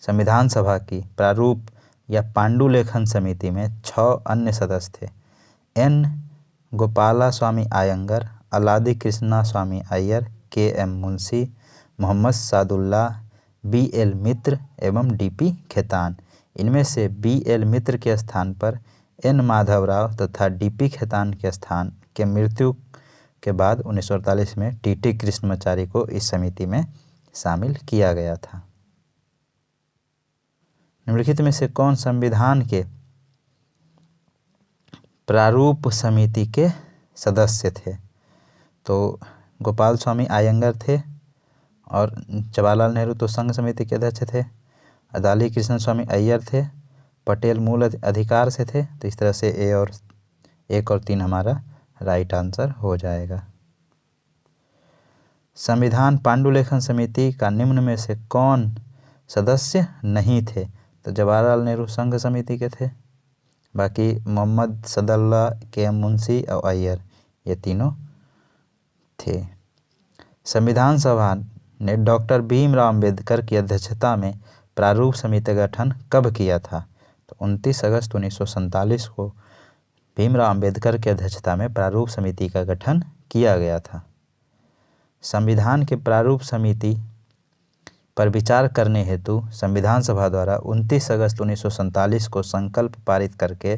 संविधान सभा की प्रारूप या पांडुलेखन समिति में 6 अन्य सदस्य थे। एन गोपालास्वामी अयंगर, अलादी कृष्णा स्वामी अय्यर, के.एम. मुंशी, मोहम्मद सादुल्लाह, बी.एल. मित्र एवं डी.पी. खेतान। इनमें से बी.एल. मित्र के स्थान पर एन. माधवराव तथा डी.पी. खेतान के स्थान के मृत्यु के बाद 1948 में टी.टी. कृष्णमाचारी को इस समिति में शामिल किया गया था। निम्नलिखित में से कौन संविधान के प्रारूप समिति के सदस्य थे? तो गोपाल स्वामी अयंगर थे और जवाहरलाल नेहरू तो संघ समिति के अध्यक्ष थे। अलादी कृष्ण स्वामी अय्यर थे। पटेल मूल अधिकार से थे। तो इस तरह से एक और 3 हमारा राइट आंसर हो जाएगा। संविधान पांडुलेखन समिति का निम्न में से कौन सदस्य नहीं थे? तो जवाहरलाल नेहरू संघ समिति के थे। बाकी मोहम्मद सदुल्लाह, के.एम. मुंशी और अय्यर ये तीनों थे। संविधान सभा ने डॉक्टर भीमराव अंबेडकर की अध्यक्षता में प्रारूप समिति का गठन कब किया था? तो 29 अगस्त 1947 को भीमराव अंबेडकर की अध्यक्षता में प्रारूप समिति का गठन किया गया था। संविधान के प्रारूप समिति पर विचार करने हेतु संविधान सभा द्वारा 29 अगस्त 1947 को संकल्प पारित करके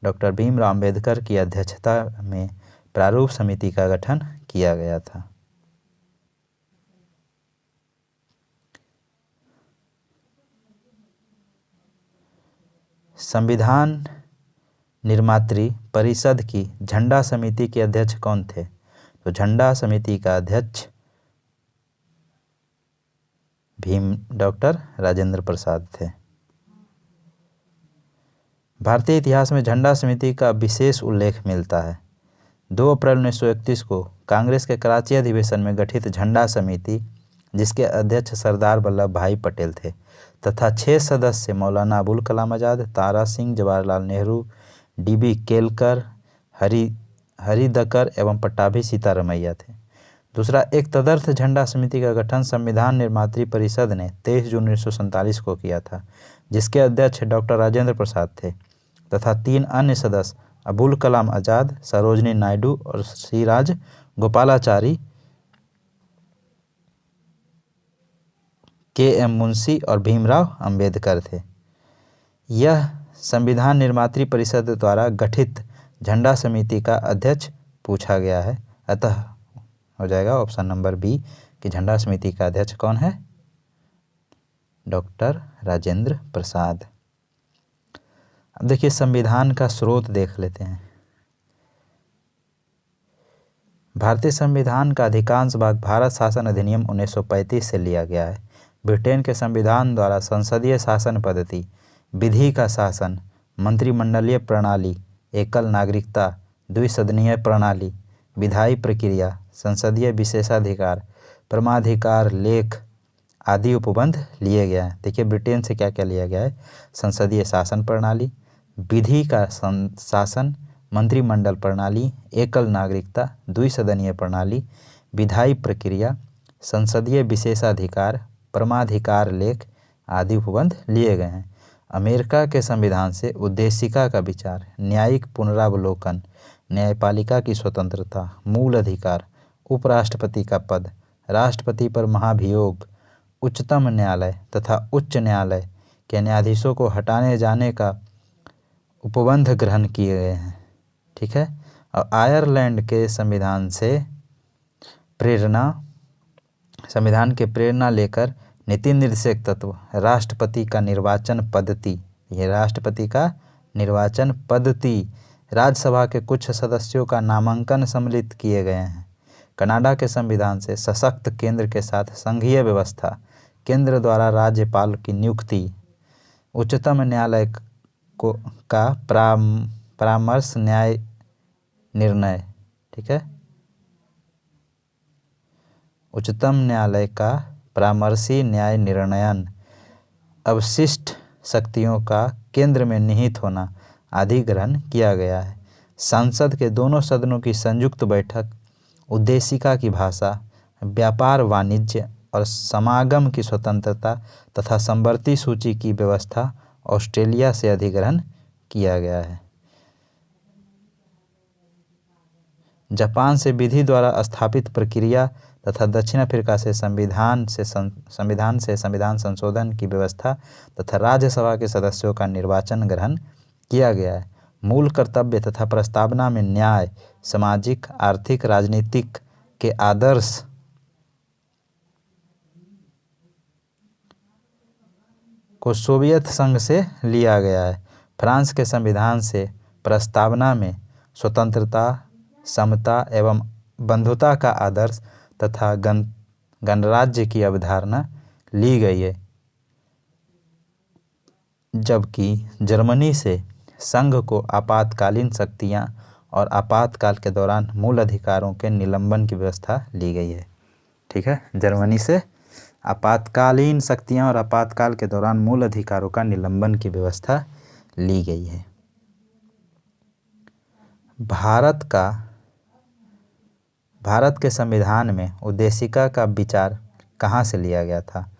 डॉक्टर भीमराव अंबेडकर की अध्यक्षता में प्रारूप समिति का गठन किया गया था। संविधान निर्मात्री परिषद की झंडा समिति के अध्यक्ष कौन थे? तो झंडा समिति का अध्यक्ष डॉक्टर राजेंद्र प्रसाद थे। भारतीय इतिहास में झंडा समिति का विशेष उल्लेख मिलता है। 2 अप्रैल 1931 को कांग्रेस के कराची अधिवेशन में गठित झंडा समिति, जिसके अध्यक्ष सरदार वल्लभ भाई पटेल थे, तथा 6 सदस्य मौलाना अबुल कलाम आज़ाद, तारा सिंह, जवाहरलाल नेहरू, डी.बी. केलकर, हरिदकर एवं पट्टाभी सीतारमैया थे। दूसरा, एक तदर्थ झंडा समिति का गठन संविधान निर्मात्री परिषद ने 23 जून 1947 को किया था, जिसके अध्यक्ष डॉक्टर राजेंद्र प्रसाद थे तथा 3 अन्य सदस्य अबुल कलाम आज़ाद, सरोजनी नायडू और सिराज गोपालाचारी, के.एम. मुंशी और भीमराव अंबेडकर थे। यह संविधान निर्मात्री परिषद द्वारा गठित झंडा समिति का अध्यक्ष पूछा गया है, अतः हो जाएगा ऑप्शन नंबर बी कि झंडा समिति का अध्यक्ष कौन है? डॉक्टर राजेंद्र प्रसाद। अब देखिए संविधान का स्रोत देख लेते हैं। भारतीय संविधान का अधिकांश भाग भारत शासन अधिनियम 1935 से लिया गया है। ब्रिटेन के संविधान द्वारा संसदीय शासन पद्धति, विधि का शासन, मंत्रिमंडलीय प्रणाली, एकल नागरिकता, द्विसदनीय प्रणाली, विधायी प्रक्रिया, संसदीय विशेषाधिकार, परमाधिकार लेख आदि उपबंध लिए गए हैं। देखिए ब्रिटेन से क्या क्या लिया गया है? संसदीय शासन प्रणाली, विधि का शासन, मंत्रिमंडल प्रणाली, एकल नागरिकता, द्विसदनीय प्रणाली, विधायी प्रक्रिया, संसदीय विशेषाधिकार, परमाधिकार लेख आदि उपबंध लिए गए हैं। अमेरिका के संविधान से उद्देशिका का विचार, न्यायिक पुनरावलोकन, न्यायपालिका की स्वतंत्रता, मूल अधिकार, उपराष्ट्रपति का पद, राष्ट्रपति पर महाभियोग, उच्चतम न्यायालय तथा उच्च न्यायालय के न्यायाधीशों को हटाने जाने का उपबंध ग्रहण किए गए हैं। ठीक है। और आयरलैंड के संविधान के प्रेरणा लेकर नीति निर्देशक तत्व, राष्ट्रपति का निर्वाचन पद्धति, यह राष्ट्रपति का निर्वाचन पद्धति, राज्यसभा के कुछ सदस्यों का नामांकन सम्मिलित किए गए हैं। कनाडा के संविधान से सशक्त केंद्र के साथ संघीय व्यवस्था, केंद्र द्वारा राज्यपाल की नियुक्ति, उच्चतम न्यायालय का परामर्श न्याय निर्णय। ठीक है, उच्चतम न्यायालय का परामर्शी न्याय निर्णयन, अवशिष्ट शक्तियों का केंद्र में निहित होना आदि ग्रहण किया गया है। संसद के दोनों सदनों की संयुक्त बैठक, उद्देशिका की भाषा, व्यापार वाणिज्य और समागम की स्वतंत्रता तथा समवर्ती सूची की व्यवस्था ऑस्ट्रेलिया से अधिग्रहण किया गया है। जापान से विधि द्वारा स्थापित प्रक्रिया तथा दक्षिण अफ्रीका से संविधान संशोधन की व्यवस्था तथा राज्यसभा के सदस्यों का निर्वाचन ग्रहण किया गया है। मूल कर्तव्य तथा प्रस्तावना में न्याय, सामाजिक, आर्थिक, राजनीतिक के आदर्श को सोवियत संघ से लिया गया है। फ्रांस के संविधान से प्रस्तावना में स्वतंत्रता, समता एवं बंधुता का आदर्श तथा गणराज्य की अवधारणा ली गई है, जबकि जर्मनी से संघ को आपातकालीन शक्तियां और आपातकाल के दौरान मूल अधिकारों के निलंबन की व्यवस्था ली गई है। ठीक है, जर्मनी से आपातकालीन शक्तियां और आपातकाल के दौरान मूल अधिकारों का निलंबन की व्यवस्था ली गई है। भारत के संविधान में उद्देशिका का विचार कहाँ से लिया गया था?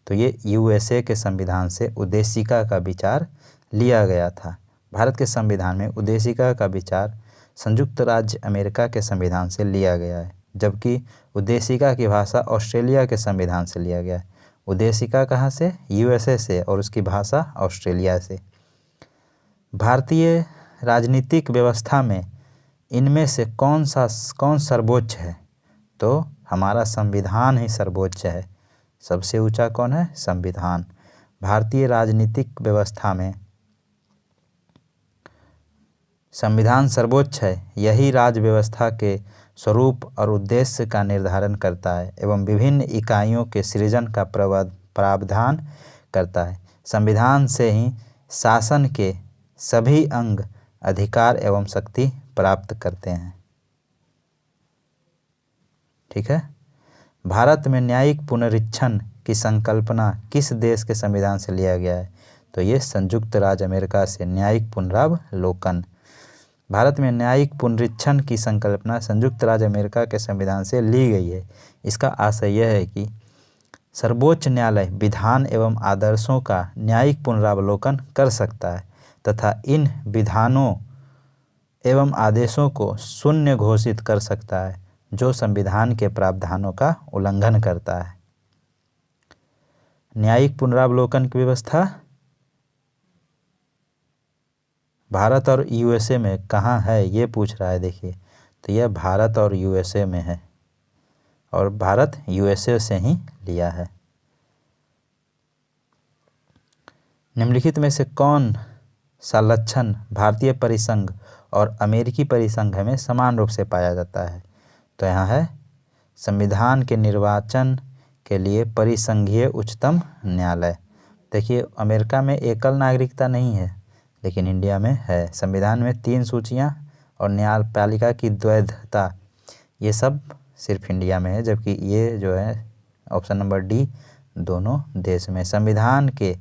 तो ये यूएसए के संविधान से उद्देशिका का विचार लिया गया था। भारत के संविधान में उद्देशिका का विचार संयुक्त राज्य अमेरिका के संविधान से लिया गया है, जबकि उद्देशिका की भाषा ऑस्ट्रेलिया के संविधान से लिया गया है। उद्देशिका कहाँ से? यूएसए से, और उसकी भाषा ऑस्ट्रेलिया से। भारतीय राजनीतिक व्यवस्था में इनमें से कौन सर्वोच्च है? तो हमारा संविधान ही सर्वोच्च है। सबसे ऊंचा कौन है? संविधान। भारतीय राजनीतिक व्यवस्था में संविधान सर्वोच्च है। यही राज्य व्यवस्था के स्वरूप और उद्देश्य का निर्धारण करता है एवं विभिन्न इकाइयों के सृजन का प्रावधान करता है। संविधान से ही शासन के सभी अंग अधिकार एवं शक्ति प्राप्त करते हैं। ठीक है। भारत में न्यायिक पुनरीक्षण की संकल्पना किस देश के संविधान से लिया गया है? तो ये संयुक्त राज्य अमेरिका से न्यायिक पुनरावलोकन। भारत में न्यायिक पुनरीक्षण की संकल्पना संयुक्त राज्य अमेरिका के संविधान से ली गई है। इसका आशय यह है कि सर्वोच्च न्यायालय विधान एवं आदर्शों का न्यायिक पुनरावलोकन कर सकता है तथा इन विधानों एवं आदेशों को शून्य घोषित कर सकता है जो संविधान के प्रावधानों का उल्लंघन करता है। न्यायिक पुनरावलोकन की व्यवस्था भारत और यूएसए में कहाँ है, ये पूछ रहा है। देखिए, तो यह भारत और यूएसए में है और भारत यूएसए से ही लिया है। निम्नलिखित में से कौन सा लक्षण भारतीय परिसंघ और अमेरिकी परिसंघ में समान रूप से पाया जाता है? तो यहाँ है संविधान के निर्वाचन के लिए परिसंघीय उच्चतम न्यायालय। देखिए, अमेरिका में एकल नागरिकता नहीं है, लेकिन इंडिया में है। संविधान में 3 सूचियाँ और न्यायपालिका की द्वैधता, ये सब सिर्फ इंडिया में है, जबकि ये जो है ऑप्शन नंबर डी दोनों देश में। संविधान के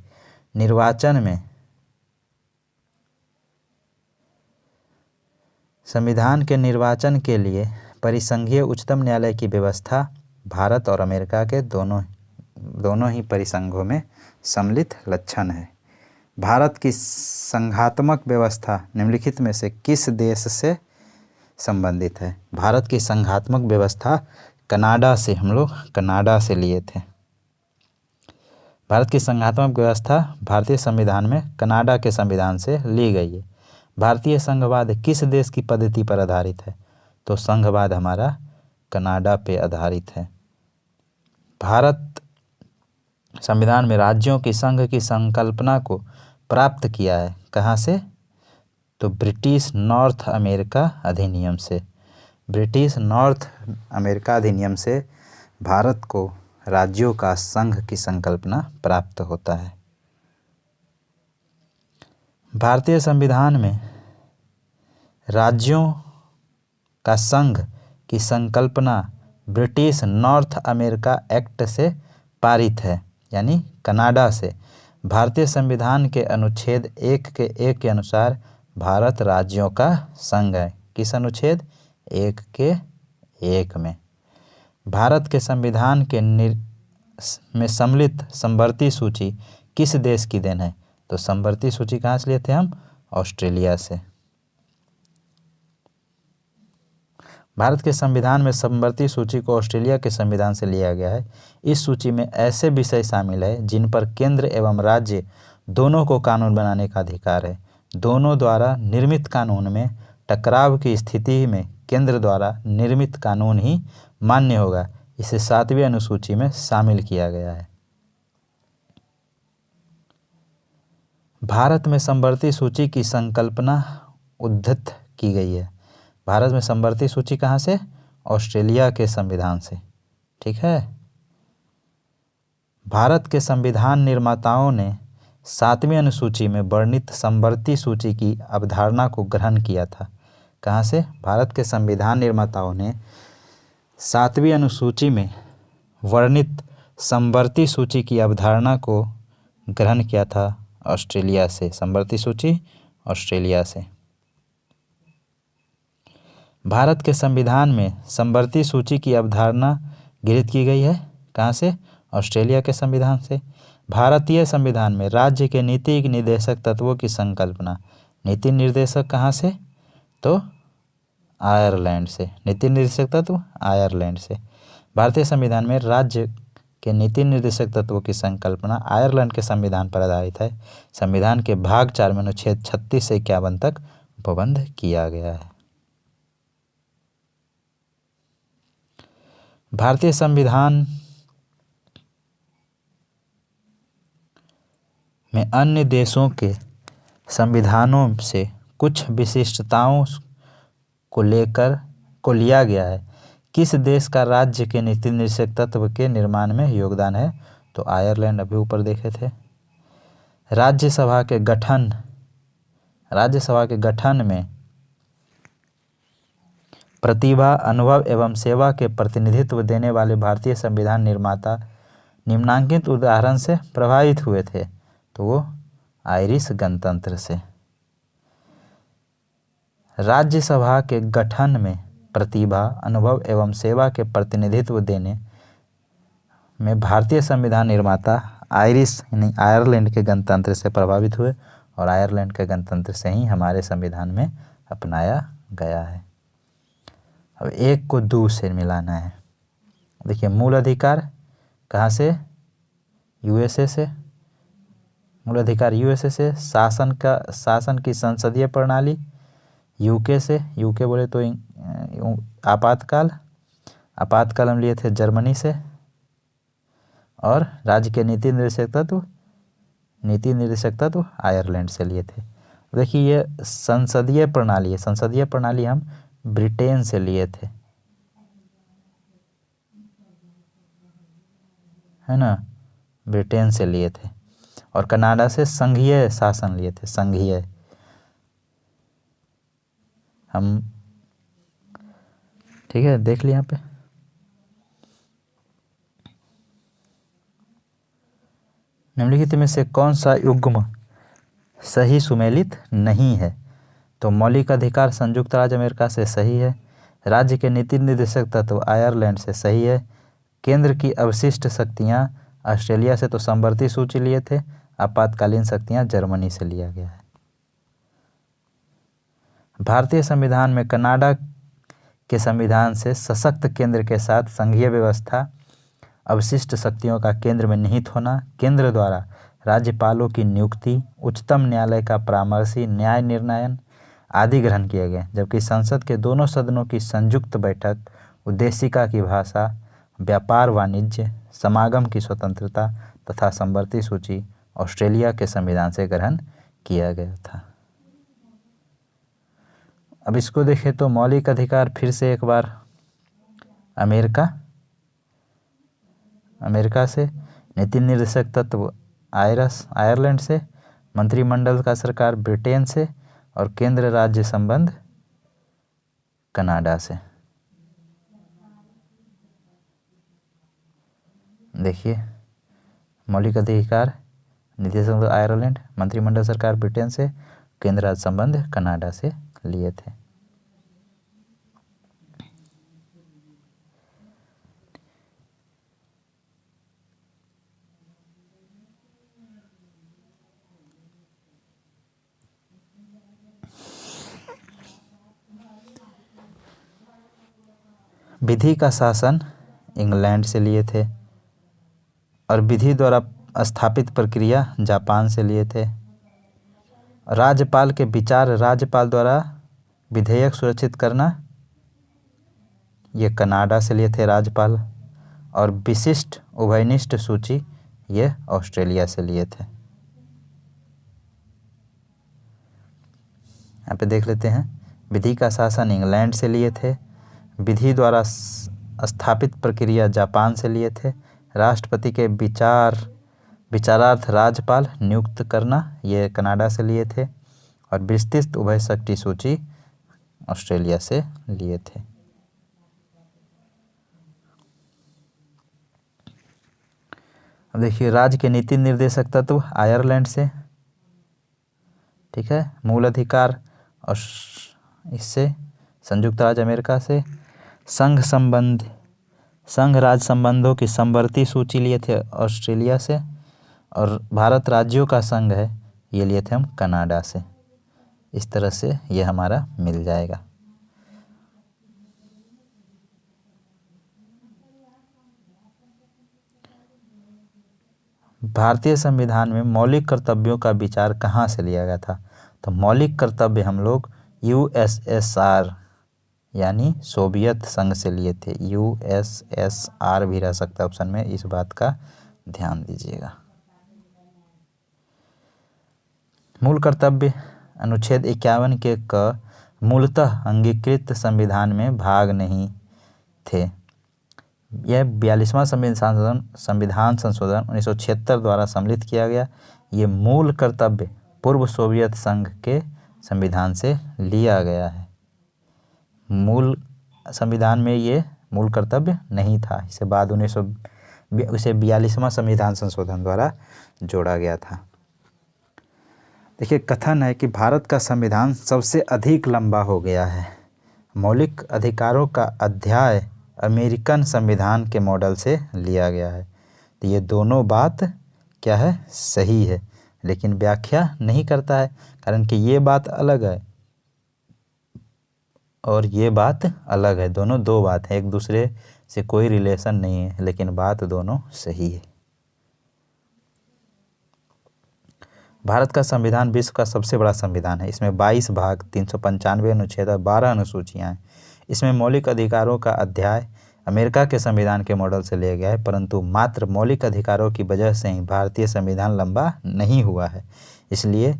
निर्वाचन के लिए परिसंघीय उच्चतम न्यायालय की व्यवस्था भारत और अमेरिका के दोनों ही परिसंघों में सम्मिलित लक्षण है। भारत की संघात्मक व्यवस्था निम्नलिखित में से किस देश से संबंधित है? भारत की संघात्मक व्यवस्था कनाडा से, हम लोग कनाडा से लिए थे। भारत की संघात्मक व्यवस्था भारतीय संविधान में कनाडा के संविधान से ली गई है। भारतीय संघवाद किस देश की पद्धति पर आधारित है? तो संघवाद हमारा कनाडा पे आधारित है। भारत संविधान में राज्यों की संघ की संकल्पना को प्राप्त किया है। कहाँ से? तो ब्रिटिश नॉर्थ अमेरिका अधिनियम से। ब्रिटिश नॉर्थ अमेरिका अधिनियम से भारत को राज्यों का संघ की संकल्पना प्राप्त होता है। भारतीय संविधान में राज्यों का संघ की संकल्पना ब्रिटिश नॉर्थ अमेरिका एक्ट से पारित है, यानी कनाडा से। भारतीय संविधान के अनुच्छेद 1 के अनुसार भारत राज्यों का संघ है। किस अनुच्छेद 1 में भारत के संविधान के में सम्मिलित समवर्ती सूची किस देश की देन है? तो समवर्ती सूची कहाँ से लिए थे हम? ऑस्ट्रेलिया से। भारत के संविधान में समवर्ती सूची को ऑस्ट्रेलिया के संविधान से लिया गया है। इस सूची में ऐसे विषय शामिल है जिन पर केंद्र एवं राज्य दोनों को कानून बनाने का अधिकार है। दोनों द्वारा निर्मित कानून में टकराव की स्थिति में केंद्र द्वारा निर्मित कानून ही मान्य होगा। इसे 7वीं अनुसूची में शामिल किया गया है। भारत में समवर्ती सूची की संकल्पना उद्धृत की गई है। भारत में समवर्ती सूची कहाँ से? ऑस्ट्रेलिया के संविधान से। ठीक है। भारत के संविधान निर्माताओं ने 7वीं अनुसूची में वर्णित समवर्ती सूची की अवधारणा को ग्रहण किया था। कहाँ से? भारत के संविधान निर्माताओं ने 7वीं अनुसूची में वर्णित समवर्ती सूची की अवधारणा को ग्रहण किया था ऑस्ट्रेलिया से। समवर्ती सूची ऑस्ट्रेलिया से। भारत के संविधान में समवर्ती सूची की अवधारणा गृहीत की गई है। कहाँ से? ऑस्ट्रेलिया के संविधान से। भारतीय संविधान में राज्य के नीति निर्देशक तत्वों की संकल्पना, नीति निर्देशक कहाँ से? तो आयरलैंड से। नीति निर्देशक तत्व आयरलैंड से। भारतीय संविधान में राज्य के नीति निर्देशक तत्वों की संकल्पना आयरलैंड के संविधान पर आधारित है। संविधान के भाग 4 में अनुच्छेद 36 से 51 तक उपबंध किया गया है। भारतीय संविधान में अन्य देशों के संविधानों से कुछ विशिष्टताओं को लिया गया है। किस देश का राज्य के नीति निर्देशक तत्व के निर्माण में योगदान है? तो आयरलैंड, अभी ऊपर देखे थे। राज्यसभा के गठन में प्रतिभा, अनुभव एवं सेवा के प्रतिनिधित्व देने वाले भारतीय संविधान निर्माता निम्नांकित उदाहरण से प्रभावित हुए थे। तो वो आयरिश गणतंत्र से। राज्यसभा के गठन में प्रतिभा, अनुभव एवं सेवा के प्रतिनिधित्व देने में भारतीय संविधान निर्माता आयरिश यानी आयरलैंड के गणतंत्र से प्रभावित हुए और आयरलैंड के गणतंत्र से ही हमारे संविधान में अपनाया गया है। अब 1 को 2 से मिलाना है। देखिए, मूल अधिकार कहाँ से? यूएसए से। मूल अधिकार यूएसए से। शासन की संसदीय प्रणाली यूके से। यूके बोले तो आपातकाल हम लिए थे जर्मनी से। और राज्य के नीति निर्देशक तत्व आयरलैंड से लिए थे। देखिए, ये संसदीय प्रणाली है। संसदीय प्रणाली हम ब्रिटेन से लिए थे, है ना, ब्रिटेन से लिए थे। और कनाडा से संघीय शासन लिए थे, संघीय। हम ठीक है, देख लिया यहाँ पे। निम्नलिखित में से कौन सा युग्म सही सुमेलित नहीं है? तो मौलिक अधिकार संयुक्त राज्य अमेरिका से सही है। राज्य के नीति निर्देशक तत्व आयरलैंड से सही है। केंद्र की अवशिष्ट शक्तियाँ ऑस्ट्रेलिया से तो समवर्ती सूची लिए थे। आपातकालीन शक्तियाँ जर्मनी से लिया गया है। भारतीय संविधान में कनाडा के संविधान से सशक्त केंद्र के साथ संघीय व्यवस्था, अवशिष्ट शक्तियों का केंद्र में निहित होना, केंद्र द्वारा राज्यपालों की नियुक्ति, उच्चतम न्यायालय का परामर्शी न्याय निर्णयन आदि ग्रहण किए गए। जबकि संसद के दोनों सदनों की संयुक्त बैठक, उद्देशिका की भाषा, व्यापार वाणिज्य, समागम की स्वतंत्रता तथा समवर्ती सूची ऑस्ट्रेलिया के संविधान से ग्रहण किया गया था। अब इसको देखें तो मौलिक अधिकार फिर से एक बार अमेरिका से, नीति निर्देशक तत्व आयरलैंड से, मंत्रिमंडल का सरकार ब्रिटेन से और केंद्र राज्य संबंध कनाडा से। देखिए, मौलिक अधिकार नीति संसद आयरलैंड, मंत्रिमंडल सरकार ब्रिटेन से, केंद्र राज्य संबंध कनाडा से लिए थे। विधि का शासन इंग्लैंड से लिए थे और विधि द्वारा स्थापित प्रक्रिया जापान से लिए थे। राज्यपाल के विचार राज्यपाल द्वारा विधेयक सुरक्षित करना, ये कनाडा से लिए थे राज्यपाल। और विशिष्ट उभयनिष्ठ सूची, ये ऑस्ट्रेलिया से लिए थे। यहाँ पे देख लेते हैं, विधि का शासन इंग्लैंड से लिए थे, विधि द्वारा स्थापित प्रक्रिया जापान से लिए थे, राष्ट्रपति के विचारार्थ राज्यपाल नियुक्त करना, ये कनाडा से लिए थे, और विस्तृत उभय शक्ति सूची ऑस्ट्रेलिया से लिए थे। अब देखिए, राज्य के नीति निर्देशक तत्व आयरलैंड से, ठीक है। मूल अधिकार और इससे संयुक्त राज्य अमेरिका से। संघ राज्य संबंधों की समवर्ती सूची लिए थे ऑस्ट्रेलिया से। और भारत राज्यों का संघ है, ये लिए थे हम कनाडा से। इस तरह से ये हमारा मिल जाएगा। भारतीय संविधान में मौलिक कर्तव्यों का विचार कहाँ से लिया गया था? तो मौलिक कर्तव्य हम लोग USSR यानी सोवियत संघ से लिए थे। USSR भी रह सकता है ऑप्शन में, इस बात का ध्यान दीजिएगा। मूल कर्तव्य अनुच्छेद 51 के क मूलतः अंगीकृत संविधान में भाग नहीं थे। यह 42वां संविधान संशोधन 1976 द्वारा सम्मिलित किया गया। ये मूल कर्तव्य पूर्व सोवियत संघ के संविधान से लिया गया है। मूल संविधान में ये मूल कर्तव्य नहीं था, इसे बाद 42वां संविधान संशोधन द्वारा जोड़ा गया था। देखिए, कथन है कि भारत का संविधान सबसे अधिक लंबा हो गया है। मौलिक अधिकारों का अध्याय अमेरिकन संविधान के मॉडल से लिया गया है। तो ये दोनों बात क्या है? सही है, लेकिन व्याख्या नहीं करता है, कारण कि ये बात अलग है और ये बात अलग है। दोनों दो बात है, एक दूसरे से कोई रिलेशन नहीं है, लेकिन बात दोनों सही है। भारत का संविधान विश्व का सबसे बड़ा संविधान है। इसमें 22 भाग, 395 अनुच्छेद और 12 अनुसूचियाँ हैं। इसमें मौलिक अधिकारों का अध्याय अमेरिका के संविधान के मॉडल से लिया गया है, परंतु मात्र मौलिक अधिकारों की वजह से ही भारतीय संविधान लंबा नहीं हुआ है। इसलिए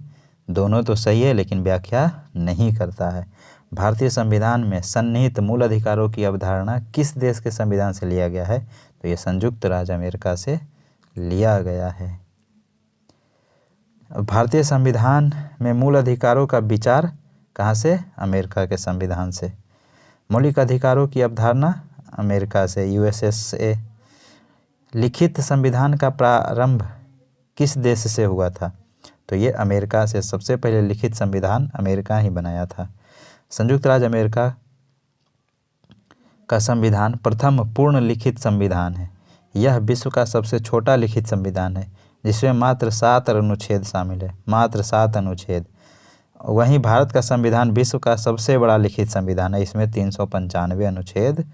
दोनों तो सही है, लेकिन व्याख्या नहीं करता है। भारतीय संविधान में सन्निहित मूल अधिकारों की अवधारणा किस देश के संविधान से लिया गया है? तो ये संयुक्त राज्य अमेरिका से लिया गया है। भारतीय संविधान में मूल अधिकारों का विचार कहाँ से? अमेरिका के संविधान से। मौलिक अधिकारों की अवधारणा अमेरिका से, USA। लिखित संविधान का प्रारंभ किस देश से हुआ था? तो ये अमेरिका से। सबसे पहले लिखित संविधान अमेरिका ही बनाया था। संयुक्त राज्य अमेरिका का संविधान प्रथम पूर्ण लिखित संविधान है। यह विश्व का सबसे छोटा लिखित संविधान है, जिसमें मात्र 7 अनुच्छेद शामिल है, मात्र 7 अनुच्छेद। वहीं भारत का संविधान विश्व का सबसे बड़ा लिखित संविधान है, इसमें 395 अनुच्छेद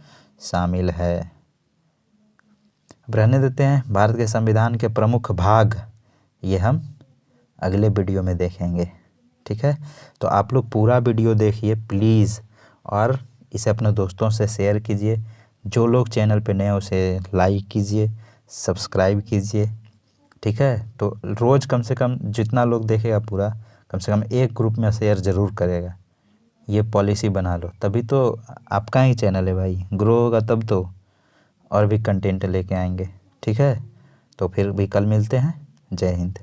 शामिल है। अब रहने देते हैं। भारत के संविधान के प्रमुख भाग ये हम अगले वीडियो में देखेंगे, ठीक है। तो आप लोग पूरा वीडियो देखिए प्लीज़, और इसे अपने दोस्तों से शेयर कीजिए। जो लोग चैनल पे नए हैं उसे लाइक कीजिए, सब्सक्राइब कीजिए, ठीक है। तो रोज़ कम से कम जितना लोग देखेगा पूरा, कम से कम एक ग्रुप में शेयर ज़रूर करेगा। ये पॉलिसी बना लो, तभी तो आपका ही चैनल है भाई, ग्रो होगा तब तो और भी कंटेंट लेके आएंगे, ठीक है। तो फिर भी कल मिलते हैं। जय हिंद।